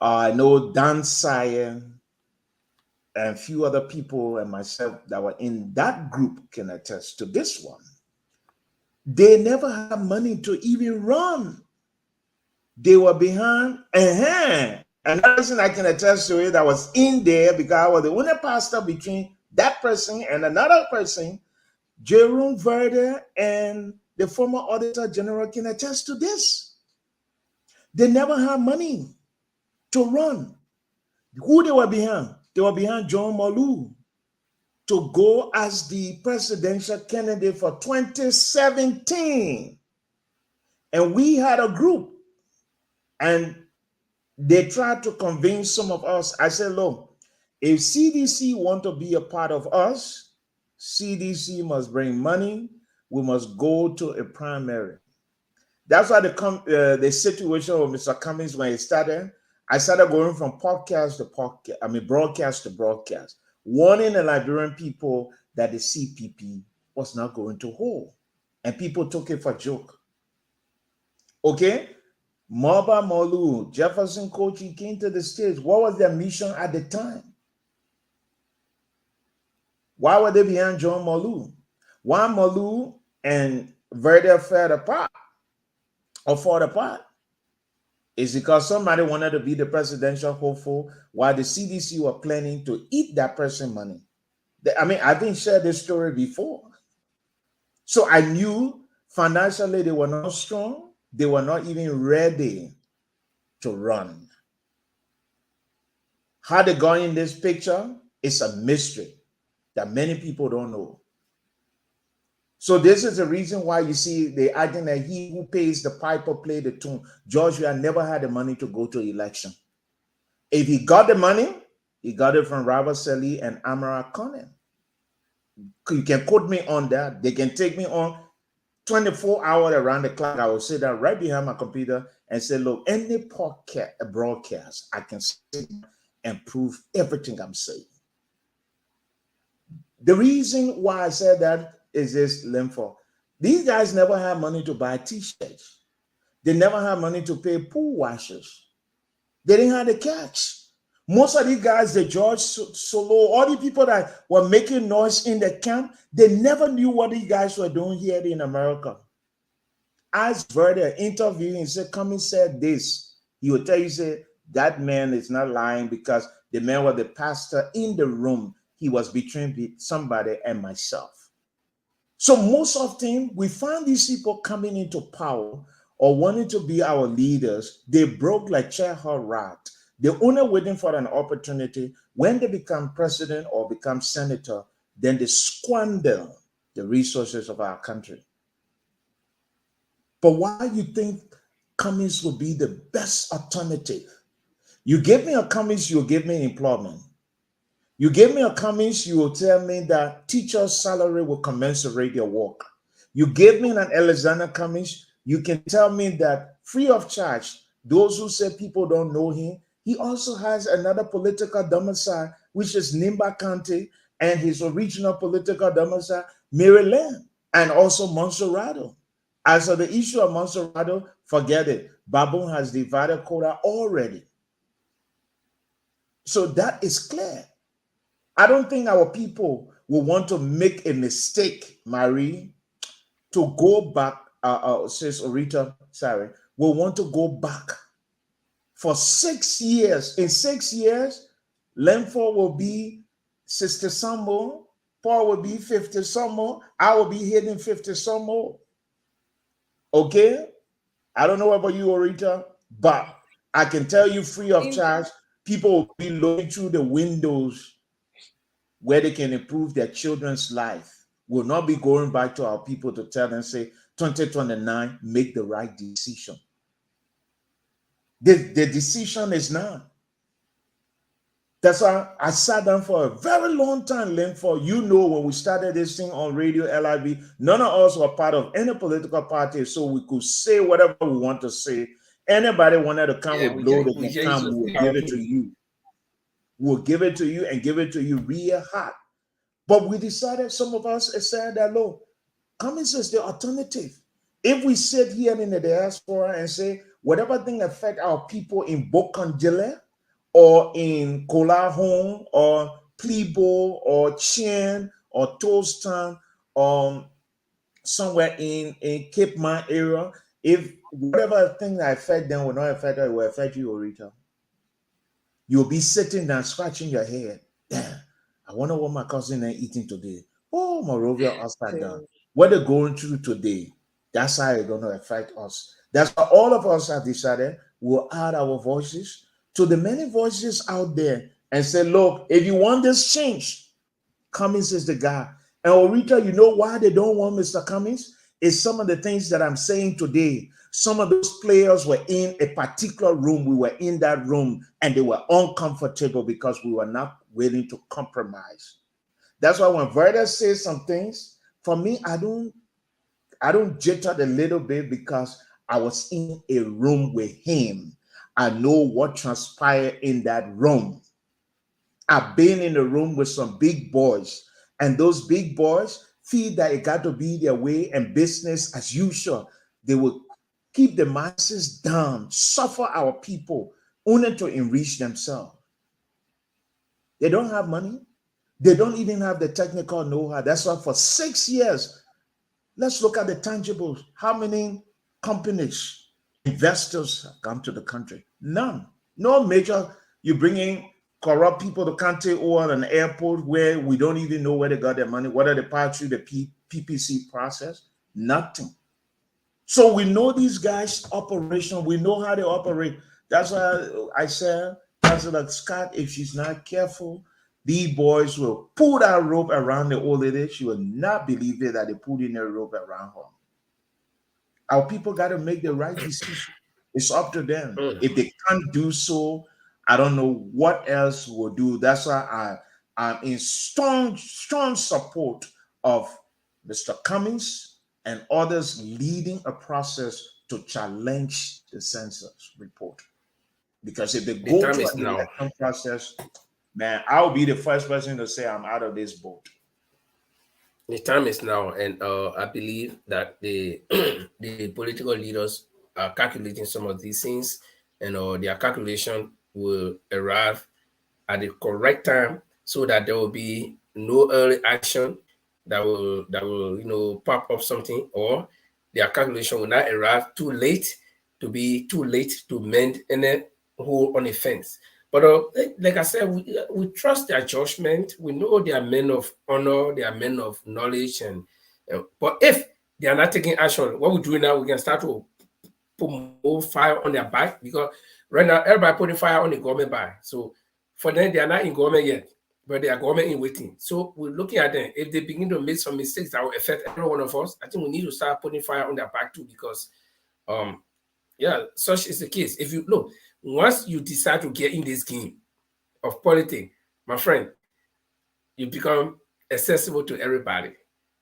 I know Dan Sayer and a few other people and myself that were in that group can attest to this one. They never had money to even run. They were behind. Another person I can attest to it that was in there because I was the only pastor between that person and another person, Jerome Verde and the former Auditor General can attest to this. They never had money to run. Who they were behind? They were behind John Malu to go as the presidential candidate for 2017. And we had a group, and they tried to convince some of us. I said, look, if CDC want to be a part of us, CDC must bring money. We must go to a primary. That's why the situation with Mr. Cummings, when it started, I started going from broadcast to broadcast, warning the Liberian people that the CPP was not going to hold. And people took it for a joke. Okay? Moba Malu, Jefferson Koji came to the stage. What was their mission at the time? Why were they behind John Malu? Why Malu and Verde fell apart? Is because somebody wanted to be the presidential hopeful while the CDC were planning to eat that person's money. I've been shared this story before. So I knew financially they were not strong. They were not even ready to run. How they got in this picture is a mystery that many people don't know. So this is the reason why you see the argument that he who pays the piper play the tune. Georgia never had the money to go to election. If he got the money, he got it from Robert Selly and Amara Conan. You can quote me on that. They can take me on 24 hours around the clock. I will sit down right behind my computer and say, look, any broadcast, I can sit and prove everything I'm saying. The reason why I said that is this, Limfo. These guys never had money to buy t-shirts. They never had money to pay pool washers. They didn't have the cash. Most of these guys, the George Solo, all the people that were making noise in the camp, they never knew what these guys were doing here in America. As Verde interviewed and said, Cummings said this, he would tell you, say, that man is not lying because the man was the pastor in the room. He was between somebody and myself. So most often we find these people coming into power or wanting to be our leaders. They broke like Chair Rat. They're only waiting for an opportunity. When they become president or become senator, then they squander the resources of our country. But why you think Cummings will be the best alternative? You give me a Cummings, you'll give me employment. You give me a Cummings, you will tell me that teacher's salary will commensurate your work. You give me an Alexander Cummings, you can tell me that free of charge, those who say people don't know him, he also has another political domicile, which is Nimba County, and his original political domicile, Maryland, and also Monserrado. As for the issue of Monserrado, forget it. Baboon has divided quota already. So that is clear. I don't think our people will want to make a mistake, Marie, to go back, says Orita, sorry, will want to go back for 6 years. In 6 years, Lemford will be 60 some more, Paul will be 50 some more, I will be hitting 50 some more. Okay? I don't know about you, Orita, but I can tell you free of charge, people will be looking through the windows where they can improve their children's life. We'll not be going back to our people to tell them, say, 2029, make the right decision. The decision is now. That's why I sat down for a very long time, Lemford. You know, when we started this thing on Radio LIV, none of us were part of any political party, so we could say whatever we want to say. Anybody wanted to come with blow, they can come, we'll give it to you. We'll give it to you and give it to you real hot. But we decided, some of us said that, look, Cummings is the alternative. If we sit here in the diaspora and say, whatever thing affect our people in Bokandile or in Kolahon or Plebo or Chien or Toaston or somewhere in Cape Mount area, if whatever thing that affect them will not affect us, it will affect you, Orita. You'll be sitting down scratching your head. Damn, I wonder what my cousin are eating today. Oh, Morovia upside down. What they're going through today, that's how it's going to affect us. That's why all of us have decided we'll add our voices to the many voices out there and say, look, if you want this change, Cummings is the guy. And Orita, you know why they don't want Mr. Cummings? It's some of the things that I'm saying today. Some of those players were in a particular room. We were in that room and they were uncomfortable because we were not willing to compromise. That's why when Verda says some things, for me, I don't jitter a little bit because I was in a room with him. I know what transpired in that room. I've been in a room with some big boys, and those big boys feel that it got to be their way and business as usual. They will keep the masses down, suffer our people, only to enrich themselves. They don't have money. They don't even have the technical know-how. That's why for 6 years, let's look at the tangibles. How many companies, investors have come to the country? None. No major, you bring in corrupt people to country or an airport where we don't even know where they got their money, whether they passed through the PPC process, nothing. So we know these guys' operation, we know how they operate. That's why I said, Councilor Scott, if she's not careful, these boys will pull that rope around the old lady. She will not believe it that they pulled in a rope around her. Our people got to make the right decision. It's up to them. If they can't do so, I don't know what else we'll do. That's why I'm in strong support of Mr. Cummings and others leading a process to challenge the census report. Because if they go to an election process, man, I'll be the first person to say I'm out of this boat. The time is now, and I believe that the political leaders are calculating some of these things, and their calculation will arrive at the correct time so that there will be no early action that will pop up something, or their calculation will not arrive too late to mend any hole on a fence. But like I said, we trust their judgment. We know they are men of honor, they are men of knowledge, and but if they are not taking action, what we do now, we can start to put more fire on their back, because Right now, everybody putting fire on the government by. So for them, they are not in government yet, but they are government in waiting. So we're looking at them. If they begin to make some mistakes that will affect every one of us, I think we need to start putting fire on their back too, because yeah, such is the case. If you look, once you decide to get in this game of politics, my friend, you become accessible to everybody.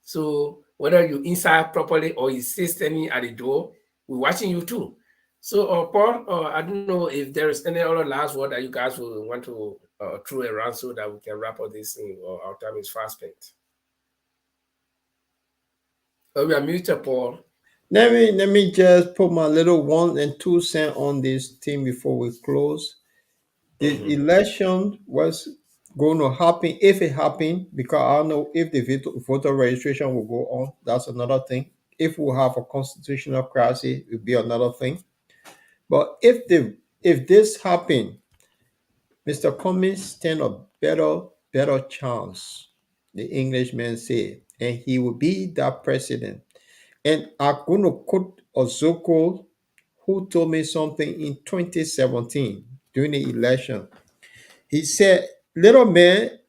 So whether you inside properly or you stay standing at the door, we're watching you too. So Paul, I don't know if there is any other last word that you guys will want to throw around so that we can wrap up this thing, or our time is fast spent. Oh, we are muted, Paul. Let me just put my little 1 and 2 cents on this thing before we close. The election was going to happen if it happened, because I don't know if the voter registration will go on. That's another thing. If we have a constitutional crisis, it will be another thing. But if this happened, Mr. Cummings stand a better chance, the Englishman say, and he will be that president. And I'm going to quote Ozoko, who told me something in 2017 during the election. He said, little man,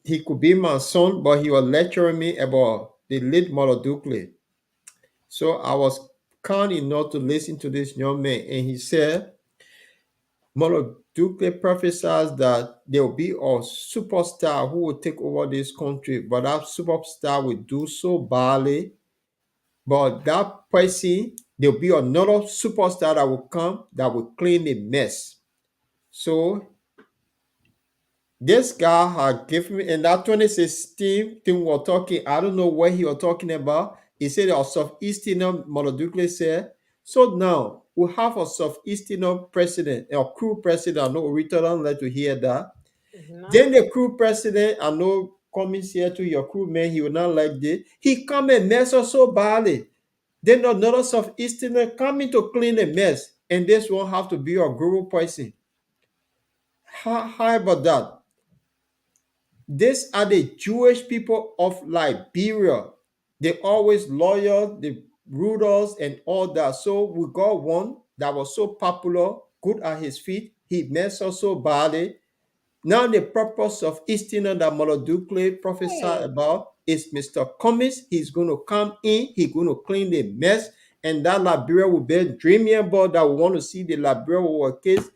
he could be my son, but he was lecturing me about the late Mother Dukley. So I was kind enough to listen to this young man, and he said, Mother Dukley prophesies that there will be a superstar who will take over this country, but that superstar will do so badly. But that person, there'll be another superstar that will come that will clean the mess. So this guy had given me, in that 2016 thing we're talking, I don't know what he was talking about. He said a Southeastern, Mother Dukley said. So now we have a Southeastern president, a crew president. I know Rita like to hear that. Then the crew president, I know coming here to your crew man, he will not like this. He come and mess us so badly. Then another Southeasterner coming to clean the mess, and this won't have to be a global person. How about that? These are the Jewish people of Liberia. They always loyal, the rulers and all that. So we got one that was so popular, good at his feet. He messed us so badly. Now the purpose of Easterner that Mother Dukley prophesied about is Mr. Cummings. He's going to come in. He's going to clean the mess. And that Liberia will be dreaming about that. We want to see the Liberia war case.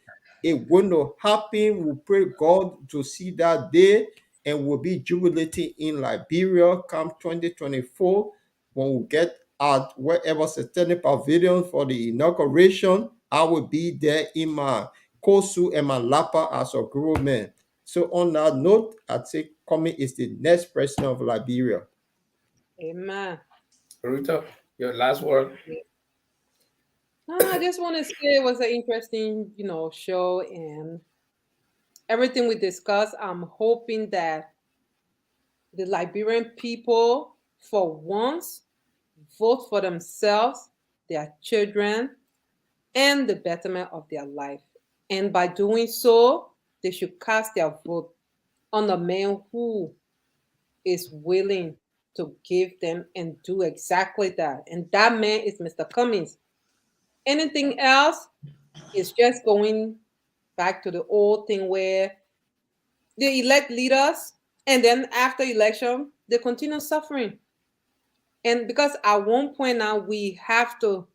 It will not happen. We pray God to see that day. And we'll be jubilating in Liberia come 2024 when we get at wherever Satanic Pavilion for the inauguration. I will be there in my Kosu and my Lapa as a group man. So on that note, I'd say Cummings is the next president of Liberia. Amen. Rita, your last word. I just want to say it was an interesting, show, and everything we discussed. I'm hoping that the Liberian people, for once, vote for themselves, their children, and the betterment of their life. And by doing so, they should cast their vote on the man who is willing to give them and do exactly that. And that man is Mr. Cummings. Anything else is just going back to the old thing where they elect leaders and then after election, they continue suffering. And because at one point now we have to,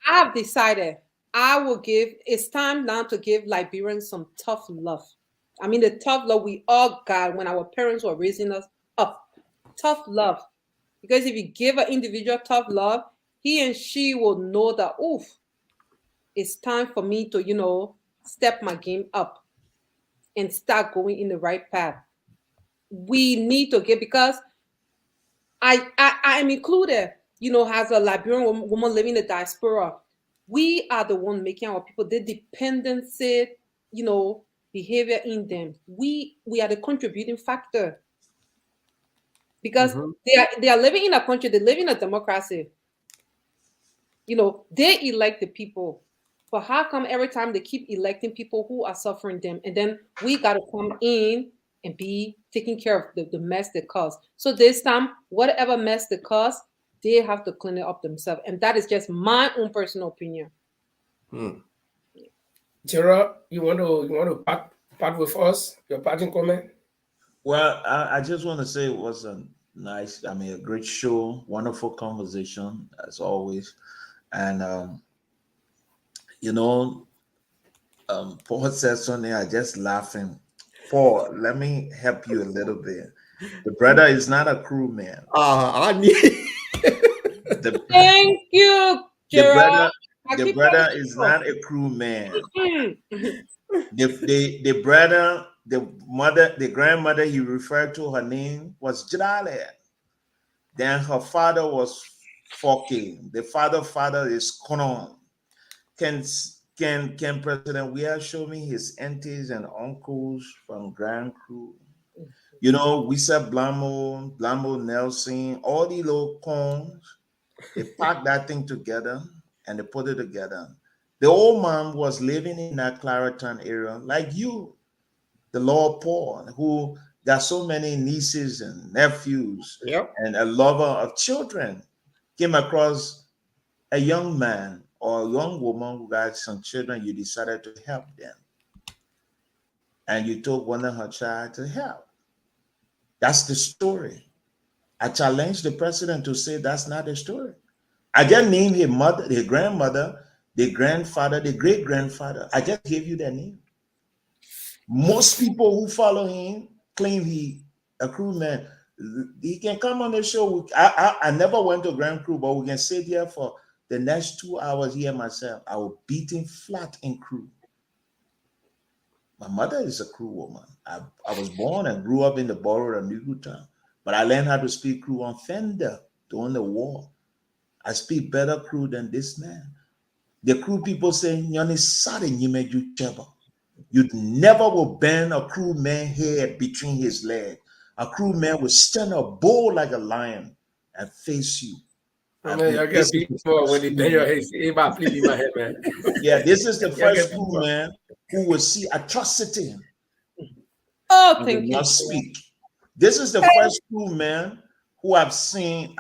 I've decided it's time now to give Liberians some tough love. I mean, the tough love we all got when our parents were raising us up. Tough love. Because if you give an individual tough love, he and she will know that, it's time for me to, step my game up and start going in the right path. We need to get, because I am included, as a Liberian woman living in the diaspora. We are the one making our people the dependency, behavior in them. We are the contributing factor, because they are living in a country, they live in a democracy. They elect the people. But how come every time they keep electing people who are suffering them, and then we got to come in and be taking care of the mess they cause? So this time, whatever mess they cause, they have to clean it up themselves. And that is just my own personal opinion. Gerald, you want to part with us? Your parting comment? Well, I just want to say it was a a great show, wonderful conversation as always. And, you know, Paul said something, I just laughing. Paul, let me help you a little bit. The brother is not a crew man. I need. Thank you, Gerald. The brother is not a crew man. The brother, the grandmother he referred to, her name was Jale. Then her father was Foke. The father is Konon. Can President Weah show me his aunties and uncles from Grand Crew? You know, we said Blamo, Nelson, all the little cones. They packed that thing together and they put it together. The old man was living in that Clareton area, like you, the Lord Paul, who got so many nieces and nephews, and a lover of children, came across a young man or a young woman who got some children. You decided to help them, and you took one of her child to help. That's the story. I challenge the president to say that's not the story. I just named his mother, his grandmother, the grandfather, the great-grandfather. I just gave you their name. Most people who follow him claim he a crewman. He can come on the show. I never went to Grand Crew, but we can sit here for the next 2 hours here myself. I will beat him flat in crew. My mother is a crew woman. I was born and grew up in the borough of New Town, but I learned how to speak crew on Fender during the war. I speak better crew than this man. The crew people say, you never will bend a crew man's head between his legs. A crew man will stand up bold like a lion and face you. I guess when they bend your head, please leave my head, man. Yeah, this is the first crew man who will see atrocity. Oh, thank you. Not speak. This is the first crew man who I've seen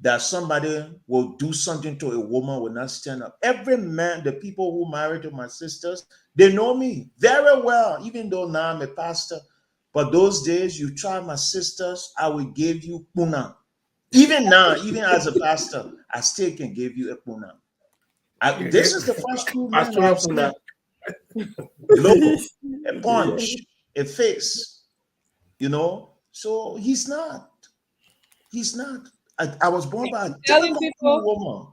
that somebody will do something to a woman, will not stand up. Every man, the people who married to my sisters, they know me very well, even though now I'm a pastor. But those days, you try my sisters, I will give you puna. Even now, even as a pastor, I still can give you a puna. This is the first crew man I've seen. Look, a punch, a face, you know. So he's not. I was born by a difficult woman.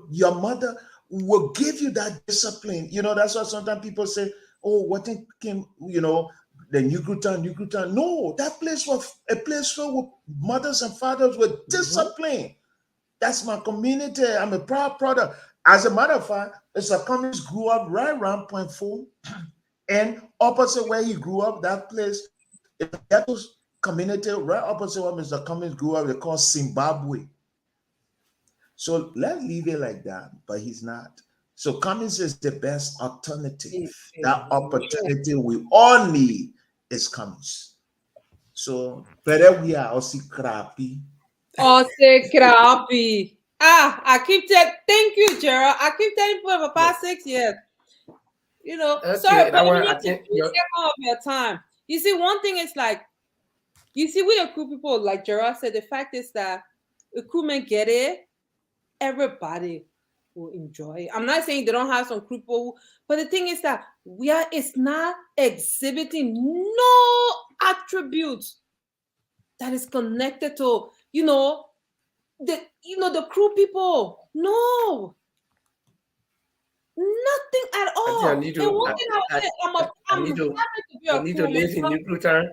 Your mother will give you that discipline. You know, that's why sometimes people say, oh, what came, you know, the New Town. No, that place was a place filled with mothers and fathers with discipline. That's my community. I'm a proud product. As a matter of fact, Mr. Cummings grew up right around Point 4, and opposite where he grew up, that place, that was community right opposite where Mr. Cummings grew up, they call Zimbabwe. So let's leave it like that, but he's not. So Cummings is the best alternative. That opportunity we all need is Cummings. So better we are also crappy. I keep telling, thank you, Gerald. I keep telling people for the past 6 years. You know, sorry, but you need to take all of your time. You see, one thing is like, you see, with the crew people, like Gerald said, the fact is that the crewmen get it, everybody will enjoy it. I'm not saying they don't have some crew people, but the thing is that it's not exhibiting no attributes that is connected to, the crew people. No. Nothing at all. I need to live in New Town.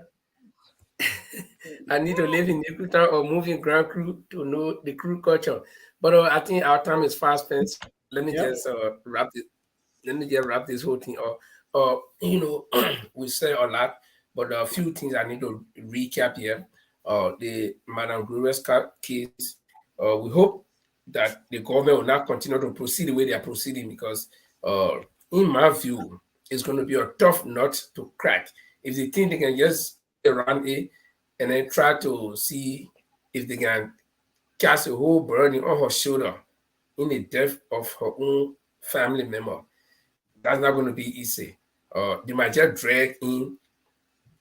I need to live in New Town or move in Grand Crew to know the crew culture. But I think our time is fast spent. Let me just wrap this. Let me just wrap this whole thing up. We said a lot, but a few things I need to recap here. The Madame Gruber's case. We hope that the government will not continue to proceed the way they are proceeding, because in my view, it's going to be a tough nut to crack. If they think they can just around it and then try to see if they can cast a whole burden on her shoulder in the death of her own family member. That's not going to be easy. They might just drag in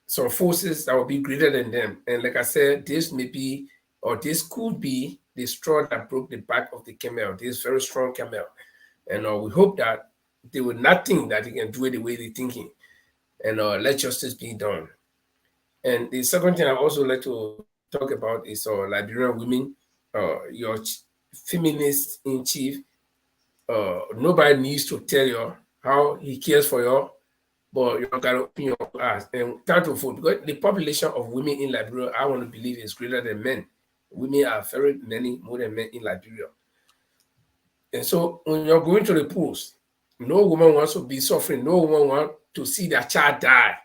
some forces that will be greater than them. And like I said, this may be, or this could be the straw that broke the back of the camel, this very strong camel. And we hope that they will not think that they can do it the way they're thinking. And let justice be done. And the second thing I also like to talk about is Liberian women, your feminist in chief. Nobody needs to tell you how he cares for you, but you gotta open your eyes and start to vote, because the population of women in Liberia, I want to believe, is greater than men. Women are very many more than men in Liberia. And so when you're going to the polls, no woman wants to be suffering. No woman wants to see their child die.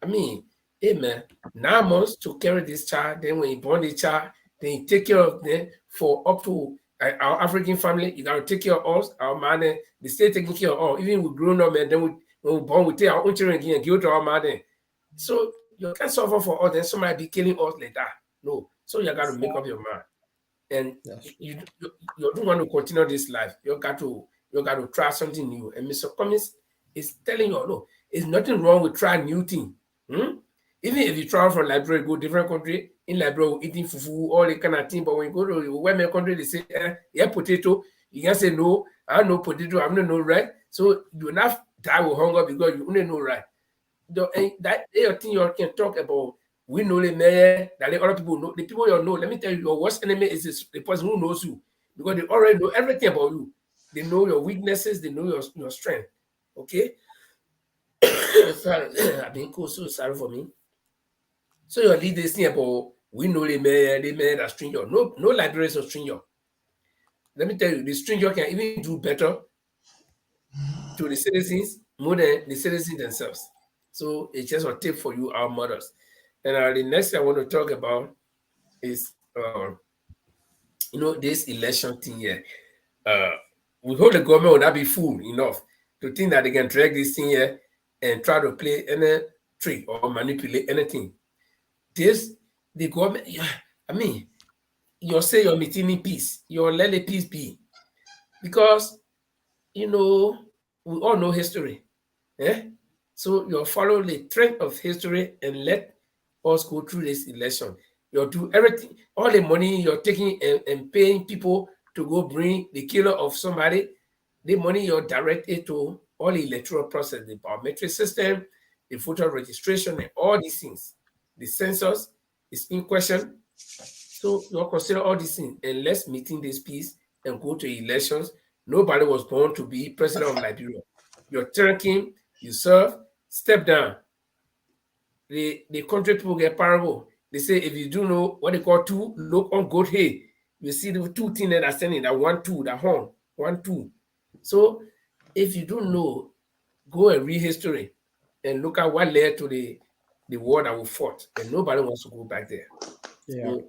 I mean, hey man, 9 months to carry this child. Then when you born the child, then you take care of them for up to our African family. You gotta take care of us, our man. They stay taking care of all. Even with grown up men, then when we born, we take our own children again and give it to our man. So you can't suffer for us. Then somebody be killing us like that. No. So you gotta make up your mind. And you don't want to continue this life. You got to try something new. And Mr. Cummings is telling you, no, it's nothing wrong with trying new thing. Even if you travel from Liberia, go different country, in Liberia, eating fufu, all the kind of thing. But when you go to the women country, they say, yeah, potato. You can say, no, I don't know potato, I don't know right. So you will not die with hunger because you only know right. That thing you can talk about. We know the mayor, that the other people know. The people you know, let me tell you, your worst enemy is the person who knows you, because they already know everything about you. They know your weaknesses, they know your strength. Okay? Sorry, I've been cool, so sorry for me. So your lead this thing about we know the mayor that stranger. No Liberians are stranger. Let me tell you, the stranger can even do better to the citizens more than the citizens themselves. So it's just a tip for you, our mothers. And the next thing I want to talk about is, this election thing here. We hope the government will not be fool enough to think that they can drag this thing here and try to play any trick or manipulate anything. The government, I mean, you say you're meeting in peace. You're let the peace be. Because, we all know history. So you follow the trend of history and let us go through this election. You'll do everything, all the money you're taking and paying people to go bring the killer of somebody, the money you're directed to all the electoral process, the biometric system, the voter registration, and all these things. The census is in question. So you'll consider all these things, and let's maintain this peace and go to elections. Nobody was born to be president of Liberia. You're turning, you serve, step down. The country people get parable. They say if you do know what they call two, look on goat hay. You see the two things that are standing, that 1, 2, that horn, 1, 2. So if you don't know, go and read history and look at what led to the war that we fought. And nobody wants to go back there. Yeah. So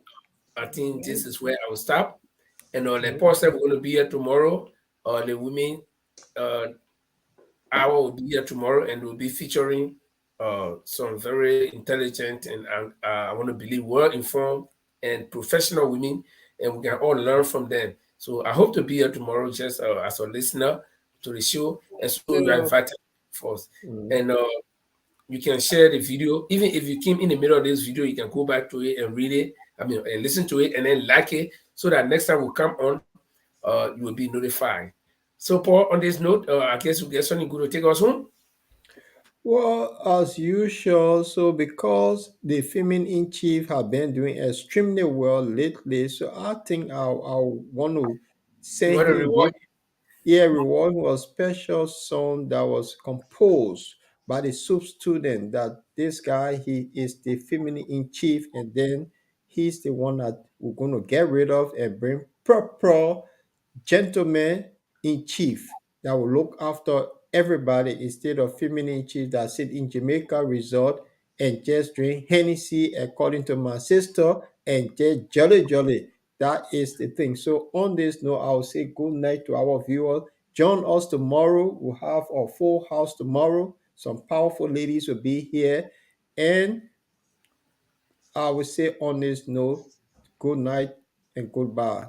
I think this is where I will stop. And the person we're going to be here tomorrow, the women hour will be here tomorrow, and we'll be featuring some very intelligent and I want to believe well-informed and professional women, and we can all learn from them. So I hope to be here tomorrow just as a listener to the show, and so you are invited first. And you can share the video. Even if you came in the middle of this video, you can go back to it and read it. And listen to it and then like it, so that next time we come on, you will be notified. So Paul, on this note, I guess we get something good to take us home. Well, as usual, so because the feminine in chief have been doing extremely well lately, so I think I'll want to say reward him a special song that was composed by the sub student. That this guy, he is the feminine in chief, and then he's the one that we're going to get rid of and bring proper gentleman in chief that will look after everybody instead of feminine chief that sit in Jamaica resort and just drink Hennessy, according to my sister, and just jolly. That is the thing. So on this note, I'll say good night to our viewers. Join us tomorrow. We'll have our full house tomorrow. Some powerful ladies will be here. And I will say on this note, good night and goodbye.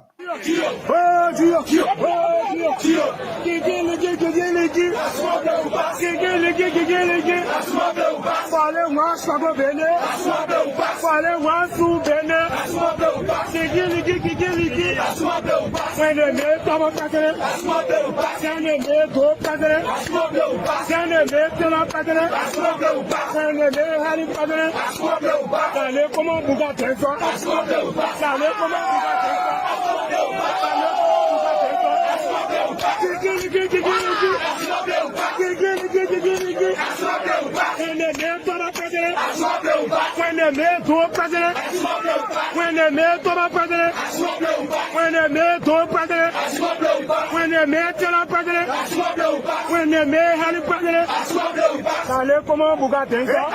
Dale como Bugatenga.